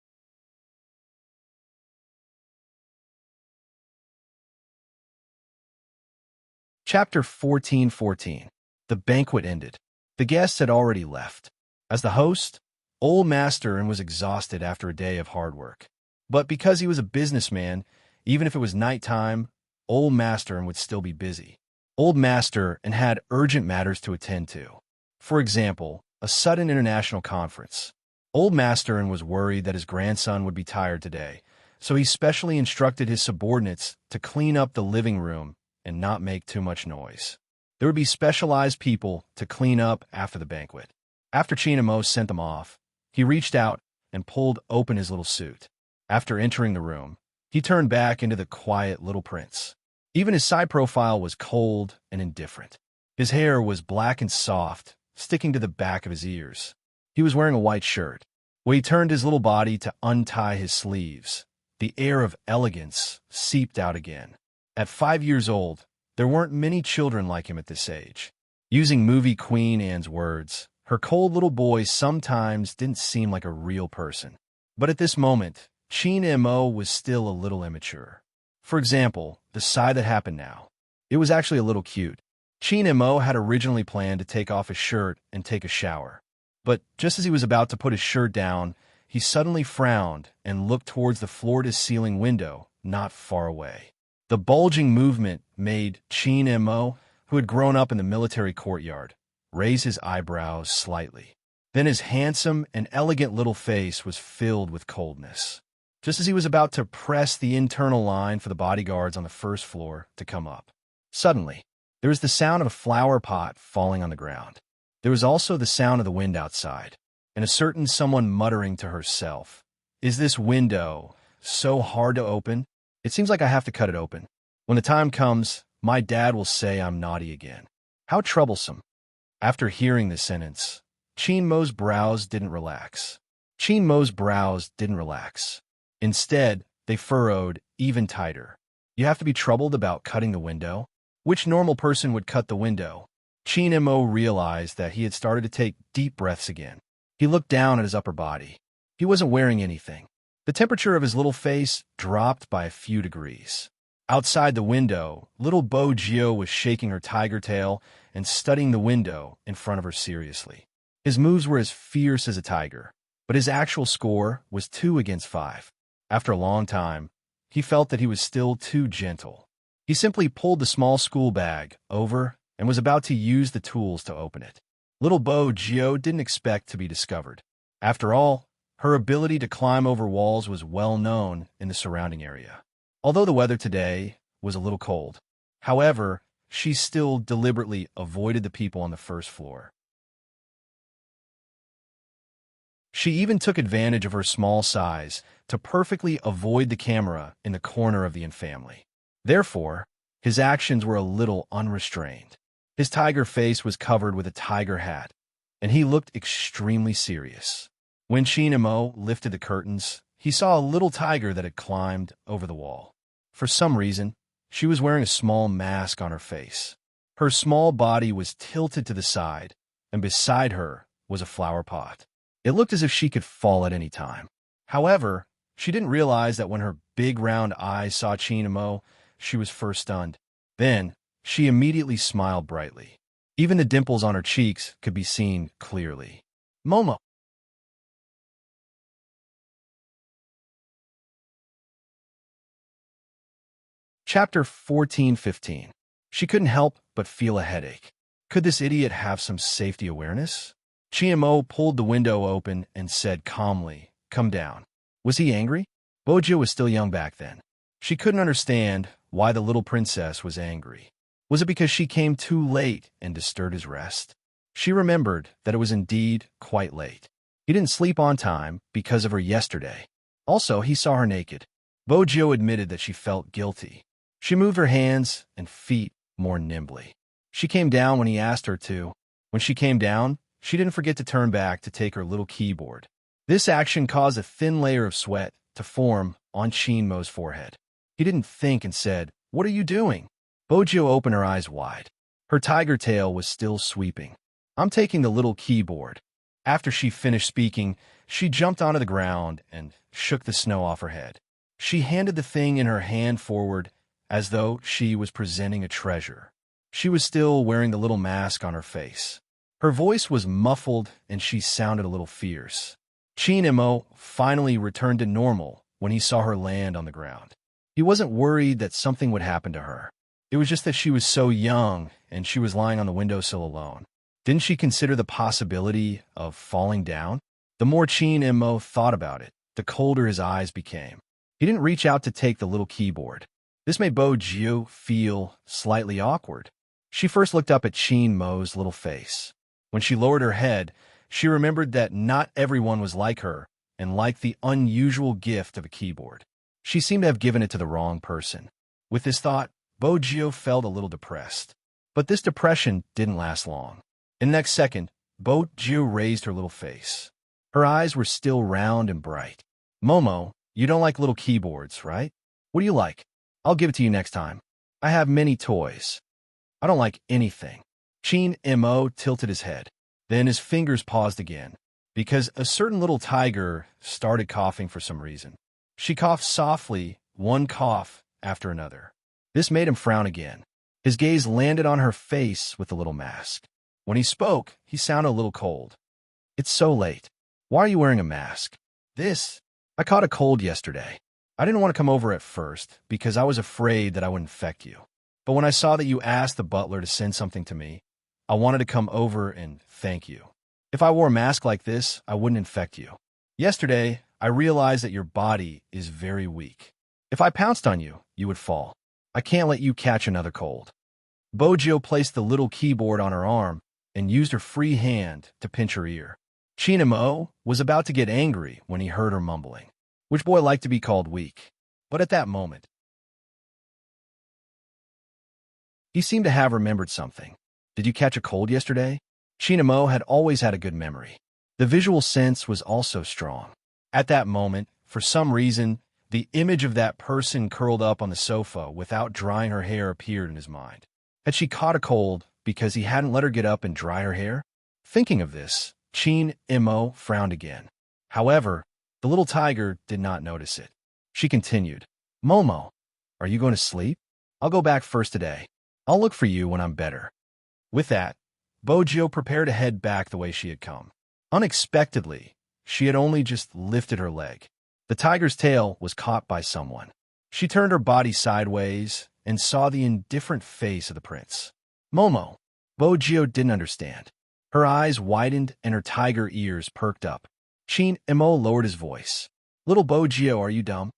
Chapter 14:14. The banquet ended. The guests had already left. As the host, Old Master was exhausted after a day of hard work. But because he was a businessman, even if it was nighttime, Old Master would still be busy. Old Master had urgent matters to attend to. For example, a sudden international conference. Old Master was worried that his grandson would be tired today, so he specially instructed his subordinates to clean up the living room and not make too much noise. There would be specialized people to clean up after the banquet. After Chinamo sent them off, he reached out and pulled open his little suit. After entering the room, he turned back into the quiet little prince. Even his side profile was cold and indifferent. His hair was black and soft, sticking to the back of his ears. He was wearing a white shirt. When he turned his little body to untie his sleeves, the air of elegance seeped out again. At 5 years old, there weren't many children like him at this age. Using movie Queen Anne's words, her cold little boy sometimes didn't seem like a real person. But at this moment, Chin Mo was still a little immature. For example, the side that happened now. It was actually a little cute. Chin Mo had originally planned to take off his shirt and take a shower. But just as he was about to put his shirt down, he suddenly frowned and looked towards the floor-to-ceiling window not far away. The bulging movement made Chin Mo, who had grown up in the military courtyard, raise his eyebrows slightly. Then his handsome and elegant little face was filled with coldness. Just as he was about to press the internal line for the bodyguards on the first floor to come up. Suddenly, there was the sound of a flower pot falling on the ground. There was also the sound of the wind outside, and a certain someone muttering to herself, "Is this window so hard to open? It seems like I have to cut it open. When the time comes, my dad will say I'm naughty again. How troublesome." After hearing this sentence, Chin Mo's brows didn't relax. Chin Mo's brows didn't relax. Instead, they furrowed even tighter. You have to be troubled about cutting the window? Which normal person would cut the window? Chin Mo realized that he had started to take deep breaths again. He looked down at his upper body. He wasn't wearing anything. The temperature of his little face dropped by a few degrees. Outside the window, little Bo Gio was shaking her tiger tail and studying the window in front of her seriously. His moves were as fierce as a tiger, but his actual score was 2 against 5. After a long time, he felt that he was still too gentle. He simply pulled the small school bag over and was about to use the tools to open it. Little Bo Gio didn't expect to be discovered. After all, her ability to climb over walls was well known in the surrounding area. Although the weather today was a little cold, however, she still deliberately avoided the people on the first floor. She even took advantage of her small size to perfectly avoid the camera in the corner of the family. Therefore, his actions were a little unrestrained. His tiger face was covered with a tiger hat, and he looked extremely serious. When Mo lifted the curtains, he saw a little tiger that had climbed over the wall. For some reason, she was wearing a small mask on her face. Her small body was tilted to the side, and beside her was a flower pot. It looked as if she could fall at any time. However, she didn't realize that when her big round eyes saw Mo, she was first stunned. Then, she immediately smiled brightly. Even the dimples on her cheeks could be seen clearly. Momo. Chapter 14:15. She couldn't help but feel a headache. Could this idiot have some safety awareness? Mo pulled the window open and said calmly, "Come down." Was he angry? Bojo was still young back then. She couldn't understand why the little princess was angry. Was it because she came too late and disturbed his rest? She remembered that it was indeed quite late. He didn't sleep on time because of her yesterday. Also, he saw her naked. Bojo admitted that she felt guilty. She moved her hands and feet more nimbly. She came down when he asked her to. When she came down, she didn't forget to turn back to take her little keyboard. This action caused a thin layer of sweat to form on Mo's forehead. He didn't think and said, "What are you doing?" Bojo opened her eyes wide. Her tiger tail was still sweeping. "I'm taking the little keyboard." After she finished speaking, she jumped onto the ground and shook the snow off her head. She handed the thing in her hand forward as though she was presenting a treasure. She was still wearing the little mask on her face. Her voice was muffled and she sounded a little fierce. Mo finally returned to normal when he saw her land on the ground. He wasn't worried that something would happen to her. It was just that she was so young and she was lying on the windowsill alone. Didn't she consider the possibility of falling down? The more Mo thought about it, the colder his eyes became. He didn't reach out to take the little keyboard. This made Bojo feel slightly awkward. She first looked up at Mo's little face. When she lowered her head, she remembered that not everyone was like her and liked the unusual gift of a keyboard. She seemed to have given it to the wrong person. With this thought, Bojo felt a little depressed. But this depression didn't last long. In the next second, Bojo raised her little face. Her eyes were still round and bright. "Momo, you don't like little keyboards, right? What do you like? I'll give it to you next time. I have many toys." "I don't like anything." Mo tilted his head. Then his fingers paused again, because a certain little tiger started coughing for some reason. She coughed softly, one cough after another. This made him frown again. His gaze landed on her face with the little mask. When he spoke, he sounded a little cold. "It's so late. Why are you wearing a mask?" I caught a cold yesterday. I didn't want to come over at first because I was afraid that I would infect you. But when I saw that you asked the butler to send something to me, I wanted to come over and thank you. If I wore a mask like this, I wouldn't infect you. Yesterday, I realized that your body is very weak. If I pounced on you, you would fall. I can't let you catch another cold." Bojo placed the little keyboard on her arm and used her free hand to pinch her ear. Mo was about to get angry when he heard her mumbling. Which boy liked to be called weak? But at that moment, he seemed to have remembered something. "Did you catch a cold yesterday?" Mo had always had a good memory. The visual sense was also strong. At that moment, for some reason, the image of that person curled up on the sofa without drying her hair appeared in his mind. Had she caught a cold because he hadn't let her get up and dry her hair? Thinking of this, Chin Imo frowned again. However, the little tiger did not notice it. She continued, Momo, are you going to sleep? I'll go back first today. I'll look for you when I'm better. With that, Bojo prepared to head back the way she had come. Unexpectedly, she had only just lifted her leg. The tiger's tail was caught by someone. She turned her body sideways and saw the indifferent face of the prince. Momo. Bojo didn't understand. Her eyes widened and her tiger ears perked up. Chin Imo lowered his voice. Little Bojo, are you dumb?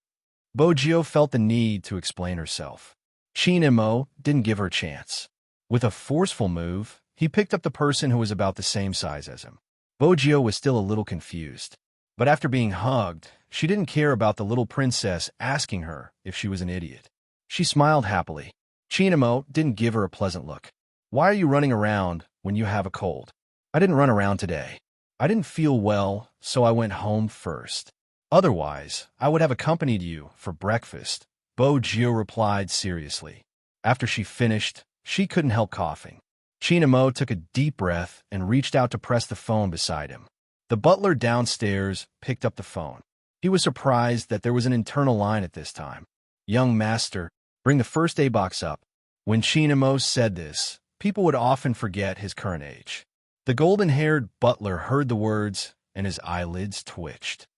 Bojo felt the need to explain herself. Chin Imo didn't give her a chance. With a forceful move, he picked up the person who was about the same size as him. Bojo was still a little confused. But after being hugged, she didn't care about the little princess asking her if she was an idiot. She smiled happily. Chin Imo didn't give her a pleasant look. Why are you running around when you have a cold? I didn't run around today. I didn't feel well, so I went home first. Otherwise, I would have accompanied you for breakfast, Bojo replied seriously. After she finished, she couldn't help coughing. Chin Imo took a deep breath and reached out to press the phone beside him. The butler downstairs picked up the phone. He was surprised that there was an internal line at this time. Young master, bring the first aid box up. When Chin Imo said this, people would often forget his current age. The golden-haired butler heard the words, and his eyelids twitched.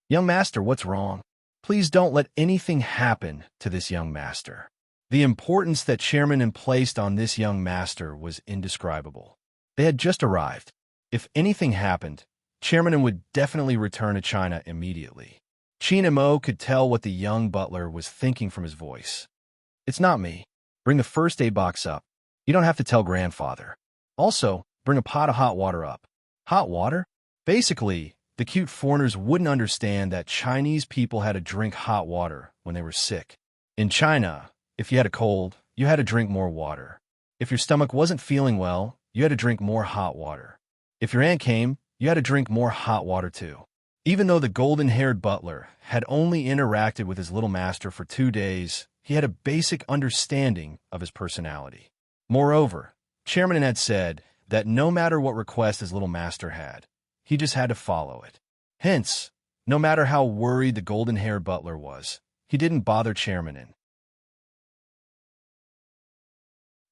Young master, what's wrong? Please don't let anything happen to this young master. The importance that Chairman placed on this young master was indescribable. They had just arrived. If anything happened, Chairman would definitely return to China immediately. Chin Imo could tell what the young butler was thinking from his voice. It's not me. Bring the first aid box up. You don't have to tell grandfather. Also, bring a pot of hot water up. Hot water? Basically, the cute foreigners wouldn't understand that Chinese people had to drink hot water when they were sick. In China, if you had a cold, you had to drink more water. If your stomach wasn't feeling well, you had to drink more hot water. If your aunt came, you had to drink more hot water too. Even though the golden-haired butler had only interacted with his little master for 2 days, he had a basic understanding of his personality. Moreover, Chairman had said that no matter what request his little master had, he just had to follow it. Hence, no matter how worried the golden-haired butler was, he didn't bother Chairman.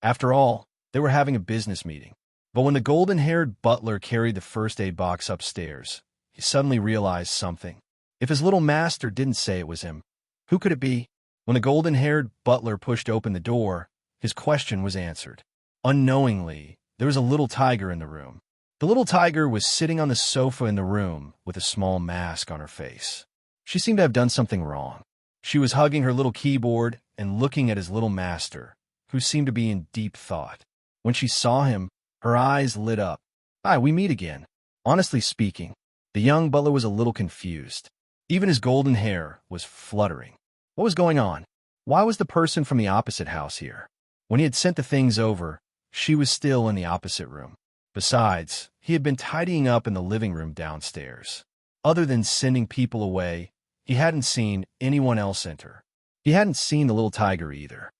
After all, they were having a business meeting. But when the golden-haired butler carried the first aid box upstairs, he suddenly realized something. If his little master didn't say it was him, who could it be? When the golden-haired butler pushed open the door, his question was answered. Unknowingly, there was a little tiger in the room. The little tiger was sitting on the sofa in the room with a small mask on her face. She seemed to have done something wrong. She was hugging her little keyboard and looking at his little master, who seemed to be in deep thought. When she saw him, her eyes lit up. Hi, we meet again. Honestly speaking, the young butler was a little confused. Even his golden hair was fluttering. What was going on? Why was the person from the opposite house here? When he had sent the things over, she was still in the opposite room. Besides, he had been tidying up in the living room downstairs. Other than sending people away, he hadn't seen anyone else enter. He hadn't seen the little tiger either.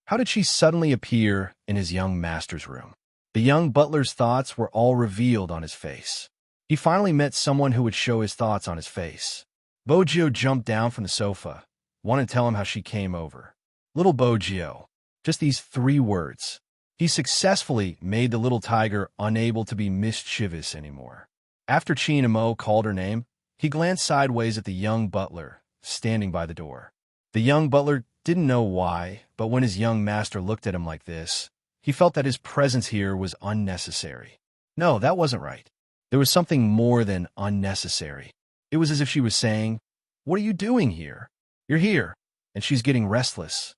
How did she suddenly appear in his young master's room? The young butler's thoughts were all revealed on his face. He finally met someone who would show his thoughts on his face. Bojo jumped down from the sofa, wanted to tell him how she came over. Little Bojo. Just these 3 words. He successfully made the little tiger unable to be mischievous anymore. After Chin Imo called her name, he glanced sideways at the young butler, standing by the door. The young butler didn't know why, but when his young master looked at him like this, he felt that his presence here was unnecessary. No, that wasn't right. There was something more than unnecessary. It was as if she was saying, "What are you doing here? You're here." And she's getting restless.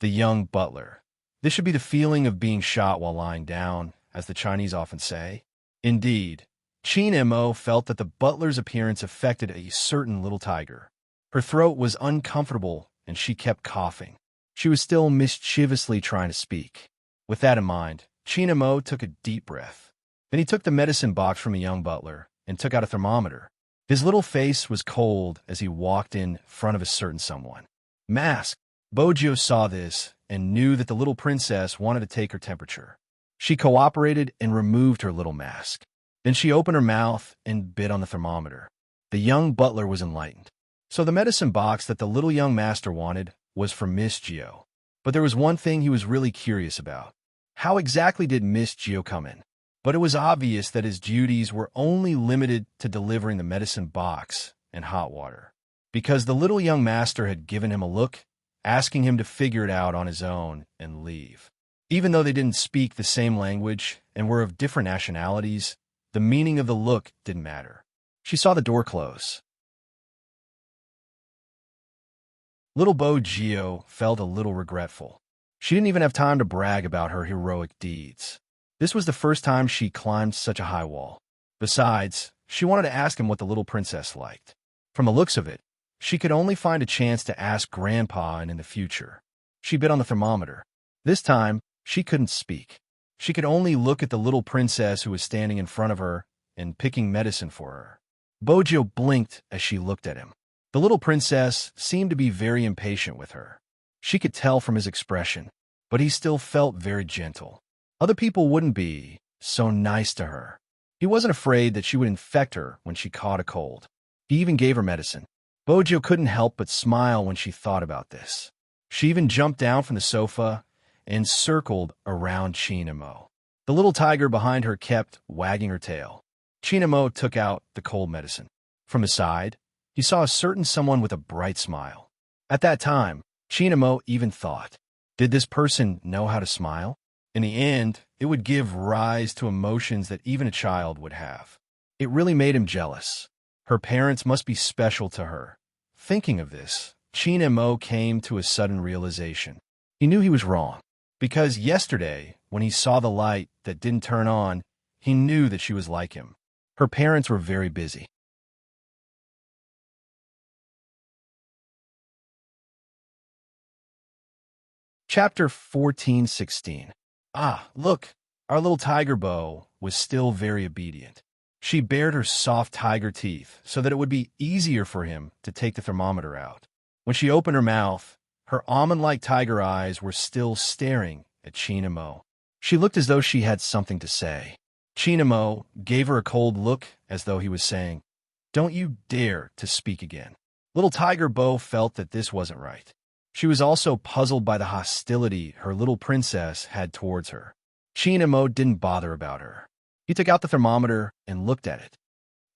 The young butler. This should be the feeling of being shot while lying down, as the Chinese often say. Indeed, Chin Imo felt that the butler's appearance affected a certain little tiger. Her throat was uncomfortable, and she kept coughing. She was still mischievously trying to speak. With that in mind, Chin Imo took a deep breath. Then he took the medicine box from a young butler and took out a thermometer. His little face was cold as he walked in front of a certain someone. Mask. Bojo saw this and knew that the little princess wanted to take her temperature. She cooperated and removed her little mask. Then she opened her mouth and bit on the thermometer. The young butler was enlightened. So the medicine box that the little young master wanted was for Miss Geo. But there was one thing he was really curious about. How exactly did Miss Geo come in? But it was obvious that his duties were only limited to delivering the medicine box and hot water, because the little young master had given him a look, asking him to figure it out on his own and leave. Even though they didn't speak the same language and were of different nationalities, the meaning of the look didn't matter. She saw the door close. Little Bo Geo felt a little regretful. She didn't even have time to brag about her heroic deeds. This was the first time she climbed such a high wall. Besides, she wanted to ask him what the little princess liked. From the looks of it, she could only find a chance to ask Grandpa and in the future. She bit on the thermometer. This time, she couldn't speak. She could only look at the little princess who was standing in front of her and picking medicine for her. Bojo blinked as she looked at him. The little princess seemed to be very impatient with her. She could tell from his expression, but he still felt very gentle. Other people wouldn't be so nice to her. He wasn't afraid that she would infect her when she caught a cold. He even gave her medicine. Bojo couldn't help but smile when she thought about this. She even jumped down from the sofa and circled around Chinamo. The little tiger behind her kept wagging her tail. Chinamo took out the cold medicine. From his side, he saw a certain someone with a bright smile. At that time, Chinamo even thought, did this person know how to smile? In the end, it would give rise to emotions that even a child would have. It really made him jealous. Her parents must be special to her. Thinking of this, Chinamo came to a sudden realization. He knew he was wrong, because yesterday, when he saw the light that didn't turn on, he knew that she was like him. Her parents were very busy. Chapter 14:16. Ah, look, our little tiger Bo was still very obedient. She bared her soft tiger teeth so that it would be easier for him to take the thermometer out. When she opened her mouth, her almond-like tiger eyes were still staring at Chinamo. She looked as though she had something to say. Chinamo gave her a cold look as though he was saying, "Don't you dare to speak again." Little tiger Bo felt that this wasn't right. She was also puzzled by the hostility her little princess had towards her. Chinamo didn't bother about her. He took out the thermometer and looked at it.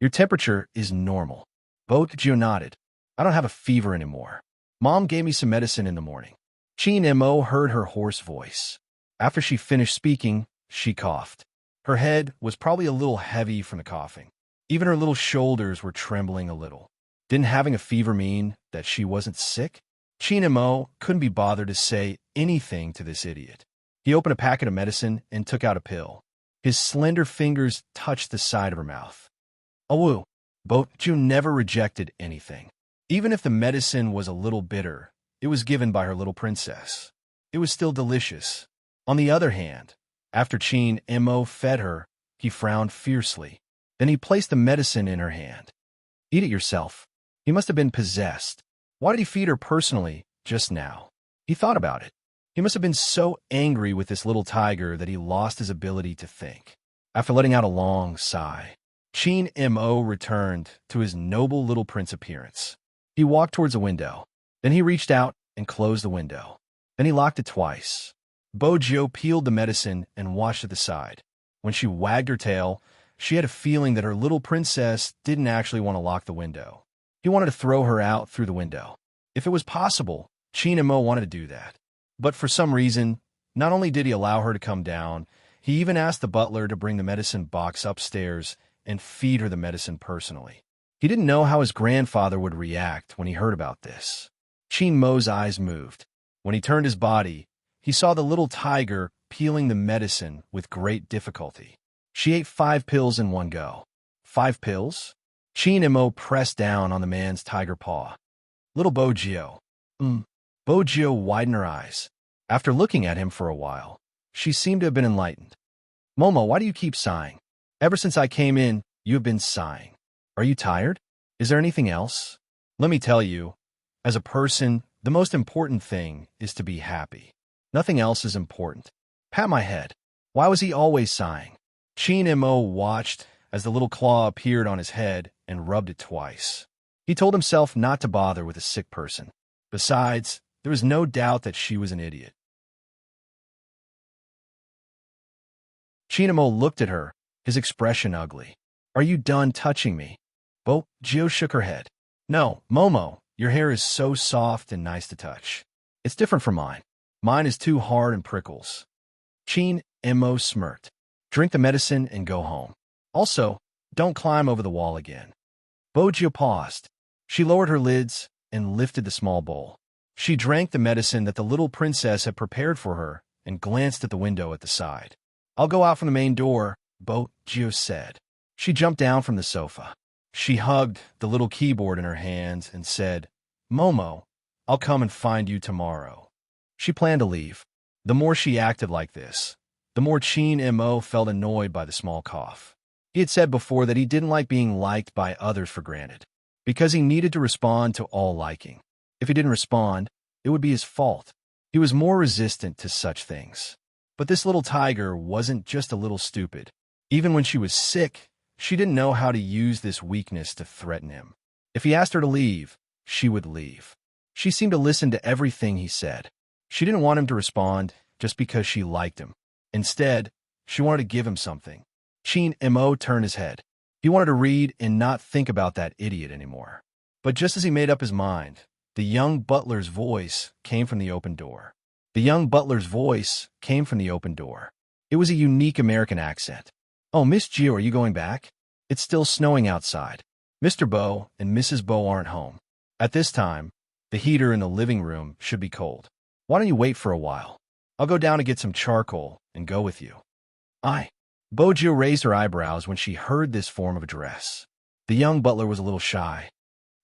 "Your temperature is normal." Bojo nodded. "I don't have a fever anymore. Mom gave me some medicine in the morning." Chinamo heard her hoarse voice. After she finished speaking, she coughed. Her head was probably a little heavy from the coughing. Even her little shoulders were trembling a little. Didn't having a fever mean that she wasn't sick? Chinamo couldn't be bothered to say anything to this idiot. He opened a packet of medicine and took out a pill. His slender fingers touched the side of her mouth. "Awoo." Bojo never rejected anything. Even if the medicine was a little bitter, it was given by her little princess. It was still delicious. On the other hand, after Chinamo fed her, he frowned fiercely. Then he placed the medicine in her hand. "Eat it yourself." He must have been possessed. Why did he feed her personally just now? He thought about it. He must have been so angry with this little tiger that he lost his ability to think. After letting out a long sigh, Chinamo returned to his noble little prince appearance. He walked towards a window. Then he reached out and closed the window. Then he locked it twice. Bojo peeled the medicine and watched at the side. When she wagged her tail, she had a feeling that her little princess didn't actually want to lock the window. He wanted to throw her out through the window. If it was possible, Chinamo wanted to do that. But for some reason, not only did he allow her to come down, he even asked the butler to bring the medicine box upstairs and feed her the medicine personally. He didn't know how his grandfather would react when he heard about this. Chinmo's eyes moved. When he turned his body, he saw the little tiger peeling the medicine with great difficulty. She ate 5 pills in one go. 5 pills? Chinamo pressed down on the man's tiger paw. "Little Bojo." Bojo widened her eyes. After looking at him for a while, she seemed to have been enlightened. "Momo, why do you keep sighing? Ever since I came in, you have been sighing. Are you tired? Is there anything else? Let me tell you, as a person, the most important thing is to be happy. Nothing else is important. Pat my head." Why was he always sighing? Chinamo watched as the little claw appeared on his head and rubbed it twice. He told himself not to bother with a sick person. Besides, there was no doubt that she was an idiot. Chinamo looked at her, his expression ugly. "Are you done touching me?" Gio shook her head. "No, Momo, your hair is so soft and nice to touch. It's different from mine. Mine is too hard and prickles." Mo smirked. "Drink the medicine and go home. Also, don't climb over the wall again." Gio paused. She lowered her lids and lifted the small bowl. She drank the medicine that the little princess had prepared for her and glanced at the window at the side. "I'll go out from the main door," Gio said. She jumped down from the sofa. She hugged the little keyboard in her hands and said, "Momo, I'll come and find you tomorrow." She planned to leave. The more she acted like this, the more Mo felt annoyed by the small cough. He had said before that he didn't like being liked by others for granted, because he needed to respond to all liking. If he didn't respond, it would be his fault. He was more resistant to such things. But this little tiger wasn't just a little stupid. Even when she was sick, she didn't know how to use this weakness to threaten him. If he asked her to leave, she would leave. She seemed to listen to everything he said. She didn't want him to respond just because she liked him. Instead, she wanted to give him something. Mo turned his head. He wanted to read and not think about that idiot anymore. But just as he made up his mind, the young butler's voice came from the open door. The young butler's voice came from the open door. It was a unique American accent. "Oh, Miss Gio, are you going back? It's still snowing outside. Mr. Bo and Mrs. Bo aren't home. At this time, the heater in the living room should be cold. Why don't you wait for a while? I'll go down to get some charcoal and go with you." Gio raised her eyebrows when she heard this form of address. The young butler was a little shy.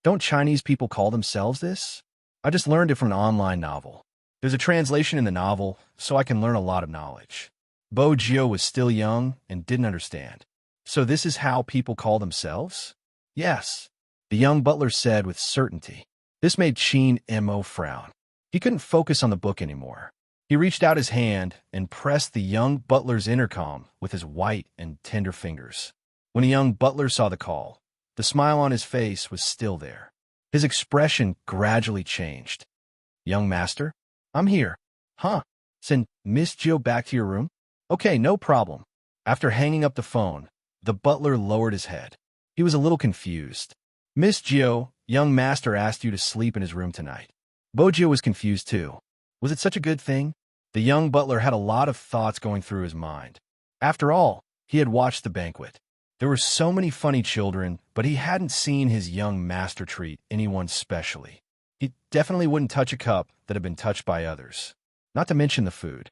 "Don't Chinese people call themselves this? I just learned it from an online novel. There's a translation in the novel, so I can learn a lot of knowledge." Gio was still young and didn't understand. "So this is how people call themselves?" "Yes," the young butler said with certainty. This made Mo frown. He couldn't focus on the book anymore. He reached out his hand and pressed the young butler's intercom with his white and tender fingers. When the young butler saw the call, the smile on his face was still there. His expression gradually changed. "Young master? I'm here." "Huh? Send Miss Gio back to your room?" "Okay, no problem." After hanging up the phone, the butler lowered his head. He was a little confused. "Miss Gio, young master asked you to sleep in his room tonight." Gio was confused too. Was it such a good thing? The young butler had a lot of thoughts going through his mind. After all, he had watched the banquet. There were so many funny children, but he hadn't seen his young master treat anyone specially. He definitely wouldn't touch a cup that had been touched by others, not to mention the food.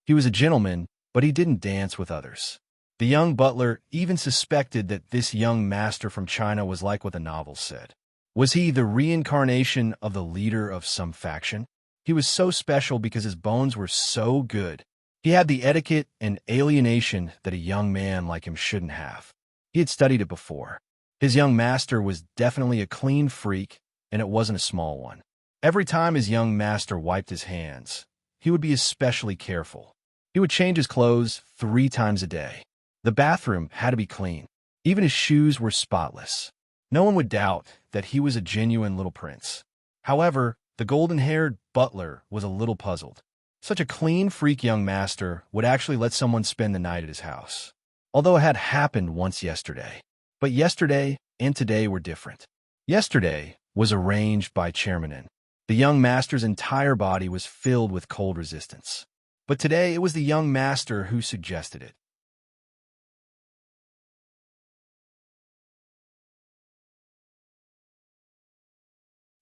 He was a gentleman, but he didn't dance with others. The young butler even suspected that this young master from China was like what the novels said. Was he the reincarnation of the leader of some faction? He was so special because his bones were so good. He had the etiquette and alienation that a young man like him shouldn't have. He had studied it before. His young master was definitely a clean freak, and it wasn't a small one. Every time his young master wiped his hands, he would be especially careful. He would change his clothes 3 times a day. The bathroom had to be clean. Even his shoes were spotless. No one would doubt that he was a genuine little prince. However, the golden-haired butler was a little puzzled. Such a clean freak young master would actually let someone spend the night at his house. Although it had happened once yesterday. But yesterday and today were different. Yesterday was arranged by Chairmanin. The young master's entire body was filled with cold resistance. But today it was the young master who suggested it.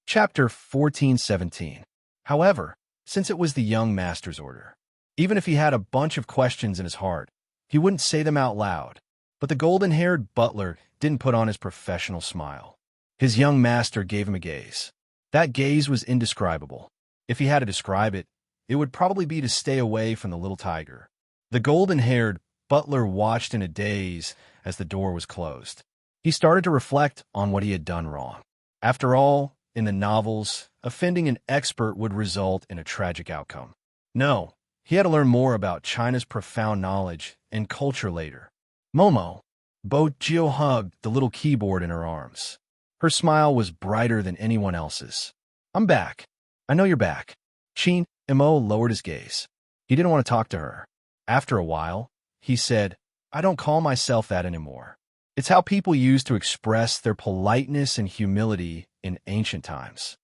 Chapter 14:17. However, since it was the young master's order, even if he had a bunch of questions in his heart, he wouldn't say them out loud. But the golden-haired butler didn't put on his professional smile. His young master gave him a gaze. That gaze was indescribable. If he had to describe it, it would probably be to stay away from the little tiger. The golden-haired butler watched in a daze as the door was closed. He started to reflect on what he had done wrong. After all, in the novels, offending an expert would result in a tragic outcome. No, He had to learn more about China's profound knowledge and culture later. Momo. Bo Jio hugged the little keyboard in her arms. Her smile was brighter than anyone else's. I'm back. I know you're back. Qin Mo lowered his gaze. He didn't want to talk to her. After a while, he said, I don't call myself that anymore. It's how people used to express their politeness and humility in ancient times.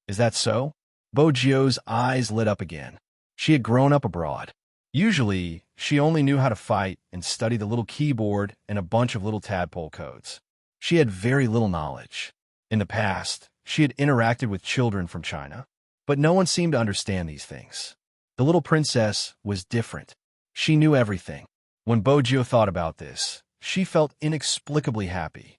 Is that so? Bo Jio's eyes lit up again. She had grown up abroad. Usually, she only knew how to fight and study the little keyboard and a bunch of little tadpole codes. She had very little knowledge. In the past, she had interacted with children from China, but no one seemed to understand these things. The little princess was different. She knew everything. When Bo Jio thought about this, she felt inexplicably happy.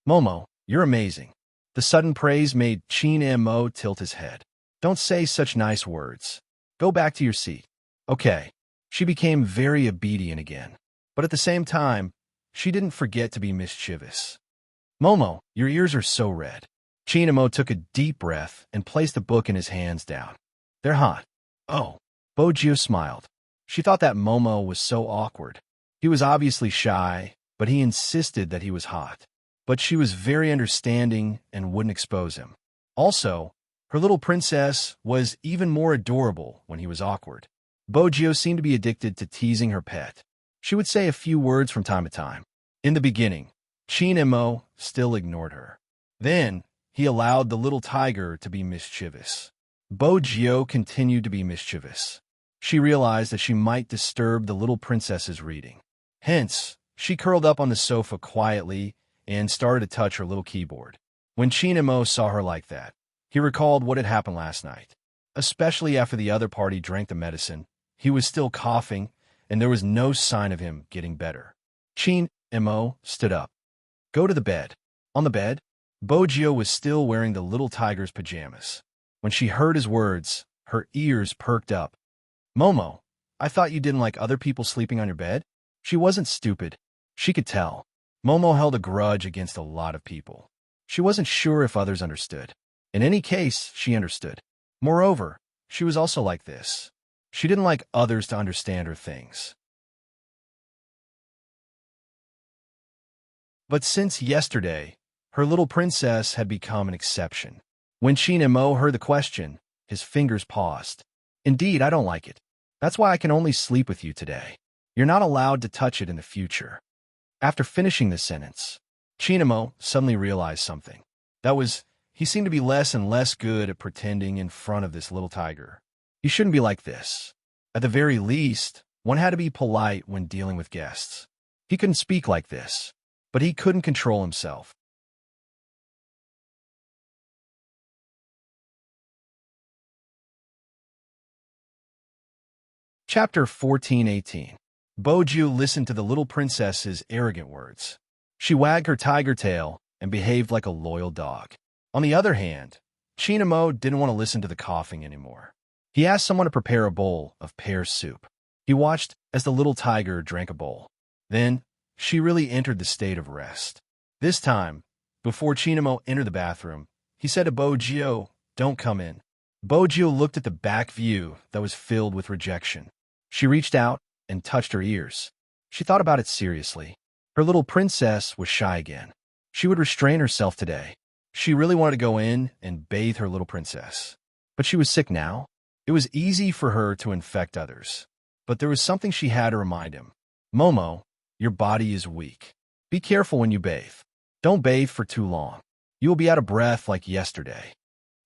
Momo, you're amazing. The sudden praise made Qin Mo tilt his head. Don't say such nice words. Go back to your seat. Okay. She became very obedient again. But at the same time, she didn't forget to be mischievous. Momo, your ears are so red. Qin Mo took a deep breath and placed the book in his hands down. They're hot. Oh. Bo Jio smiled. She thought that Momo was so awkward. He was obviously shy, but he insisted that he was hot. But she was very understanding and wouldn't expose him. Also, her little princess was even more adorable when he was awkward. Bo Jio seemed to be addicted to teasing her pet. She would say a few words from time to time. In the beginning, Qin Mo still ignored her. Then, he allowed the little tiger to be mischievous. Bo Jio continued to be mischievous. She realized that she might disturb the little princess's reading. Hence, she curled up on the sofa quietly and started to touch her little keyboard. When Qin Mo saw her like that, he recalled what had happened last night. Especially after the other party drank the medicine, he was still coughing, and there was no sign of him getting better. Qin Mo stood up. Go to the bed. On the bed, Bo Jio was still wearing the little tiger's pajamas. When she heard his words, her ears perked up. Momo, I thought you didn't like other people sleeping on your bed? She wasn't stupid. She could tell. Momo held a grudge against a lot of people. She wasn't sure if others understood. In any case, she understood. Moreover, she was also like this. She didn't like others to understand her things. But since yesterday, her little princess had become an exception. When Qin Mo heard the question, his fingers paused. Indeed, I don't like it. That's why I can only sleep with you today. You're not allowed to touch it in the future. After finishing this sentence, Qin Mo suddenly realized something. That was, he seemed to be less and less good at pretending in front of this little tiger. He shouldn't be like this. At the very least, one had to be polite when dealing with guests. He couldn't speak like this, but he couldn't control himself. Chapter 14:18. Bo Jio listened to the little princess's arrogant words. She wagged her tiger tail and behaved like a loyal dog. On the other hand, Qin Mo didn't want to listen to the coughing anymore. He asked someone to prepare a bowl of pear soup. He watched as the little tiger drank a bowl. Then, she really entered the state of rest. This time, before Qin Mo entered the bathroom, he said to Bo Jio, "Don't come in." Bo Jio looked at the back view that was filled with rejection. She reached out and touched her ears. She thought about it seriously. Her little princess was shy again. She would restrain herself today. She really wanted to go in and bathe her little princess. But she was sick now. It was easy for her to infect others. But there was something she had to remind him. Momo, your body is weak. Be careful when you bathe. Don't bathe for too long. You will be out of breath like yesterday.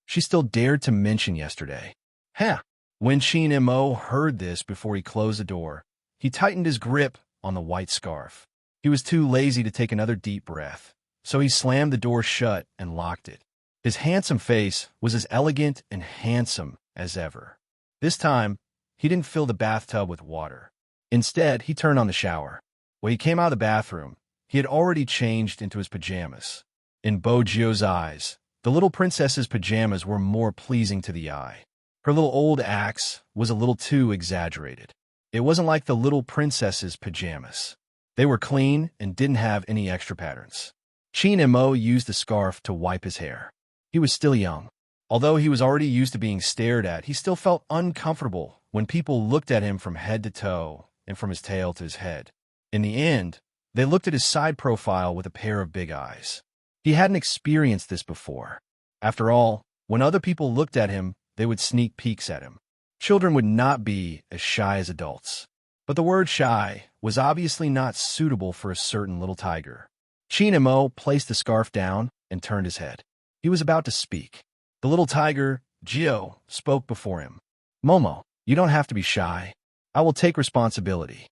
She still dared to mention yesterday. Huh. When Qin Mo heard this before he closed the door, he tightened his grip on the white scarf. He was too lazy to take another deep breath, so he slammed the door shut and locked it. His handsome face was as elegant and handsome as ever. This time, he didn't fill the bathtub with water. Instead, he turned on the shower. When he came out of the bathroom, he had already changed into his pajamas. In Bo Jio's eyes, the little princess's pajamas were more pleasing to the eye. Her little old axe was a little too exaggerated. It wasn't like the little princess's pajamas. They were clean and didn't have any extra patterns. Qin Mo used the scarf to wipe his hair. He was still young. Although he was already used to being stared at, he still felt uncomfortable when people looked at him from head to toe and from his tail to his head. In the end, they looked at his side profile with a pair of big eyes. He hadn't experienced this before. After all, when other people looked at him, they would sneak peeks at him. Children would not be as shy as adults. But the word shy was obviously not suitable for a certain little tiger. Chin placed the scarf down and turned his head. He was about to speak. The little tiger, Gio, spoke before him. Momo, you don't have to be shy. I will take responsibility.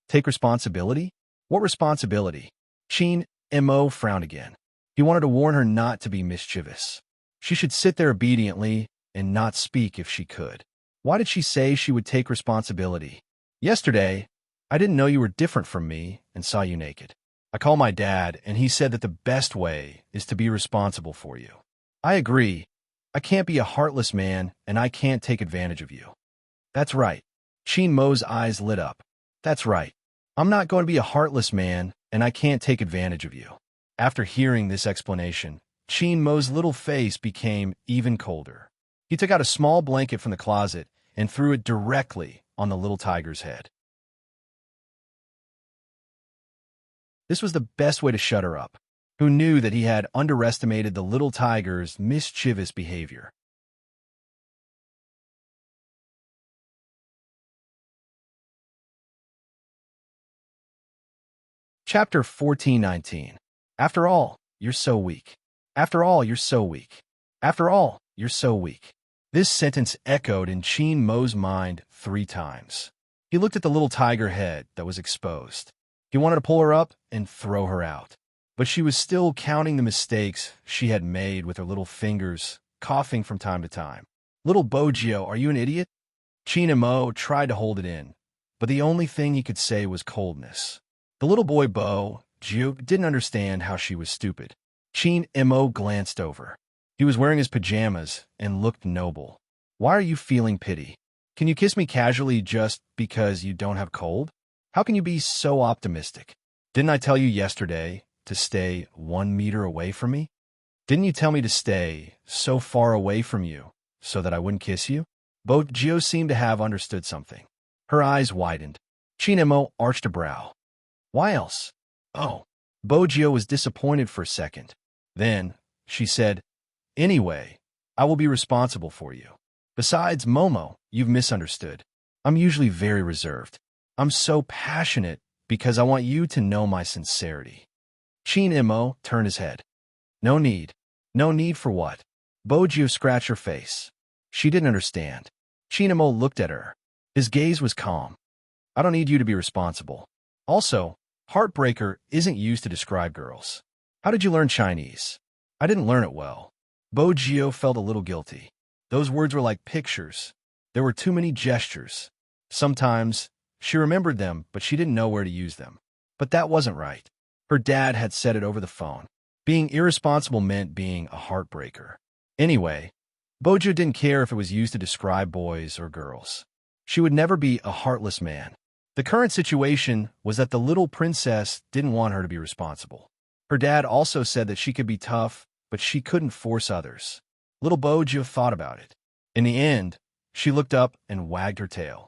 Take responsibility? What responsibility? Chin frowned again. He wanted to warn her not to be mischievous. She should sit there obediently and not speak if she could. Why did she say she would take responsibility? Yesterday, I didn't know you were different from me and saw you naked. I called my dad, and he said that the best way is to be responsible for you. I agree. I can't be a heartless man, and I can't take advantage of you. That's right. Chin Mo's eyes lit up. That's right. I'm not going to be a heartless man, and I can't take advantage of you. After hearing this explanation, Chin Mo's little face became even colder. He took out a small blanket from the closet and threw it directly on the little tiger's head. This was the best way to shut her up, who knew that he had underestimated the little tiger's mischievous behavior. Chapter 14:19. After all, you're so weak. After all, you're so weak. After all, you're so weak. This sentence echoed in Chin Mo's mind 3 times. He looked at the little tiger head that was exposed. He wanted to pull her up and throw her out. But she was still counting the mistakes she had made with her little fingers, coughing from time to time. Little Bogio, are you an idiot? Chin Mo tried to hold it in, but the only thing he could say was coldness. The little boy Bogio didn't understand how she was stupid. Chin Mo glanced over. He was wearing his pajamas and looked noble. Why are you feeling pity? Can you kiss me casually just because you don't have cold? How can you be so optimistic? Didn't I tell you yesterday to stay 1 meter away from me? Didn't you tell me to stay so far away from you so that I wouldn't kiss you? Bogio seemed to have understood something. Her eyes widened. Chin Mo arched a brow. Why else? Oh. Bogio was disappointed for a second. Then, she said, Anyway, I will be responsible for you. Besides, Momo, you've misunderstood. I'm usually very reserved. I'm so passionate because I want you to know my sincerity. Chin Mo turned his head. No need. No need for what? Bogio scratched her face. She didn't understand. Chin Mo looked at her. His gaze was calm. I don't need you to be responsible. Also, heartbreaker isn't used to describe girls. How did you learn Chinese? I didn't learn it well. Bogio felt a little guilty. Those words were like pictures. There were too many gestures. Sometimes, she remembered them, but she didn't know where to use them. But that wasn't right. Her dad had said it over the phone. Being irresponsible meant being a heartbreaker. Anyway, Bogio didn't care if it was used to describe boys or girls. She would never be a heartless man. The current situation was that the little princess didn't want her to be responsible. Her dad also said that she could be tough, but she couldn't force others. Little Bogio thought about it. In the end, she looked up and wagged her tail.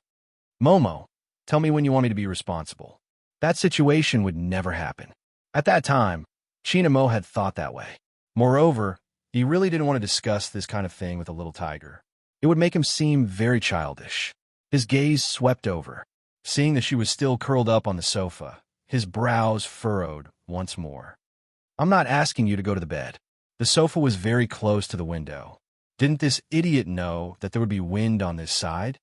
Momo, tell me when you want me to be responsible. That situation would never happen. At that time, Chin Mo had thought that way. Moreover, he really didn't want to discuss this kind of thing with a little tiger. It would make him seem very childish. His gaze swept over. Seeing that she was still curled up on the sofa, his brows furrowed once more. I'm not asking you to go to the bed. The sofa was very close to the window. Didn't this idiot know that there would be wind on this side?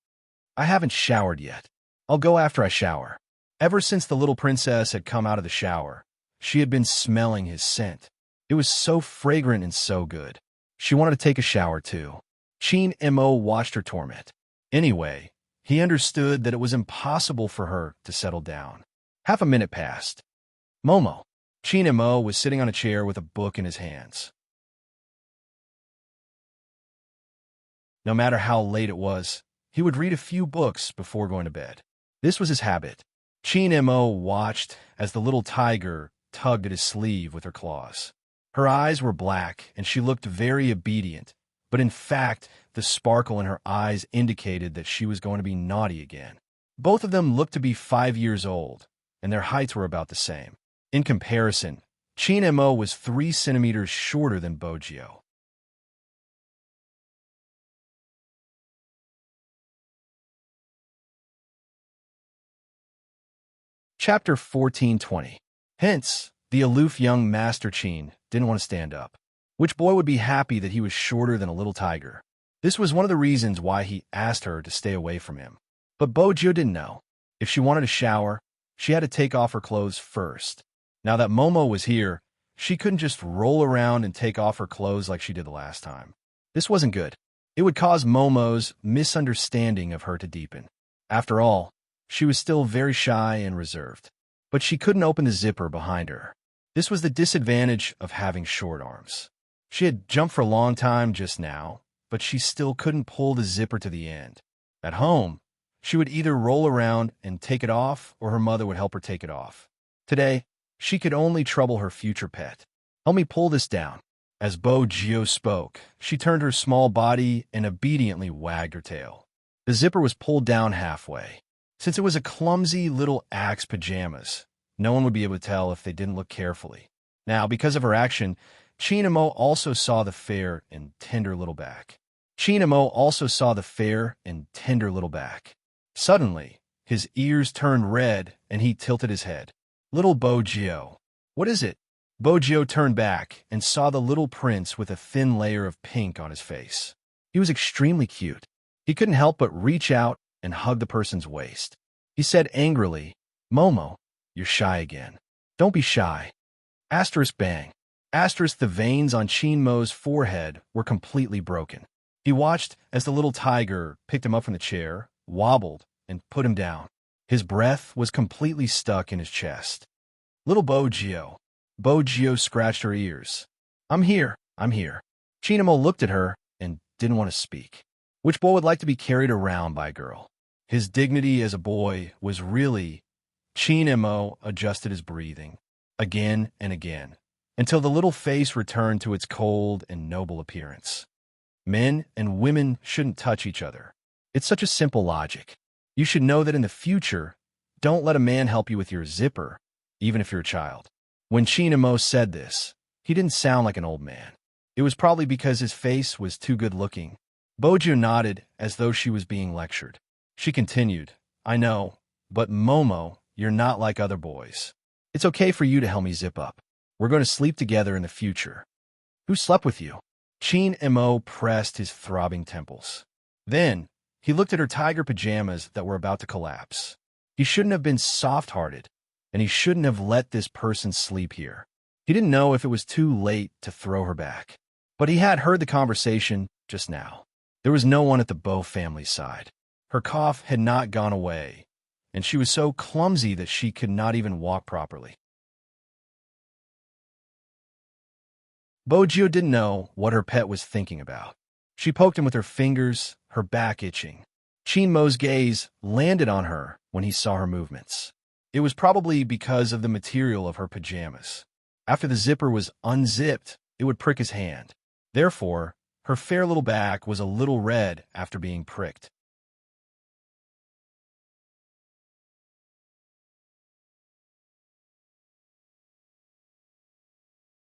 I haven't showered yet. I'll go after I shower. Ever since the little princess had come out of the shower, she had been smelling his scent. It was so fragrant and so good. She wanted to take a shower too. Chin Mo watched her torment. Anyway, he understood that it was impossible for her to settle down. Half a minute passed. Momo. Chin Mo was sitting on a chair with a book in his hands. No matter how late it was, he would read a few books before going to bed. This was his habit. Chin Mo watched as the little tiger tugged at his sleeve with her claws. Her eyes were black, and she looked very obedient, but but in fact, the sparkle in her eyes indicated that she was going to be naughty again. Both of them looked to be 5 years old, and their heights were about the same. In comparison, Chin Mo was 3 centimeters shorter than Bojio. Chapter 14:20. Hence, the aloof young Master Chin didn't want to stand up. Which boy would be happy that he was shorter than a little tiger? This was one of the reasons why he asked her to stay away from him. But Bojio didn't know. If she wanted to shower, she had to take off her clothes first. Now that Momo was here, she couldn't just roll around and take off her clothes like she did the last time. This wasn't good. It would cause Momo's misunderstanding of her to deepen. After all, she was still very shy and reserved. But she couldn't open the zipper behind her. This was the disadvantage of having short arms. She had jumped for a long time just now, but she still couldn't pull the zipper to the end. At home, she would either roll around and take it off, or her mother would help her take it off. Today, she could only trouble her future pet. "Help me pull this down." As Bojio spoke, she turned her small body and obediently wagged her tail. The zipper was pulled down halfway. Since it was a clumsy little Axe pajamas, no one would be able to tell if they didn't look carefully. Now, because of her action, Chinamo also saw the fair and tender little back. Suddenly, his ears turned red and he tilted his head. "Little Bojio, what is it?" Bojio turned back and saw the little prince with a thin layer of pink on his face. He was extremely cute. He couldn't help but reach out and hug the person's waist. He said angrily, "Momo, you're shy again. Don't be shy." Asterisk bang. Asterisk the veins on Chinmo's forehead were completely broken. He watched as the little tiger picked him up from the chair, wobbled, and put him down. His breath was completely stuck in his chest. "Little Bojio." Bojio scratched her ears. I'm here. Chinmo looked at her and didn't want to speak. Which boy would like to be carried around by a girl? His dignity as a boy was really... Chinmo adjusted his breathing, again and again, until the little face returned to its cold and noble appearance. Men and women shouldn't touch each other. It's such a simple logic. You should know that in the future, don't let a man help you with your zipper, even if you're a child. When Chinamo said this, he didn't sound like an old man. It was probably because his face was too good looking. Bojio nodded as though she was being lectured. She continued, "I know, but Momo, you're not like other boys. It's okay for you to help me zip up. We're going to sleep together in the future." "Who slept with you?" Chinmo pressed his throbbing temples. Then, he looked at her tiger pajamas that were about to collapse. He shouldn't have been soft-hearted, and he shouldn't have let this person sleep here. He didn't know if it was too late to throw her back. But he had heard the conversation just now. There was no one at the Bo family's side. Her cough had not gone away, and she was so clumsy that she could not even walk properly. Bojio didn't know what her pet was thinking about. She poked him with her fingers, her back itching. Chinmo's gaze landed on her when he saw her movements. It was probably because of the material of her pajamas. After the zipper was unzipped, it would prick his hand. Therefore, her fair little back was a little red after being pricked.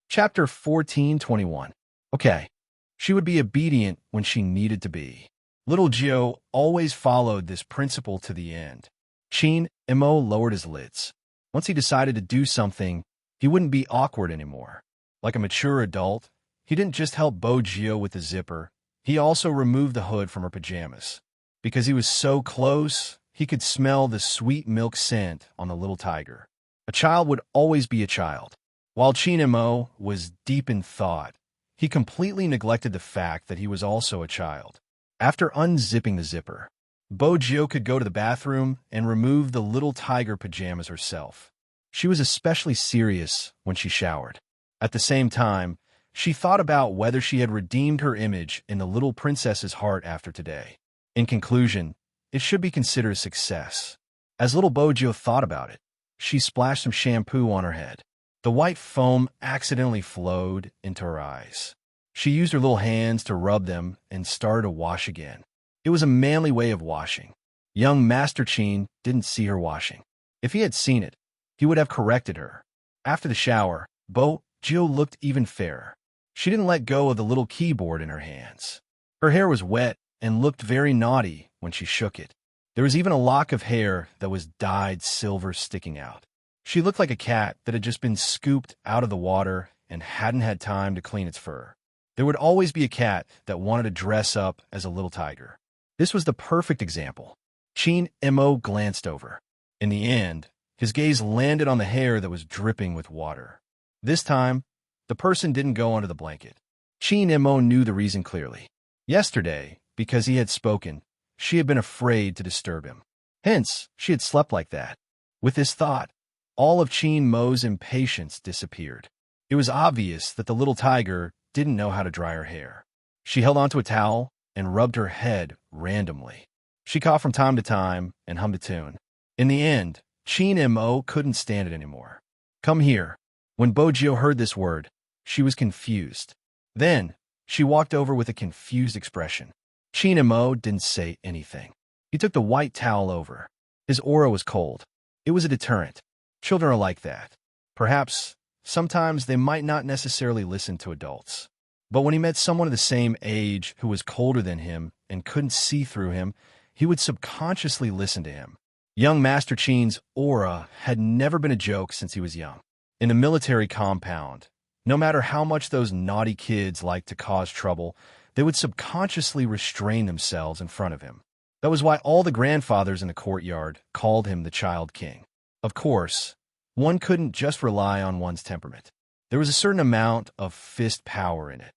Chapter 14:21. Okay. She would be obedient when she needed to be. Little Gio always followed this principle to the end. Chinmo lowered his lids. Once he decided to do something, he wouldn't be awkward anymore. Like a mature adult, he didn't just help Bojio with the zipper, he also removed the hood from her pajamas. Because he was so close, he could smell the sweet milk scent on the little tiger. A child would always be a child. While Chinmo was deep in thought, he completely neglected the fact that he was also a child. After unzipping the zipper, Bojio could go to the bathroom and remove the little tiger pajamas herself. She was especially serious when she showered. At the same time, she thought about whether she had redeemed her image in the little princess's heart after today. In conclusion, it should be considered a success. As little Bojio thought about it, she splashed some shampoo on her head. The white foam accidentally flowed into her eyes. She used her little hands to rub them and started to wash again. It was a manly way of washing. Young Master Chin didn't see her washing. If he had seen it, he would have corrected her. After the shower, Bo Jill looked even fairer. She didn't let go of the little keyboard in her hands. Her hair was wet and looked very naughty when she shook it. There was even a lock of hair that was dyed silver sticking out. She looked like a cat that had just been scooped out of the water and hadn't had time to clean its fur. There would always be a cat that wanted to dress up as a little tiger. This was the perfect example. Chin Mo glanced over. In the end, his gaze landed on the hair that was dripping with water. This time, the person didn't go under the blanket. Chin Mo knew the reason clearly. Yesterday, because he had spoken, she had been afraid to disturb him. Hence, she had slept like that. With this thought, all of Chin Mo's impatience disappeared. It was obvious that the little tiger didn't know how to dry her hair. She held onto a towel and rubbed her head randomly. She coughed from time to time and hummed a tune. In the end, Chin Mo couldn't stand it anymore. "Come here." When Bojio heard this word, she was confused. Then, she walked over with a confused expression. Chin Mo didn't say anything. He took the white towel over. His aura was cold. It was a deterrent. Children are like that. Perhaps, sometimes they might not necessarily listen to adults. But when he met someone of the same age who was colder than him and couldn't see through him, he would subconsciously listen to him. Young Master Chin's aura had never been a joke since he was young. In the military compound, no matter how much those naughty kids liked to cause trouble, they would subconsciously restrain themselves in front of him. That was why all the grandfathers in the courtyard called him the Child King. Of course, one couldn't just rely on one's temperament. There was a certain amount of fist power in it.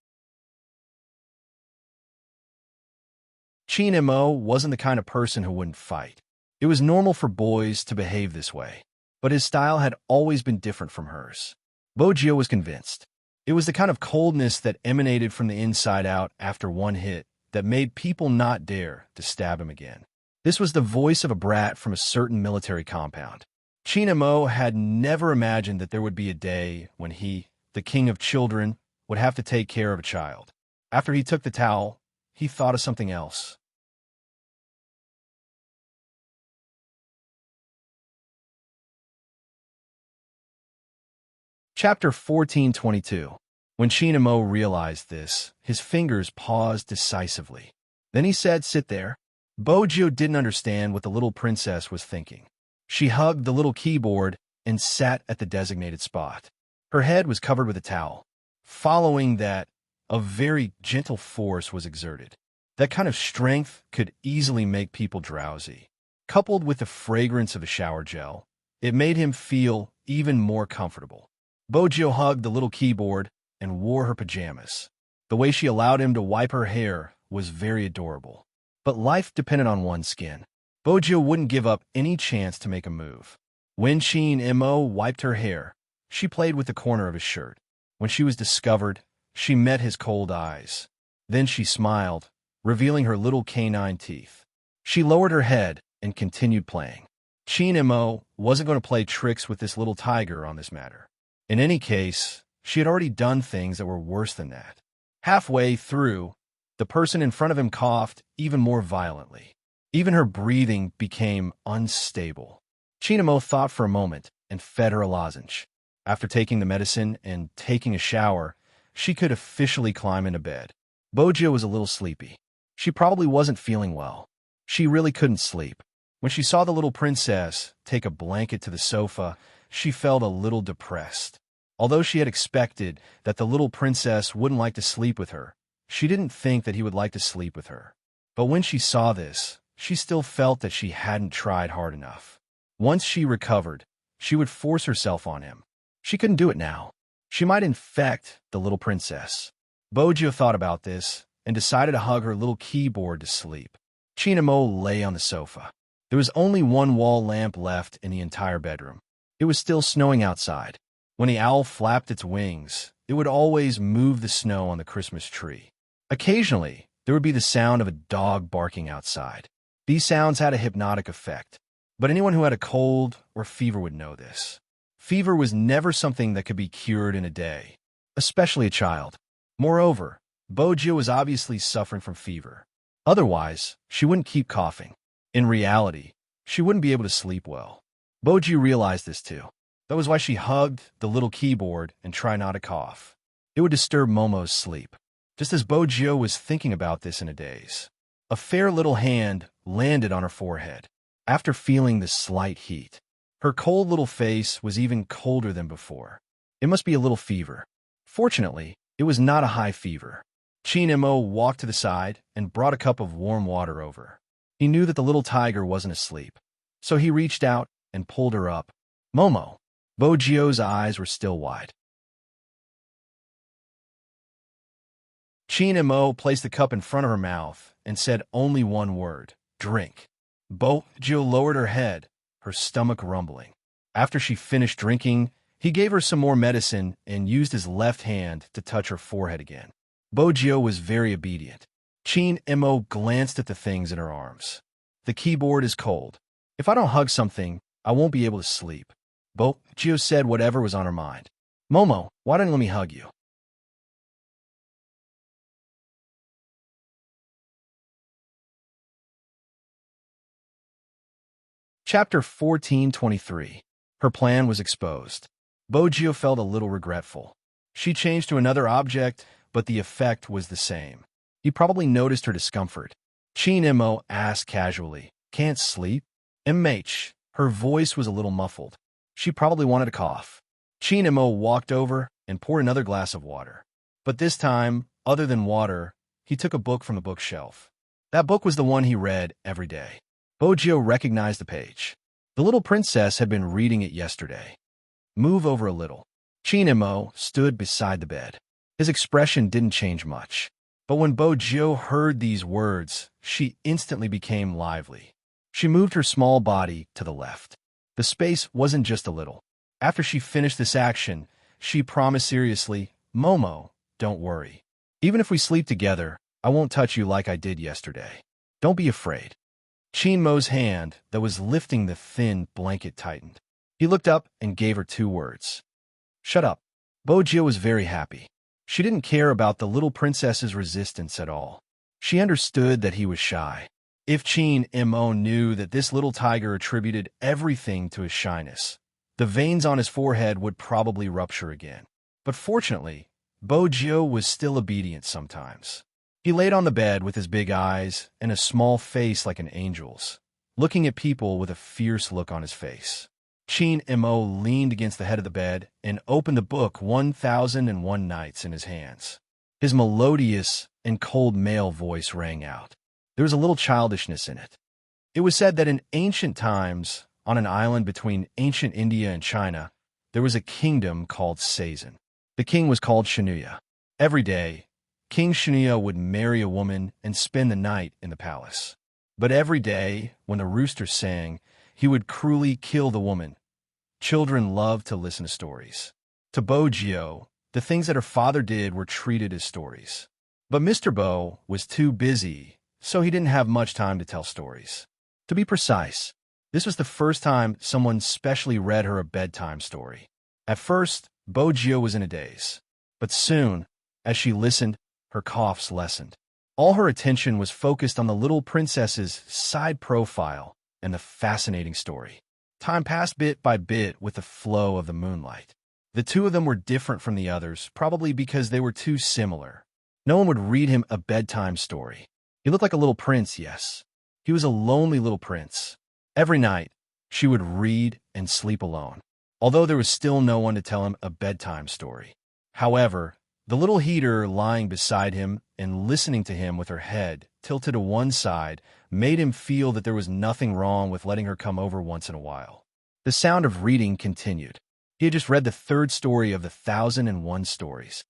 Chin Mo wasn't the kind of person who wouldn't fight. It was normal for boys to behave this way, but his style had always been different from hers. Bojio was convinced. It was the kind of coldness that emanated from the inside out after one hit that made people not dare to stab him again. This was the voice of a brat from a certain military compound. Chin Mo had never imagined that there would be a day when he, the king of children, would have to take care of a child. After he took the towel, he thought of something else. Chapter 1422. When Chin Mo realized this, his fingers paused decisively. Then he said, "Sit there." Bojio didn't understand what the little princess was thinking. She hugged the little keyboard and sat at the designated spot. Her head was covered with a towel. Following that, a very gentle force was exerted. That kind of strength could easily make people drowsy. Coupled with the fragrance of a shower gel, it made him feel even more comfortable. Bojio hugged the little keyboard and wore her pajamas. The way she allowed him to wipe her hair was very adorable. But life depended on one's skin. Bojio wouldn't give up any chance to make a move. When Chin Mo wiped her hair, she played with the corner of his shirt. When she was discovered, she met his cold eyes. Then she smiled, revealing her little canine teeth. She lowered her head and continued playing. Chin Mo wasn't going to play tricks with this little tiger on this matter. In any case, she had already done things that were worse than that. Halfway through, the person in front of him coughed even more violently. Even her breathing became unstable. Chin Mo thought for a moment and fed her a lozenge. After taking the medicine and taking a shower, she could officially climb into bed. Bojio was a little sleepy. She probably wasn't feeling well. She really couldn't sleep. When she saw the little princess take a blanket to the sofa, she felt a little depressed. Although she had expected that the little princess wouldn't like to sleep with her, she didn't think that he would like to sleep with her. But when she saw this, she still felt that she hadn't tried hard enough. Once she recovered, she would force herself on him. She couldn't do it now. She might infect the little princess. Bojio thought about this and decided to hug her little keyboard to sleep. Chin Mo lay on the sofa. There was only one wall lamp left in the entire bedroom. It was still snowing outside. When the owl flapped its wings, it would always move the snow on the Christmas tree. Occasionally, there would be the sound of a dog barking outside. These sounds had a hypnotic effect, but anyone who had a cold or fever would know this. Fever was never something that could be cured in a day, especially a child. Moreover, Bojo was obviously suffering from fever. Otherwise, she wouldn't keep coughing. In reality, she wouldn't be able to sleep well. Bojo realized this too. That was why she hugged the little keyboard and tried not to cough. It would disturb Momo's sleep. Just as Bojo was thinking about this in a daze, a fair little hand landed on her forehead. After feeling the slight heat, her cold little face was even colder than before. It must be a little fever. Fortunately, it was not a high fever. Chin-mo walked to the side and brought a cup of warm water over. He knew that the little tiger wasn't asleep, so he reached out and pulled her up. Momo. Bojo's eyes were still wide. Chin-mo placed the cup in front of her mouth and said only one word, drink. Bojo lowered her head, her stomach rumbling. After she finished drinking, he gave her some more medicine and used his left hand to touch her forehead again. Bojo was very obedient. Chin-mo glanced at the things in her arms. The keyboard is cold. If I don't hug something, I won't be able to sleep. Bojo said whatever was on her mind. Momo, why don't you let me hug you? Chapter 14:23. Her plan was exposed. Bojo felt a little regretful. She changed to another object, but the effect was the same. He probably noticed her discomfort. Chin-mo asked casually, "Can't sleep?" MH. Her voice was a little muffled. She probably wanted to cough. Chin-mo walked over and poured another glass of water. But this time, other than water, he took a book from the bookshelf. That book was the one he read every day. Bojo recognized the page. The little princess had been reading it yesterday. Move over a little. Chin-mo stood beside the bed. His expression didn't change much. But when Bojo heard these words, she instantly became lively. She moved her small body to the left. The space wasn't just a little. After she finished this action, she promised seriously, Momo, don't worry. Even if we sleep together, I won't touch you like I did yesterday. Don't be afraid. Chin-mo's hand that was lifting the thin blanket tightened. He looked up and gave her 2 words. Shut up. Bojo was very happy. She didn't care about the little princess's resistance at all. She understood that he was shy. If Chin-mo knew that this little tiger attributed everything to his shyness, the veins on his forehead would probably rupture again. But fortunately, Bojo was still obedient sometimes. He laid on the bed with his big eyes and a small face like an angel's, looking at people with a fierce look on his face. Chin-mo leaned against the head of the bed and opened the book 1001 Nights in his hands. His melodious and cold male voice rang out. There was a little childishness in it. It was said that in ancient times, on an island between ancient India and China, there was a kingdom called Sazin. The king was called Shinuya. Every day, King Shinuya would marry a woman and spend the night in the palace. But every day, when the rooster sang, he would cruelly kill the woman. Children loved to listen to stories. To Bojo, the things that her father did were treated as stories. But Mr. Bo was too busy, so he didn't have much time to tell stories. To be precise, this was the first time someone specially read her a bedtime story. At first, Bojo was in a daze. But soon, as she listened, her coughs lessened. All her attention was focused on the little princess's side profile and the fascinating story. Time passed bit by bit with the flow of the moonlight. The 2 of them were different from the others, probably because they were too similar. No one would read him a bedtime story. He looked like a little prince, yes. He was a lonely little prince. Every night, she would read and sleep alone, although there was still no one to tell him a bedtime story. However, the little heater lying beside him and listening to him with her head tilted to one side made him feel that there was nothing wrong with letting her come over once in a while. The sound of reading continued. He had just read the 3rd story of the 1001 Stories.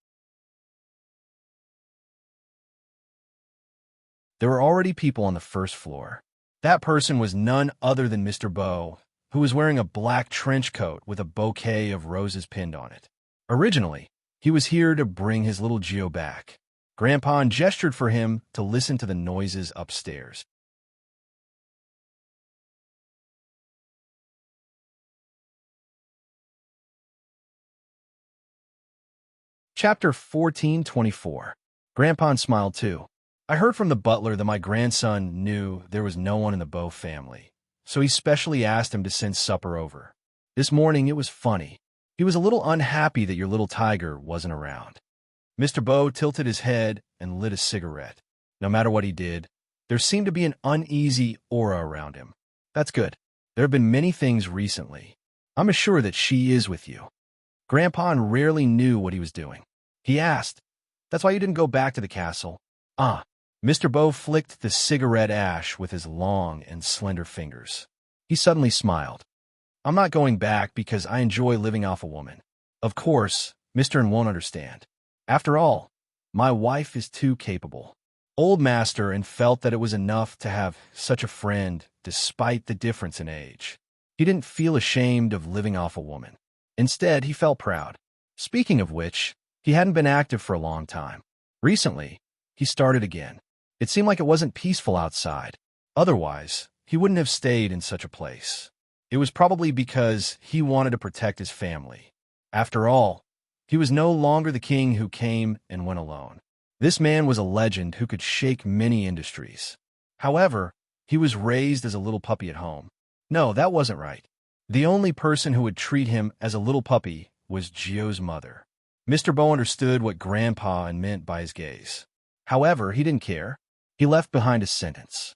There were already people on the 1st floor. That person was none other than Mr. Bo, who was wearing a black trench coat with a bouquet of roses pinned on it. Originally, he was here to bring his little Geo back. Grandpa gestured for him to listen to the noises upstairs. Chapter 14:24. Grandpa smiled too. I heard from the butler that my grandson knew there was no one in the Bow family, so he specially asked him to send supper over. This morning it was funny. He was a little unhappy that your little tiger wasn't around. Mr. Bow tilted his head and lit a cigarette. No matter what he did, there seemed to be an uneasy aura around him. That's good. There have been many things recently. I'm sure that she is with you. Grandpa rarely knew what he was doing. He asked, "That's why you didn't go back to the castle?" Ah. Mr. Bow flicked the cigarette ash with his long and slender fingers. He suddenly smiled. "I'm not going back because I enjoy living off a woman. Of course, Mr. N won't understand. After all, my wife is too capable." Old Master and felt that it was enough to have such a friend despite the difference in age. He didn't feel ashamed of living off a woman. Instead, he felt proud. Speaking of which, he hadn't been active for a long time. Recently, he started again. It seemed like it wasn't peaceful outside. Otherwise, he wouldn't have stayed in such a place. It was probably because he wanted to protect his family. After all, he was no longer the king who came and went alone. This man was a legend who could shake many industries. However, he was raised as a little puppy at home. No, that wasn't right. The only person who would treat him as a little puppy was Gio's mother. Mr. Bow understood what Grandpa meant by his gaze. However, he didn't care. He left behind a sentence.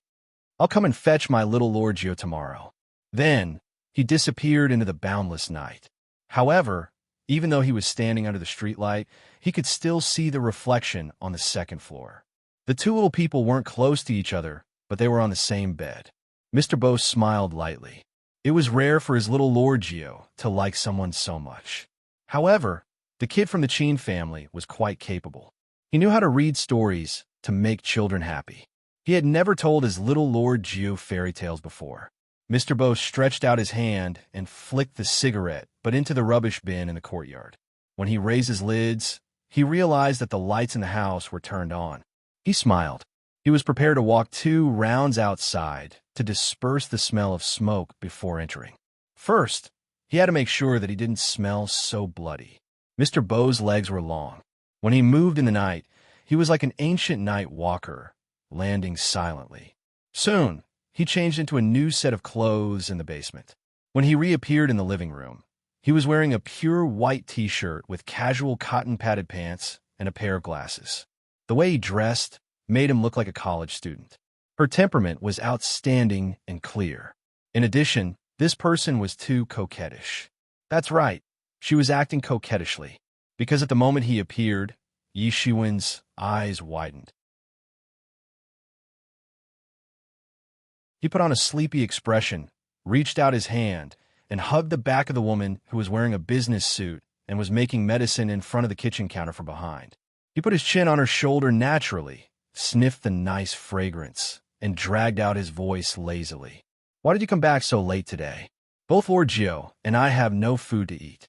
"I'll come and fetch my little Lord Gio tomorrow." Then, he disappeared into the boundless night. However, even though he was standing under the streetlight, he could still see the reflection on the second floor. The two little people weren't close to each other, but they were on the same bed. Mr. Bow smiled lightly. It was rare for his little Lord Gio to like someone so much. However, the kid from the Chin family was quite capable. He knew how to read stories to make children happy. He had never told his little Lord Gio fairy tales before. Mr. Bow stretched out his hand and flicked the cigarette, but into the rubbish bin in the courtyard. When he raised his lids, he realized that the lights in the house were turned on. He smiled. He was prepared to walk 2 rounds outside to disperse the smell of smoke before entering. First, he had to make sure that he didn't smell so bloody. Mr. Bow's legs were long. When he moved in the night, he was like an ancient night walker, landing silently. Soon, he changed into a new set of clothes in the basement. When he reappeared in the living room, he was wearing a pure white t-shirt with casual cotton-padded pants and a pair of glasses. The way he dressed made him look like a college student. Her temperament was outstanding and clear. In addition, this person was too coquettish. That's right, she was acting coquettishly, because at the moment he appeared, Yi Shiwen's eyes widened. He put on a sleepy expression, reached out his hand, and hugged the back of the woman who was wearing a business suit and was making medicine in front of the kitchen counter from behind. He put his chin on her shoulder naturally, sniffed the nice fragrance, and dragged out his voice lazily. "Why did you come back so late today? Both Lord Gio and I have no food to eat."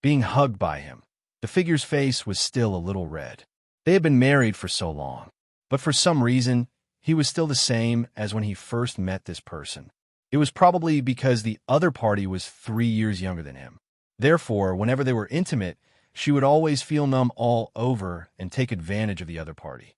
Being hugged by him, the figure's face was still a little red. They had been married for so long, but for some reason, he was still the same as when he first met this person. It was probably because the other party was 3 years younger than him. Therefore, whenever they were intimate, she would always feel numb all over and take advantage of the other party.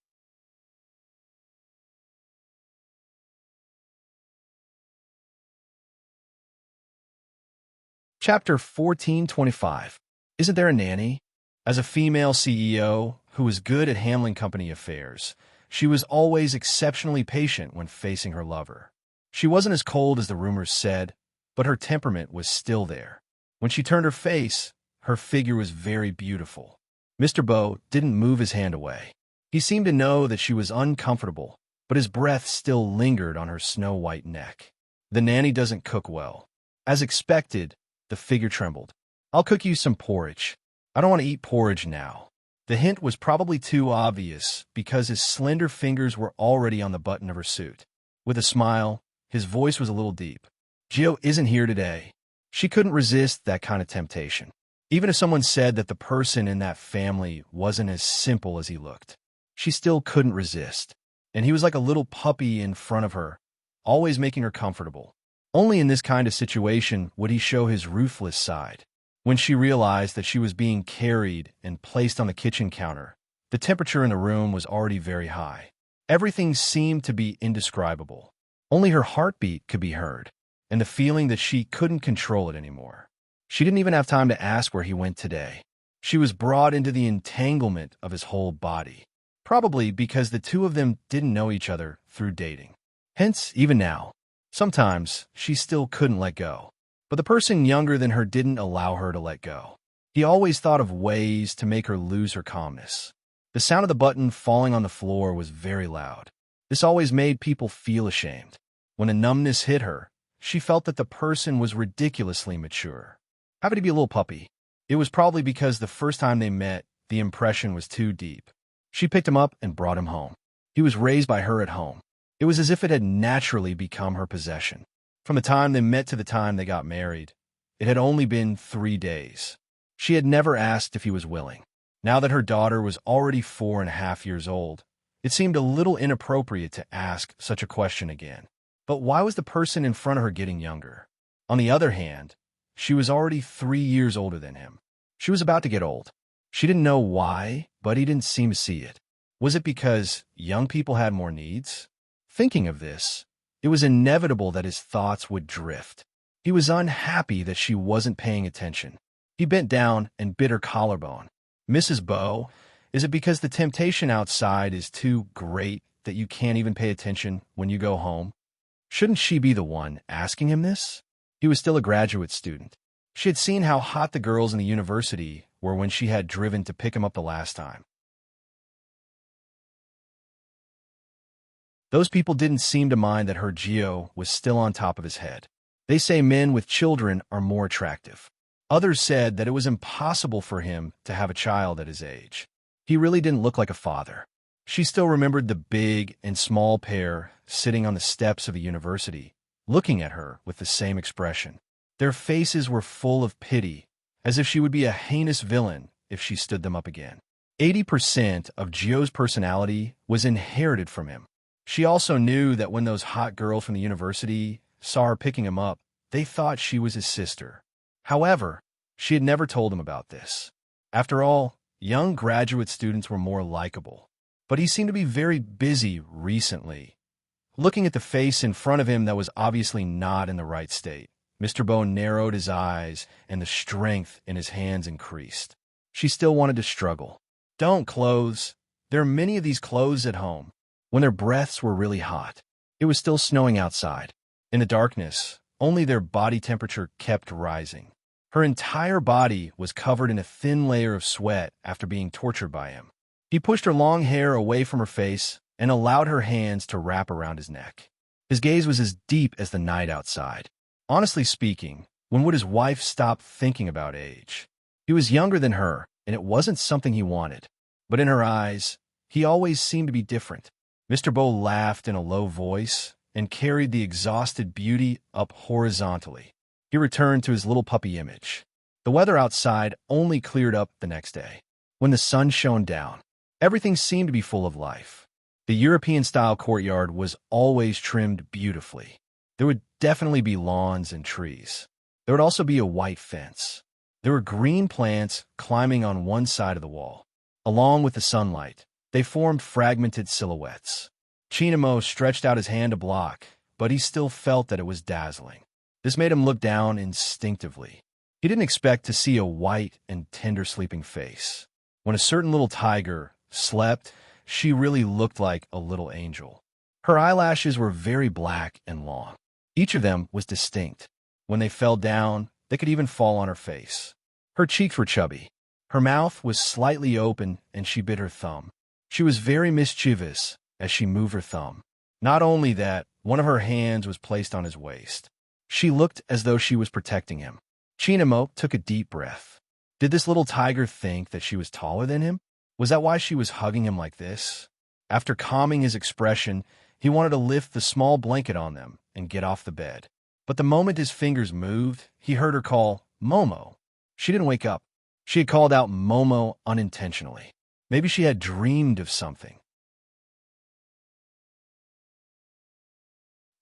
Chapter 1425. Isn't there a nanny? As a female CEO who was good at handling company affairs, she was always exceptionally patient when facing her lover. She wasn't as cold as the rumors said, but her temperament was still there. When she turned her face, her figure was very beautiful. Mr. Bow didn't move his hand away. He seemed to know that she was uncomfortable, but his breath still lingered on her snow-white neck. The nanny doesn't cook well. As expected, the figure trembled. "I'll cook you some porridge." "I don't want to eat porridge now." The hint was probably too obvious because his slender fingers were already on the button of her suit. With a smile, his voice was a little deep. "Gio isn't here today." She couldn't resist that kind of temptation. Even if someone said that the person in that family wasn't as simple as he looked, she still couldn't resist. And he was like a little puppy in front of her, always making her comfortable. Only in this kind of situation would he show his ruthless side. When she realized that she was being carried and placed on the kitchen counter, The temperature in the room was already very high. Everything seemed to be indescribable. Only her heartbeat could be heard, and the feeling that she couldn't control it anymore. She didn't even have time to ask where he went today. She was brought into the entanglement of his whole body, probably because the two of them didn't know each other through dating. Hence, even now, sometimes she still couldn't let go. But the person younger than her didn't allow her to let go. He always thought of ways to make her lose her calmness. The sound of the button falling on the floor was very loud. This always made people feel ashamed. When a numbness hit her, she felt that the person was ridiculously mature. Having to be a little puppy. It was probably because the first time they met, the impression was too deep. She picked him up and brought him home. He was raised by her at home. It was as if it had naturally become her possession. From the time they met to the time they got married, it had only been 3 days. She had never asked if he was willing. Now that her daughter was already 4.5 years old, it seemed a little inappropriate to ask such a question again. But why was the person in front of her getting younger? On the other hand, she was already 3 years older than him. She was about to get old. She didn't know why, but he didn't seem to see it. Was it because young people had more needs? Thinking of this, it was inevitable that his thoughts would drift. He was unhappy that she wasn't paying attention. He bent down and bit her collarbone. "Mrs. Bow, is it because the temptation outside is too great that you can't even pay attention when you go home?" Shouldn't she be the one asking him this? He was still a graduate student. She had seen how hot the girls in the university were when she had driven to pick him up the last time. Those people didn't seem to mind that her Geo was still on top of his head. They say men with children are more attractive. Others said that it was impossible for him to have a child at his age. He really didn't look like a father. She still remembered the big and small pair sitting on the steps of a university, looking at her with the same expression. Their faces were full of pity, as if she would be a heinous villain if she stood them up again. 80% of Geo's personality was inherited from him. She also knew that when those hot girls from the university saw her picking him up, they thought she was his sister. However, she had never told him about this. After all, young graduate students were more likable. But he seemed to be very busy recently. Looking at the face in front of him that was obviously not in the right state, Mr. Bow narrowed his eyes and the strength in his hands increased. She still wanted to struggle. "Don't, clothes. There are many of these clothes at home." When their breaths were really hot, it was still snowing outside. In the darkness, only their body temperature kept rising. Her entire body was covered in a thin layer of sweat after being tortured by him. He pushed her long hair away from her face and allowed her hands to wrap around his neck. His gaze was as deep as the night outside. Honestly speaking, when would his wife stop thinking about age? He was younger than her, and it wasn't something he wanted. But in her eyes, he always seemed to be different. Mr. Bow laughed in a low voice and carried the exhausted beauty up horizontally. He returned to his little puppy image. The weather outside only cleared up the next day. When the sun shone down, everything seemed to be full of life. The European-style courtyard was always trimmed beautifully. There would definitely be lawns and trees. There would also be a white fence. There were green plants climbing on one side of the wall. Along with the sunlight, they formed fragmented silhouettes. Chinamo stretched out his hand to block, but he still felt that it was dazzling. This made him look down instinctively. He didn't expect to see a white and tender sleeping face. When a certain little tiger slept, she really looked like a little angel. Her eyelashes were very black and long. Each of them was distinct. When they fell down, they could even fall on her face. Her cheeks were chubby. Her mouth was slightly open, and she bit her thumb. She was very mischievous as she moved her thumb. Not only that, one of her hands was placed on his waist. She looked as though she was protecting him. Chinamo took a deep breath. Did this little tiger think that she was taller than him? Was that why she was hugging him like this? After calming his expression, he wanted to lift the small blanket on them and get off the bed. But the moment his fingers moved, he heard her call, "Momo." She didn't wake up. She had called out Momo unintentionally. Maybe she had dreamed of something.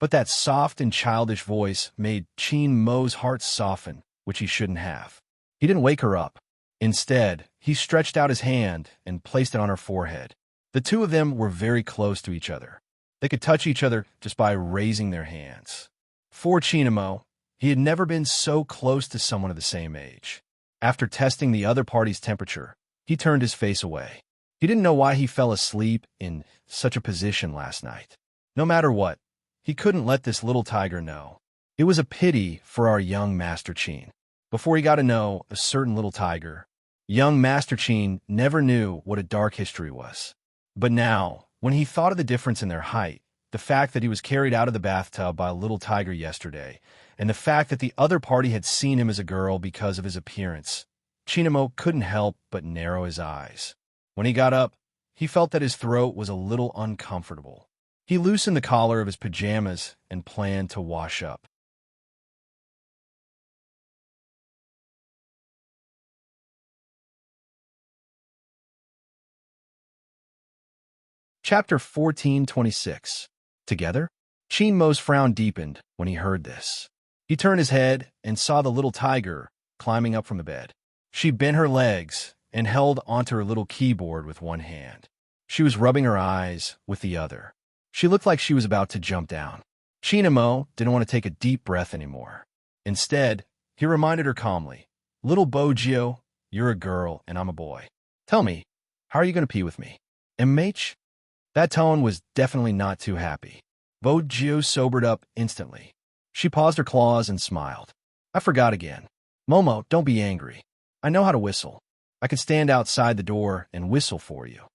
But that soft and childish voice made Chin Mo's heart soften, which he shouldn't have. He didn't wake her up. Instead, he stretched out his hand and placed it on her forehead. The two of them were very close to each other. They could touch each other just by raising their hands. For Chinamo, he had never been so close to someone of the same age. After testing the other party's temperature, he turned his face away. He didn't know why he fell asleep in such a position last night. No matter what, he couldn't let this little tiger know. It was a pity for our young Master Chin. Before he got to know a certain little tiger, young Master Chin never knew what a dark history was. But now, when he thought of the difference in their height, the fact that he was carried out of the bathtub by a little tiger yesterday, and the fact that the other party had seen him as a girl because of his appearance, Chinamo couldn't help but narrow his eyes. When he got up, he felt that his throat was a little uncomfortable. He loosened the collar of his pajamas and planned to wash up. Chapter 1426. Together? Chinmo's frown deepened when he heard this. He turned his head and saw the little tiger climbing up from the bed. She bent her legs and held onto her little keyboard with one hand. She was rubbing her eyes with the other. She looked like she was about to jump down. Chinamo didn't want to take a deep breath anymore. Instead, he reminded her calmly, "Little Bojio, you're a girl and I'm a boy. Tell me, how are you going to pee with me? Mh?" That tone was definitely not too happy. Bojio sobered up instantly. She paused her claws and smiled. "I forgot again. Momo, don't be angry. I know how to whistle. I can stand outside the door and whistle for you."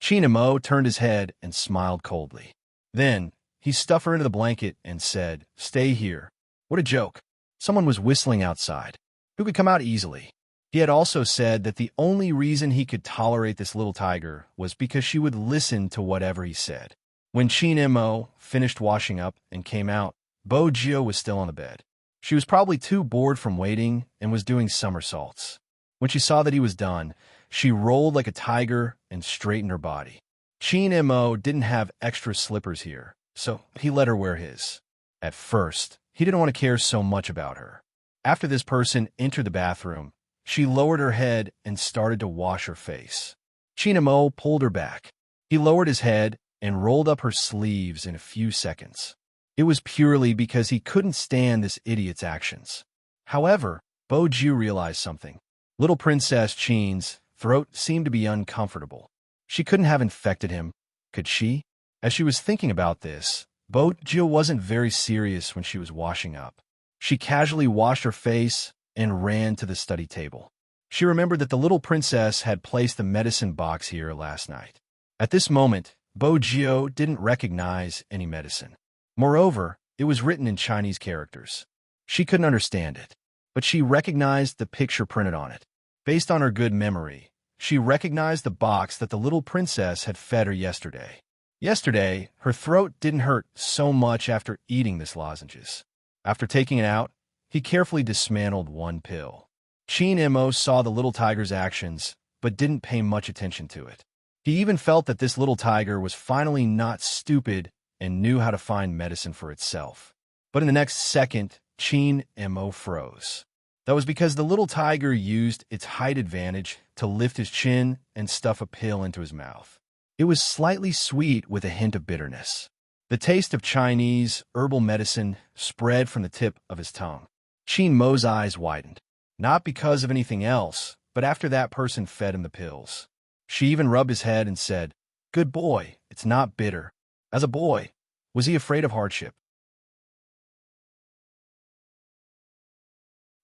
Chinamo turned his head and smiled coldly. Then, he stuffed her into the blanket and said, "Stay here." What a joke. Someone was whistling outside. Who could come out easily? He had also said that the only reason he could tolerate this little tiger was because she would listen to whatever he said. When Chinamo finished washing up and came out, Bojio was still on the bed. She was probably too bored from waiting and was doing somersaults. When she saw that he was done, she rolled like a tiger and straightened her body. Chinamo didn't have extra slippers here, so he let her wear his. At first, he didn't want to care so much about her. After this person entered the bathroom, she lowered her head and started to wash her face. Chinamo pulled her back. He lowered his head and rolled up her sleeves in a few seconds. It was purely because he couldn't stand this idiot's actions. However, Boju realized something. Little Princess Chin's throat seemed to be uncomfortable. She couldn't have infected him, could she? As she was thinking about this, Boju wasn't very serious when she was washing up. She casually washed her face and ran to the study table. She remembered that the little princess had placed the medicine box here last night. At this moment, Bojio didn't recognize any medicine. Moreover, it was written in Chinese characters. She couldn't understand it, but she recognized the picture printed on it. Based on her good memory, she recognized the box that the little princess had fed her yesterday. Yesterday, her throat didn't hurt so much after eating this lozenges. After taking it out, he carefully dismantled one pill. Chinamo saw the little tiger's actions, but didn't pay much attention to it. He even felt that this little tiger was finally not stupid and knew how to find medicine for itself. But in the next second, Chinamo froze. That was because the little tiger used its height advantage to lift his chin and stuff a pill into his mouth. It was slightly sweet with a hint of bitterness. The taste of Chinese herbal medicine spread from the tip of his tongue. Chinmo's eyes widened. Not because of anything else, but after that person fed him the pills. She even rubbed his head and said, "Good boy, it's not bitter." As a boy, was he afraid of hardship?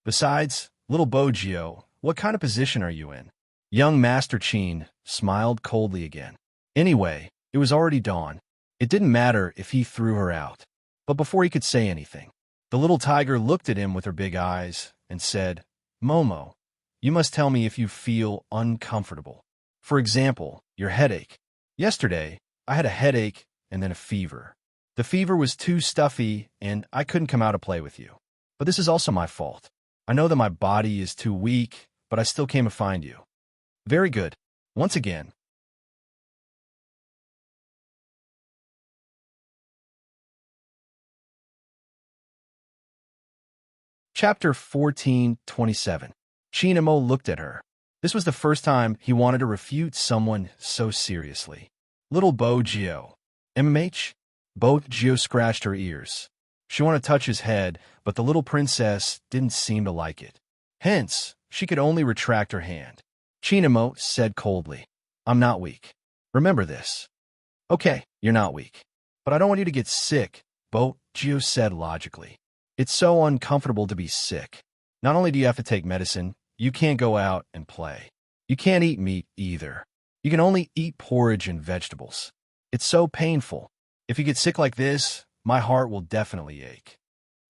Besides, little Bojio, what kind of position are you in? Young Master Chin smiled coldly again. Anyway, it was already dawn. It didn't matter if he threw her out. But before he could say anything, the little tiger looked at him with her big eyes and said, "Momo, you must tell me if you feel uncomfortable. For example, your headache. Yesterday, I had a headache and then a fever. The fever was too stuffy and I couldn't come out to play with you. But this is also my fault. I know that my body is too weak, but I still came to find you." Very good. Once again. Chapter 1427. Chinamo looked at her. This was the first time he wanted to refute someone so seriously. Little Bo Gio. MMH? Bo Gio scratched her ears. She wanted to touch his head, but the little princess didn't seem to like it. Hence, she could only retract her hand. Chinamo said coldly, I'm not weak. Remember this. Okay, you're not weak. But I don't want you to get sick, Bo Gio said logically. It's so uncomfortable to be sick. Not only do you have to take medicine, you can't go out and play. You can't eat meat either. You can only eat porridge and vegetables. It's so painful. If you get sick like this, my heart will definitely ache.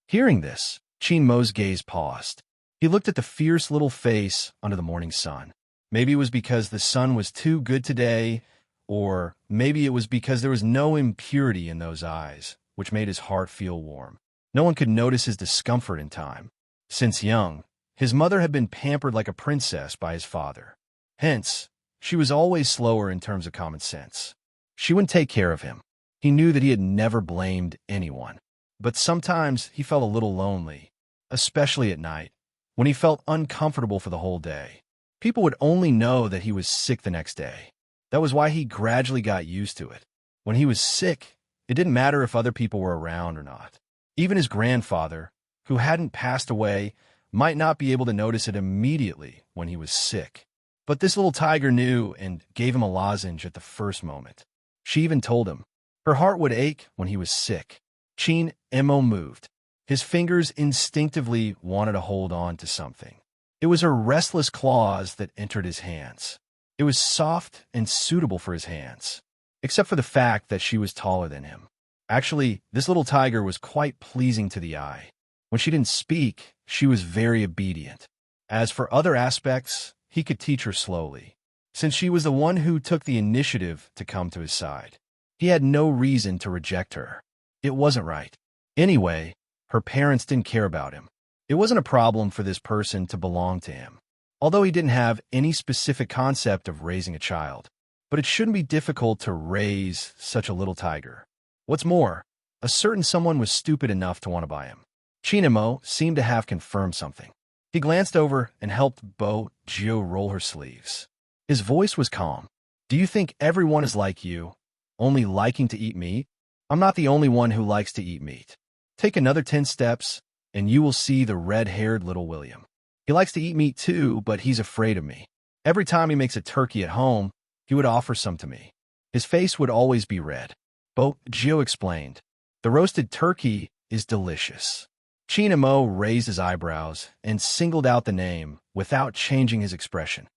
Hearing this, Chinmo's gaze paused. He looked at the fierce little face under the morning sun. Maybe it was because the sun was too good today, or maybe it was because there was no impurity in those eyes, which made his heart feel warm. No one could notice his discomfort in time. Since young, his mother had been pampered like a princess by his father. Hence, she was always slower in terms of common sense. She wouldn't take care of him. He knew that he had never blamed anyone. But sometimes he felt a little lonely, especially at night, when he felt uncomfortable for the whole day. People would only know that he was sick the next day. That was why he gradually got used to it. When he was sick, it didn't matter if other people were around or not. Even his grandfather, who hadn't passed away, might not be able to notice it immediately when he was sick. But this little tiger knew and gave him a lozenge at the first moment. She even told him her heart would ache when he was sick. Chin Mo moved. His fingers instinctively wanted to hold on to something. It was her restless claws that entered his hands. It was soft and suitable for his hands, except for the fact that she was taller than him. Actually, this little tiger was quite pleasing to the eye. When she didn't speak, she was very obedient. As for other aspects, he could teach her slowly, since she was the one who took the initiative to come to his side. He had no reason to reject her. It wasn't right. Anyway, her parents didn't care about him. It wasn't a problem for this person to belong to him, although he didn't have any specific concept of raising a child. But it shouldn't be difficult to raise such a little tiger. What's more, a certain someone was stupid enough to want to buy him. Chinamo seemed to have confirmed something. He glanced over and helped Bo Gio roll her sleeves. His voice was calm. Do you think everyone is like you, only liking to eat meat? I'm not the only one who likes to eat meat. Take another 10 steps, and you will see the red-haired little William. He likes to eat meat too, but he's afraid of me. Every time he makes a turkey at home, he would offer some to me. His face would always be red. Bo Gio explained. The roasted turkey is delicious. Chinamo raised his eyebrows and singled out the name without changing his expression.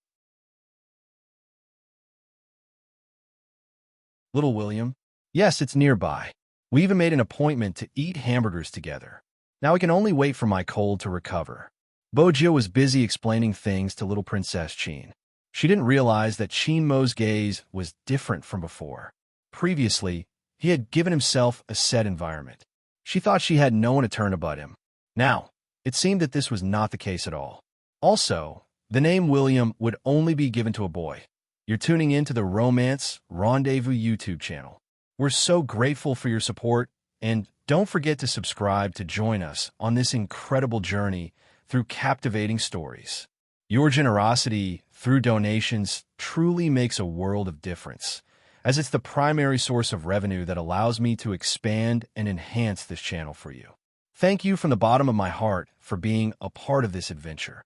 Little William? Yes, it's nearby. We even made an appointment to eat hamburgers together. Now I can only wait for my cold to recover. Bo Gio was busy explaining things to little Princess Chin. She didn't realize that Chinmo's gaze was different from before. Previously, he had given himself a set environment. She thought she had no one to turn to but him. Now, it seemed that this was not the case at all. Also, the name William would only be given to a boy. You're tuning in to the Romance Rendezvous YouTube channel. We're so grateful for your support, and don't forget to subscribe to join us on this incredible journey through captivating stories. Your generosity through donations truly makes a world of difference, as it's the primary source of revenue that allows me to expand and enhance this channel for you. Thank you from the bottom of my heart for being a part of this adventure.